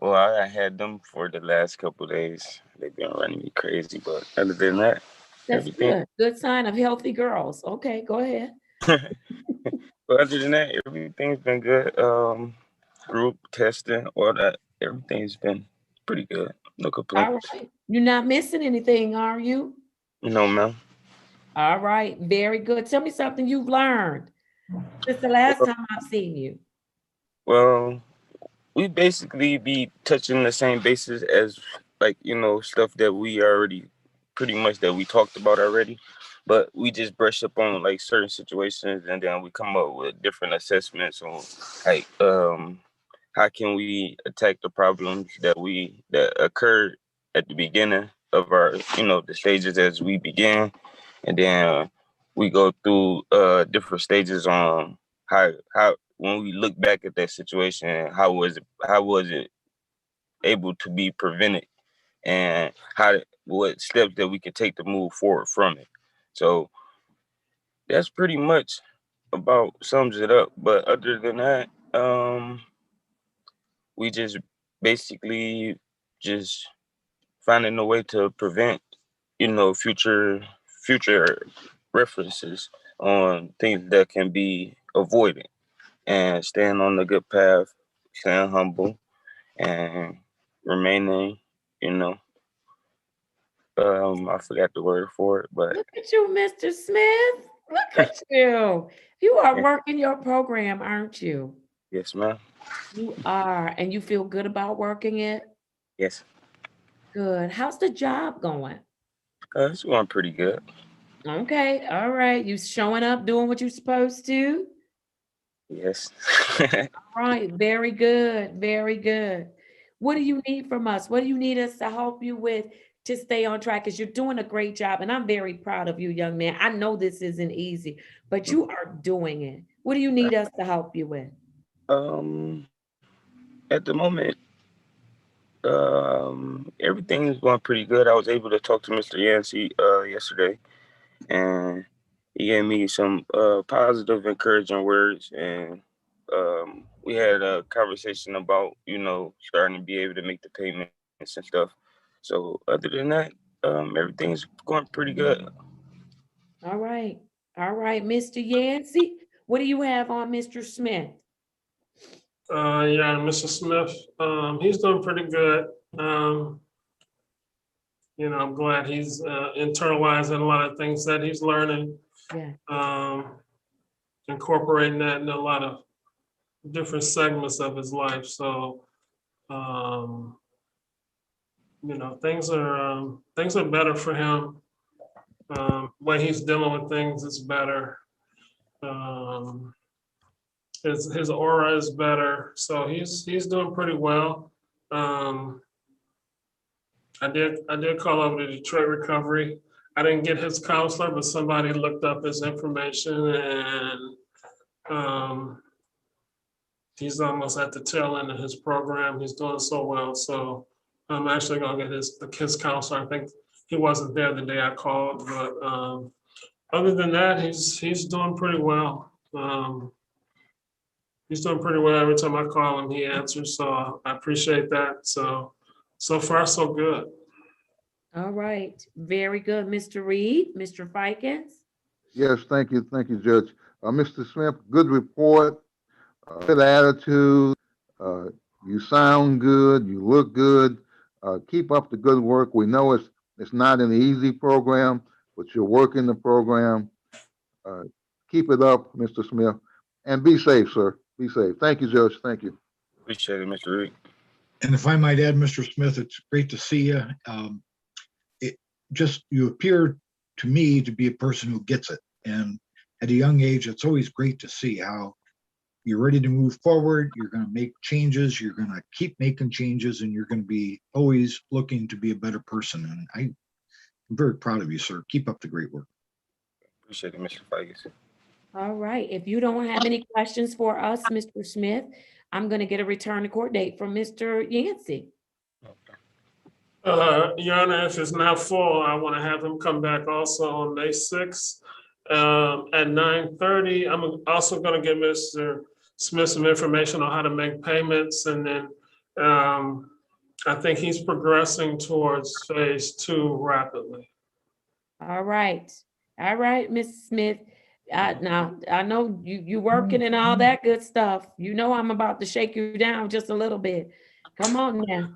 Well, I had them for the last couple of days. They've been running me crazy, but other than that, That's everything. good. Good sign of healthy girls. Okay, go ahead. But other than that, everything's been good. Group testing, all that, everything's been pretty good. No complaints. All right. You're not missing anything, are you? No, ma'am. All right. Very good. Tell me something you've learned since the last time I've seen you. Well, we basically be touching the same bases as, like, stuff that we already pretty much that we talked about already, but we just brush up on like certain situations, and then we come up with different assessments on like how can we attack the problems that occurred at the beginning of our the stages as we began, and then we go through different stages on how when we look back at that situation, how was it able to be prevented, and what steps that we can take to move forward from it. So that's pretty much about sums it up. But other than that, we just basically just finding a way to prevent, future references on things that can be avoided, and staying on the good path, staying humble, and remaining, I forgot the word for it, but Look at you, Mr. Smith. Look at you. You are working your program, aren't you? yes, ma'am. You are. And you feel good about working it? Yes. Good. How's the job going? It's going pretty good. Okay. All right. You showing up, doing what you're supposed to? Yes. Right, very good, very good. What do you need from us? What do you need us to help you with to stay on track? Because you're doing a great job, and I'm very proud of you, young man. I know this isn't easy, but you are doing it. What do you need us to help you with? At the moment, everything's going pretty good. I was able to talk to Mr. Yancey yesterday, and he gave me some positive, encouraging words, and we had a conversation about starting to be able to make the payments and stuff. So other than that, everything's going pretty good. All right, Mr. Yancey, what do you have on Mr. Smith? Yeah, Mr. Smith, he's doing pretty good. I'm glad he's internalizing a lot of things that he's learning, Yeah. incorporating that in a lot of different segments of his life. So, things are better for him. When he's dealing with things, it's better. His aura is better, so he's doing pretty well. I did call over to Detroit Recovery. I didn't get his counselor, but somebody looked up his information, and he's almost at the tail end of his program. He's doing so well, so I'm actually gonna get his counselor. I think he wasn't there the day I called, but other than that, he's doing pretty well. He's doing pretty well. Every time I call him, he answers, so I appreciate that. So far, so good. All right, very good. Mr. Reed, Mr. Fikens? Yes, thank you, Judge. Mr. Smith, good report, good attitude. You sound good. You look good. Keep up the good work. We know it's not an easy program, but you're working the program. Keep it up, Mr. Smith, and be safe, sir. Be safe. Thank you, Judge. Thank you. Appreciate it, Mr. Reed. And if I might add, Mr. Smith, it's great to see you. You appear to me to be a person who gets it. And at a young age, it's always great to see how you're ready to move forward. You're going to make changes. You're going to keep making changes, and you're going to be always looking to be a better person. And I'm very proud of you, sir. Keep up the great work. Appreciate it, Mr. Fikens. All right, if you don't have any questions for us, Mr. Smith, I'm going to get a return to court date from Mr. Yancey. Your Honor, if it's not full, I want to have him come back also on May 6th at 9:30. I'm also going to give Mr. Smith some information on how to make payments, and then I think he's progressing towards phase 2 rapidly. All right, Ms. Smith. Now, I know you working and all that good stuff. You know I'm about to shake you down just a little bit. Come on now.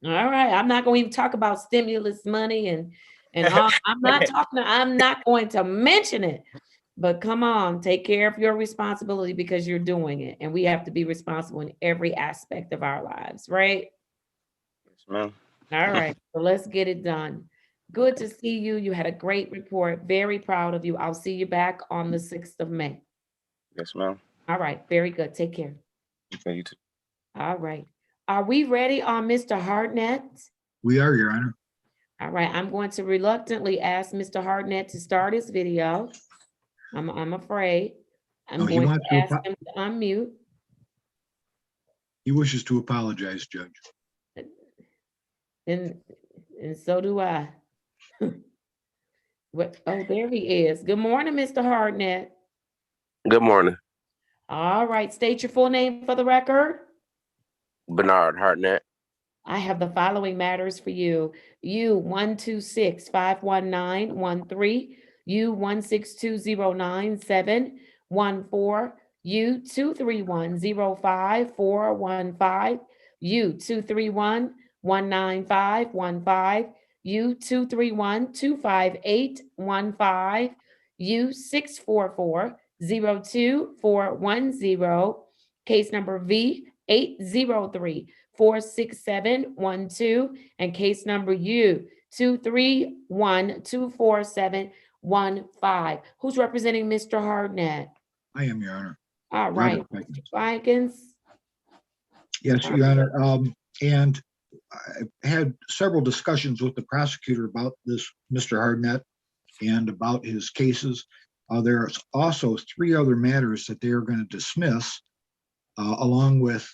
All right, I'm not going to even talk about stimulus money and all. I'm not going to mention it. But come on, take care of your responsibility because you're doing it. And we have to be responsible in every aspect of our lives, right? Yes, ma'am. All right, so let's get it done. Good to see you. You had a great report. Very proud of you. I'll see you back on the 6th of May. Yes, ma'am. All right, very good. Take care. Okay, you too. All right. Are we ready on Mr. Hartnett? We are, Your Honor. All right, I'm going to reluctantly ask Mr. Hartnett to start his video. I'm afraid. I'm going to ask him to unmute. He wishes to apologize, Judge. And so do I. What? Oh, there he is. Good morning, Mr. Hartnett. Good morning. All right, state your full name for the record. Bernard Hartnett. I have the following matters for you. U 126-519-13, U 16209-714, U 231-05415, U 231-19515, U 231-25815, U 644-02410, case number V 803-46712, and case number U 231-24715. Who's representing Mr. Hartnett? I am, Your Honor. All right, Robert Mr. Fikens. Yes, Your Honor. And I had several discussions with the prosecutor about this, Mr. Hardnett, and about his cases. There's also 3 other matters that they are going to dismiss, along with,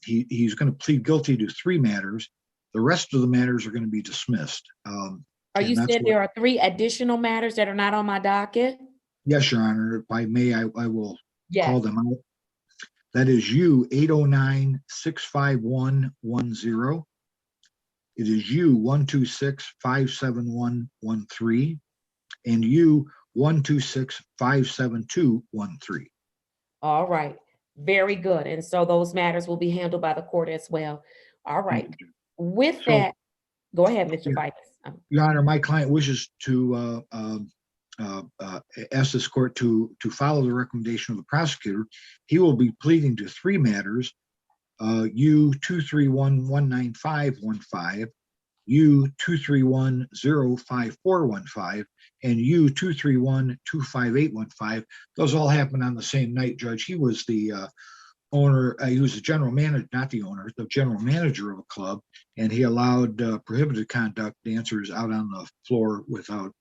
he's going to plead guilty to 3 matters. The rest of the matters are going to be dismissed. Are you saying there are 3 additional matters that are not on my docket? Yes, Your Honor. If I may, I will call Yes. them out. That is U 809-65110. It is U 126-57113 and U 126-57213. All right, very good. And so those matters will be handled by the court as well. All right. With that, go ahead, Mr. Fikens. Your Honor, my client wishes to ask this court to follow the recommendation of the prosecutor. He will be pleading to 3 matters, U 231-19515, U 231-05415, and U 231-25815. Those all happened on the same night, Judge. He was the owner, he was the general manager, not the owner, the general manager of a club, and he allowed prohibited conduct dancers out on the floor without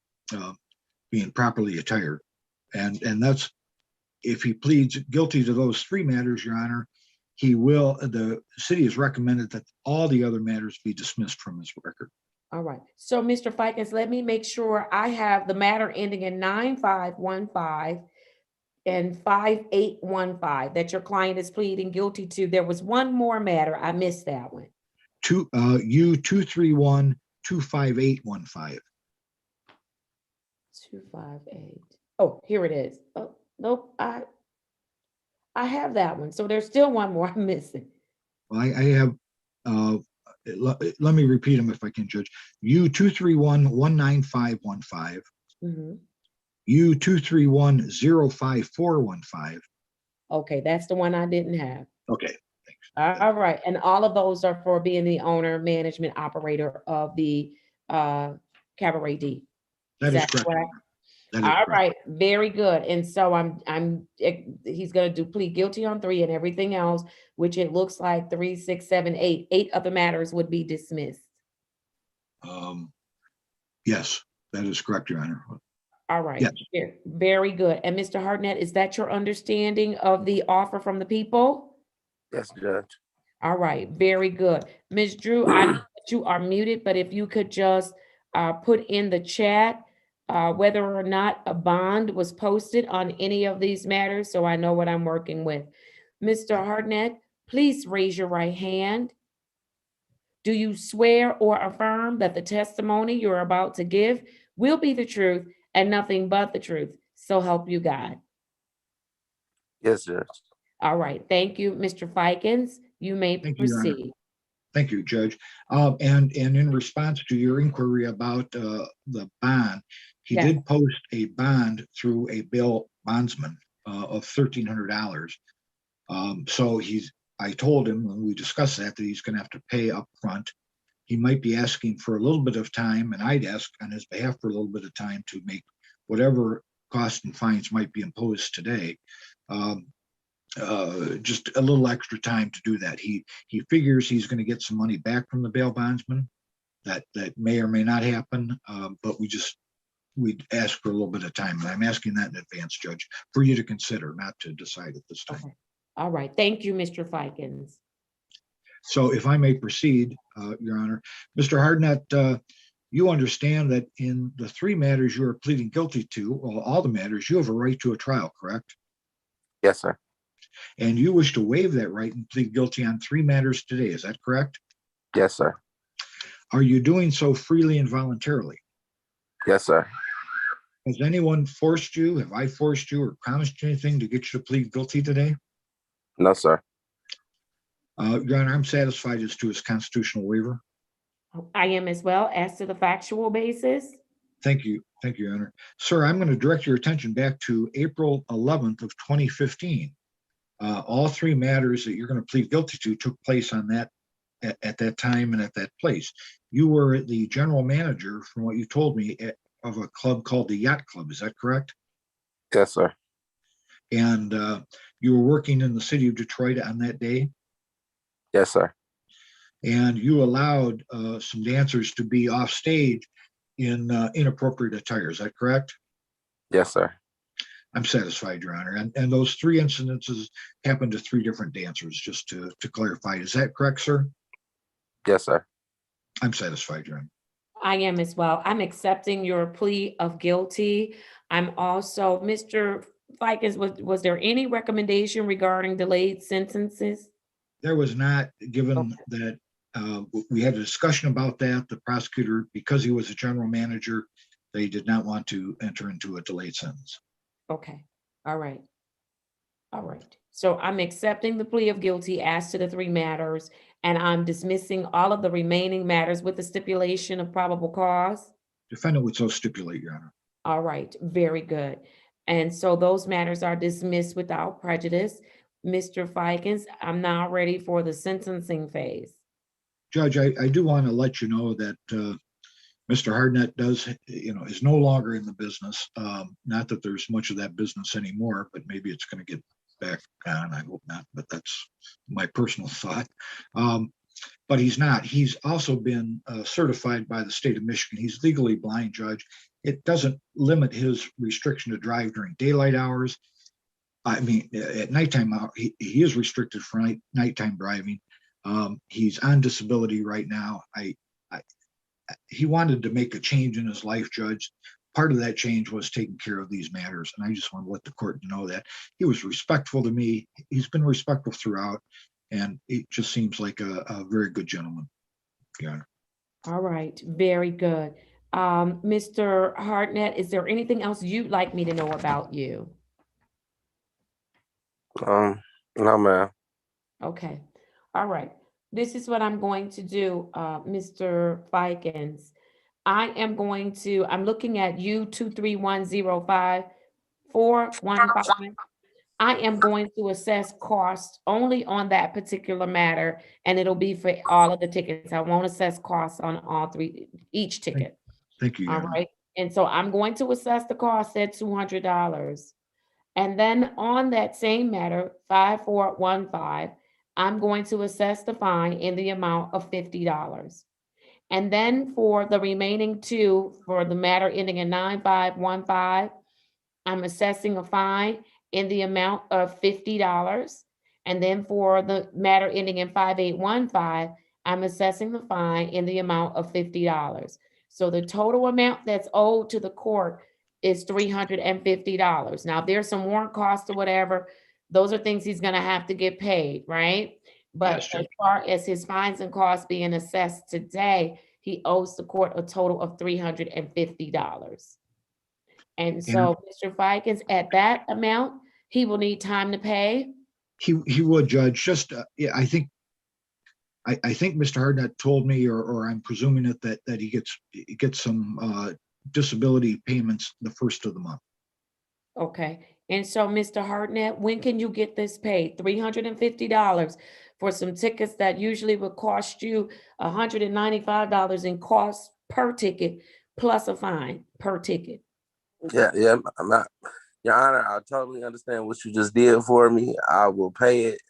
being properly attired. And that's, if he pleads guilty to those 3 matters, Your Honor, he will, the city has recommended that all the other matters be dismissed from his record. All right. So, Mr. Fikens, let me make sure I have the matter ending in 9515 and 5815 that your client is pleading guilty to. There was one more matter. I missed that one. U 231-25815. 258. Oh, here it is. Oh, nope. I have that one. So there's still one more I'm missing. Well, I have, let me repeat them if I can, Judge. U 231-19515. U 231-05415. Okay, that's the one I didn't have. Okay. All right. And all of those are for being the owner, management, operator of the Cabaret D. That is correct. That is All correct. right, very good. And so he's gonna plead guilty on 3 and everything else, which it looks like 3, 6, 7, 8. 8 other matters would be dismissed. Yes, that is correct, Your Honor. All right, Yes. very good. And Mr. Hardnett, is that your understanding of the offer from the people? Yes, Judge. All right, very good. Ms. Drew, I know that you are muted, but if you could just put in the chat whether or not a bond was posted on any of these matters, so I know what I'm working with. Mr. Hardnett, please raise your right hand. Do you swear or affirm that the testimony you're about to give will be the truth and nothing but the truth? So help you God. Yes, Judge. All right, thank you, Mr. Fikens. You may proceed. Thank you, Judge. And in response to your inquiry about the bond, he did post a bond through a bail bondsman of $1,300. So I told him when we discussed that he's going to have to pay up front. He might be asking for a little bit of time, and I'd ask on his behalf for a little bit of time to make whatever costs and fines might be imposed today. Just a little extra time to do that. He figures he's going to get some money back from the bail bondsman. That may or may not happen, but we'd ask for a little bit of time. And I'm asking that in advance, Judge, for you to consider, not to decide at this time. Okay. All right, thank you, Mr. Fikens. So if I may proceed, Your Honor, Mr. Hardnett, you understand that in the 3 matters you are pleading guilty to, well, all the matters, you have a right to a trial, correct? Yes, sir. And you wish to waive that right and plead guilty on 3 matters today, is that correct? Yes, sir. Are you doing so freely and voluntarily? Yes, sir. Has anyone forced you? Have I forced you or promised you anything to get you to plead guilty today? No, sir. Your Honor, I'm satisfied as to his constitutional waiver. I am as well. As to the factual basis. Thank you. Thank you, Your Honor. Sir, I'm going to direct your attention back to April 11th of 2015. All 3 matters that you're going to plead guilty to took place on that at that time and at that place. You were the general manager, from what you told me, of a club called the Yacht Club. Is that correct? Yes, sir. And you were working in the city of Detroit on that day, Yes, sir. and you allowed some dancers to be off stage in inappropriate attire. Is that correct? Yes, sir. I'm satisfied, Your Honor. And those 3 incidences happened to 3 different dancers, just to clarify. Is that correct, sir? Yes, sir. I'm satisfied, Your Honor. I am as well. I'm accepting your plea of guilty. I'm also, Mr. Fikens, was there any recommendation regarding delayed sentences? There was not, given that we had a discussion about that. The prosecutor, because he was a general manager, they did not want to enter into a delayed sentence. Okay, all right. All right, so I'm accepting the plea of guilty as to the 3 matters, and I'm dismissing all of the remaining matters with the stipulation of probable cause. Defendant would so stipulate, Your Honor. All right, very good. And so those matters are dismissed without prejudice. Mr. Fikens, I'm now ready for the sentencing phase. Judge, I do want to let you know that Mr. Hardnett is no longer in the business. Not that there's much of that business anymore, but maybe it's going to get back on. I hope not, but that's my personal thought. But he's not. He's also been certified by the state of Michigan. He's legally blind, Judge. It doesn't limit his restriction to drive during daylight hours. I mean, at nighttime, he is restricted for nighttime driving. He's on disability right now. He wanted to make a change in his life, Judge. Part of that change was taking care of these matters. And I just want to let the court know that he was respectful to me. He's been respectful throughout. And it just seems like a very good gentleman, Your Honor. All right, very good. Mr. Hardnett, is there anything else you'd like me to know about you? No, ma'am. Okay, all right. This is what I'm going to do, Mr. Fikens. I'm looking at you 23105-415. I am going to assess costs only on that particular matter, and it'll be for all of the tickets. I won't assess costs on all 3, each ticket. Thank you, Your All Honor. right, and so I'm going to assess the cost at $200. And then on that same matter, 5415, I'm going to assess the fine in the amount of $50. And then for the remaining 2, for the matter ending in 9515, I'm assessing a fine in the amount of $50. And then for the matter ending in 5815, I'm assessing the fine in the amount of $50. So the total amount that's owed to the court is $350. Now, if there's some warrant costs or whatever, those are things he's gonna have to get paid, right? But Yes, Judge. as far as his fines and costs being assessed today, he owes the court a total of $350. And so, Mr. Fikens, at that amount, he will need time to pay. He would, Judge. Just I think Mr. Hardnett told me, or I'm presuming it, that he gets some disability payments the first of the month. Okay, and so, Mr. Hardnett, when can you get this paid? $350 for some tickets that usually would cost you $195 in cost per ticket, plus a fine per ticket. Yeah, I'm not. Your Honor, I totally understand what you just did for me. I will pay it.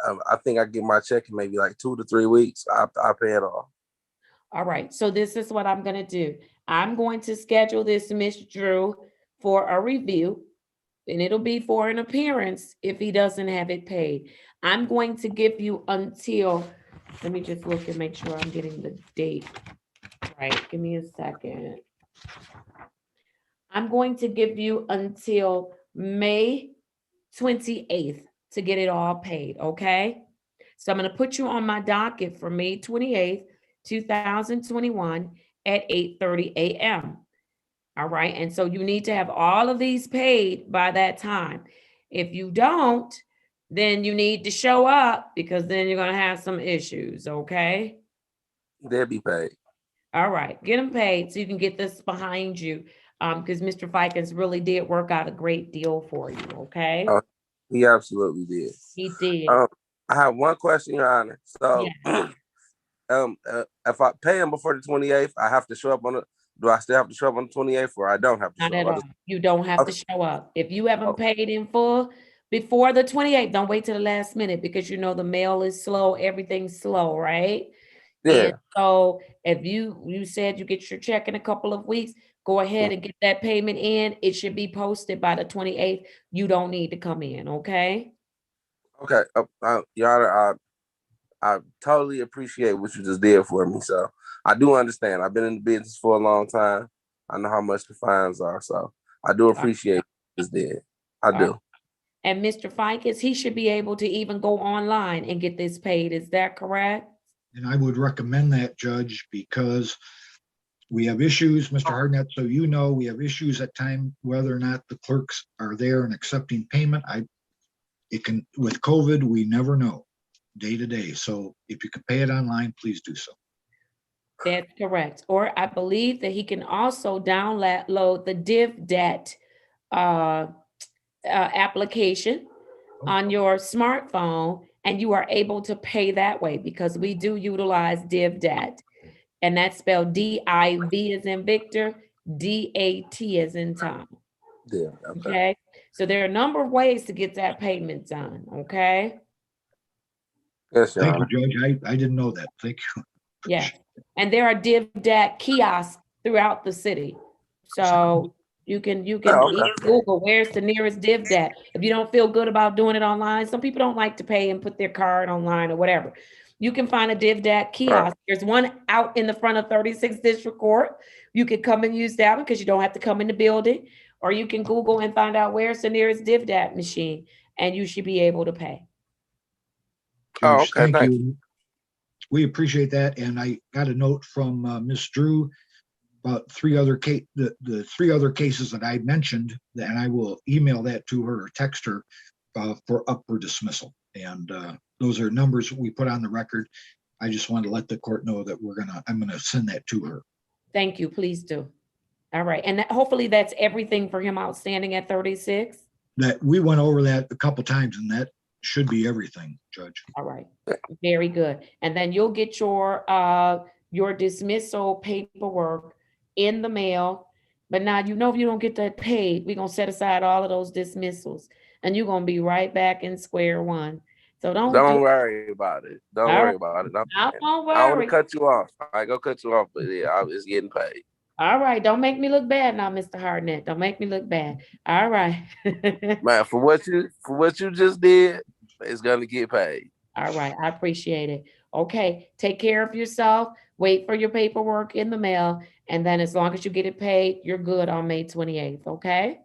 I think I get my check in maybe like 2 to 3 weeks. I'll pay it all. All right, so this is what I'm gonna do. I'm going to schedule this, Ms. Drew, for a review, and it'll be for an appearance if he doesn't have it paid. I'm going to give you until, let me just look and make sure I'm getting the date right. Give me a second. I'm going to give you until May 28th to get it all paid, okay? So I'm gonna put you on my docket for May 28th, 2021 at 8:30 a.m. All right, and so you need to have all of these paid by that time. If you don't, then you need to show up, because then you're gonna have some issues, okay? They'll be paid. All right, get them paid so you can get this behind you, because Mr. Fikens really did work out a great deal for you, okay? He absolutely did. He did. I have one question, Your Honor. So, if I pay him before the 28th, I have to show up on the. Do I still have to show up on the 28th, or I don't have to Not show at up? all. You don't have to show up. If you haven't paid in full, Before the 28th, don't wait till the last minute because you know the mail is slow, everything's slow, right? Yeah. And so if you said you get your check in a couple of weeks, go ahead and get that payment in. It should be posted by the 28th. You don't need to come in, okay? Okay. Your Honor, I totally appreciate what you just did for me. So I do understand. I've been in the business for a long time. I know how much the fines are. So I do appreciate what you just did. I do. And Mr. Ficus, he should be able to even go online and get this paid. Is that correct? And I would recommend that, Judge, because we have issues, Mr. Hartnett, so you know, we have issues at time whether or not the clerks are there and accepting payment. With COVID, we never know day to day. So if you can pay it online, please do so. That's correct. Or I believe that he can also download the DivDebt application on your smartphone, and you are able to pay that way because we do utilize DivDebt. And that's spelled D-I-V as in Victor, D-A-T as in Tom. Yeah. Okay. So there are a number of ways to get that payment done. Okay. Yes, Your Thank Honor. you, Judge. I didn't know that. Thank you. Yeah. And there are DivDebt kiosks throughout the city. So you can Google where's the nearest DivDebt. If you don't feel good about doing it online, some people don't like to pay and put their card online or whatever. You can find a DivDebt kiosk. Right. There's one out in the front of 36th District Court. You can come and use that one because you don't have to come in the building. Or you can Google and find out where's the nearest DivDebt machine, and you should be able to pay. Judge, thank you. We appreciate that. And I got a note from Ms. Drew about the three other cases that I mentioned, and I will email that to her or text her for up for dismissal. And those are numbers we put on the record. I just want to let the court know that I'm gonna send that to her. Thank you. Please do. All right. And hopefully that's everything for him outstanding at 36. That we went over that a couple times, and that should be everything, Judge. All right. Very good. And then you'll get your dismissal paperwork in the mail. But now, you know, if you don't get that paid, we're going to set aside all of those dismissals and you're going to be right back in square one. So don't worry about it. Don't worry about it. I won't worry. I don't want to cut you off. I go cut you off, but yeah, it's getting paid. All right. Don't make me look bad now, Mr. Hartnett. Don't make me look bad. All right. Man, for what you just did, it's gonna get paid. All right. I appreciate it. Okay. Take care of yourself. Wait for your paperwork in the mail. And then as long as you get it paid, you're good on May 28th. Okay.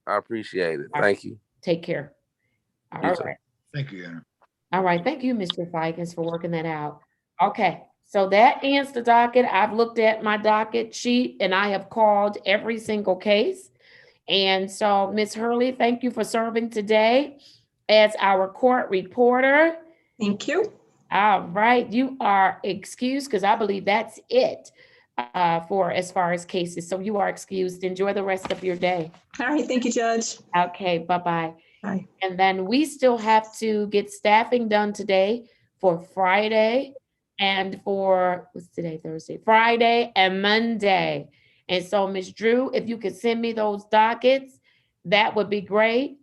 I appreciate it. Thank you. Take care. All right. Thank you, Anna. All right. Thank you, Mr. Ficus, for working that out. Okay. So that ends the docket. I've looked at my docket sheet and I have called every single case. And so, Ms. Hurley, thank you for serving today as our court reporter. Thank you. All right. You are excused because I believe that's it for as far as cases. So you are excused. Enjoy the rest of your day. All right. Thank you, Judge. Okay. Bye-bye. Bye. And then we still have to get staffing done today for Friday and for, what's today, Thursday? Friday and Monday. And so, Ms. Drew, if you could send me those dockets, that would be great.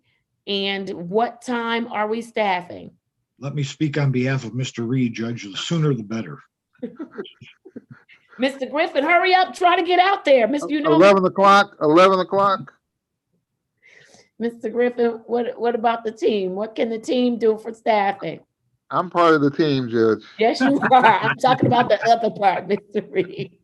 And what time are we staffing? Let me speak on behalf of Mr. Reed, Judge. The sooner the better. Mr. Griffin, hurry up, try to get out there. Mr. 11 o'clock. Mr. Griffin, what about the team? What can the team do for staffing? I'm part of the team, Judge. Yes, you are. I'm talking about the other part, Mr. Reed.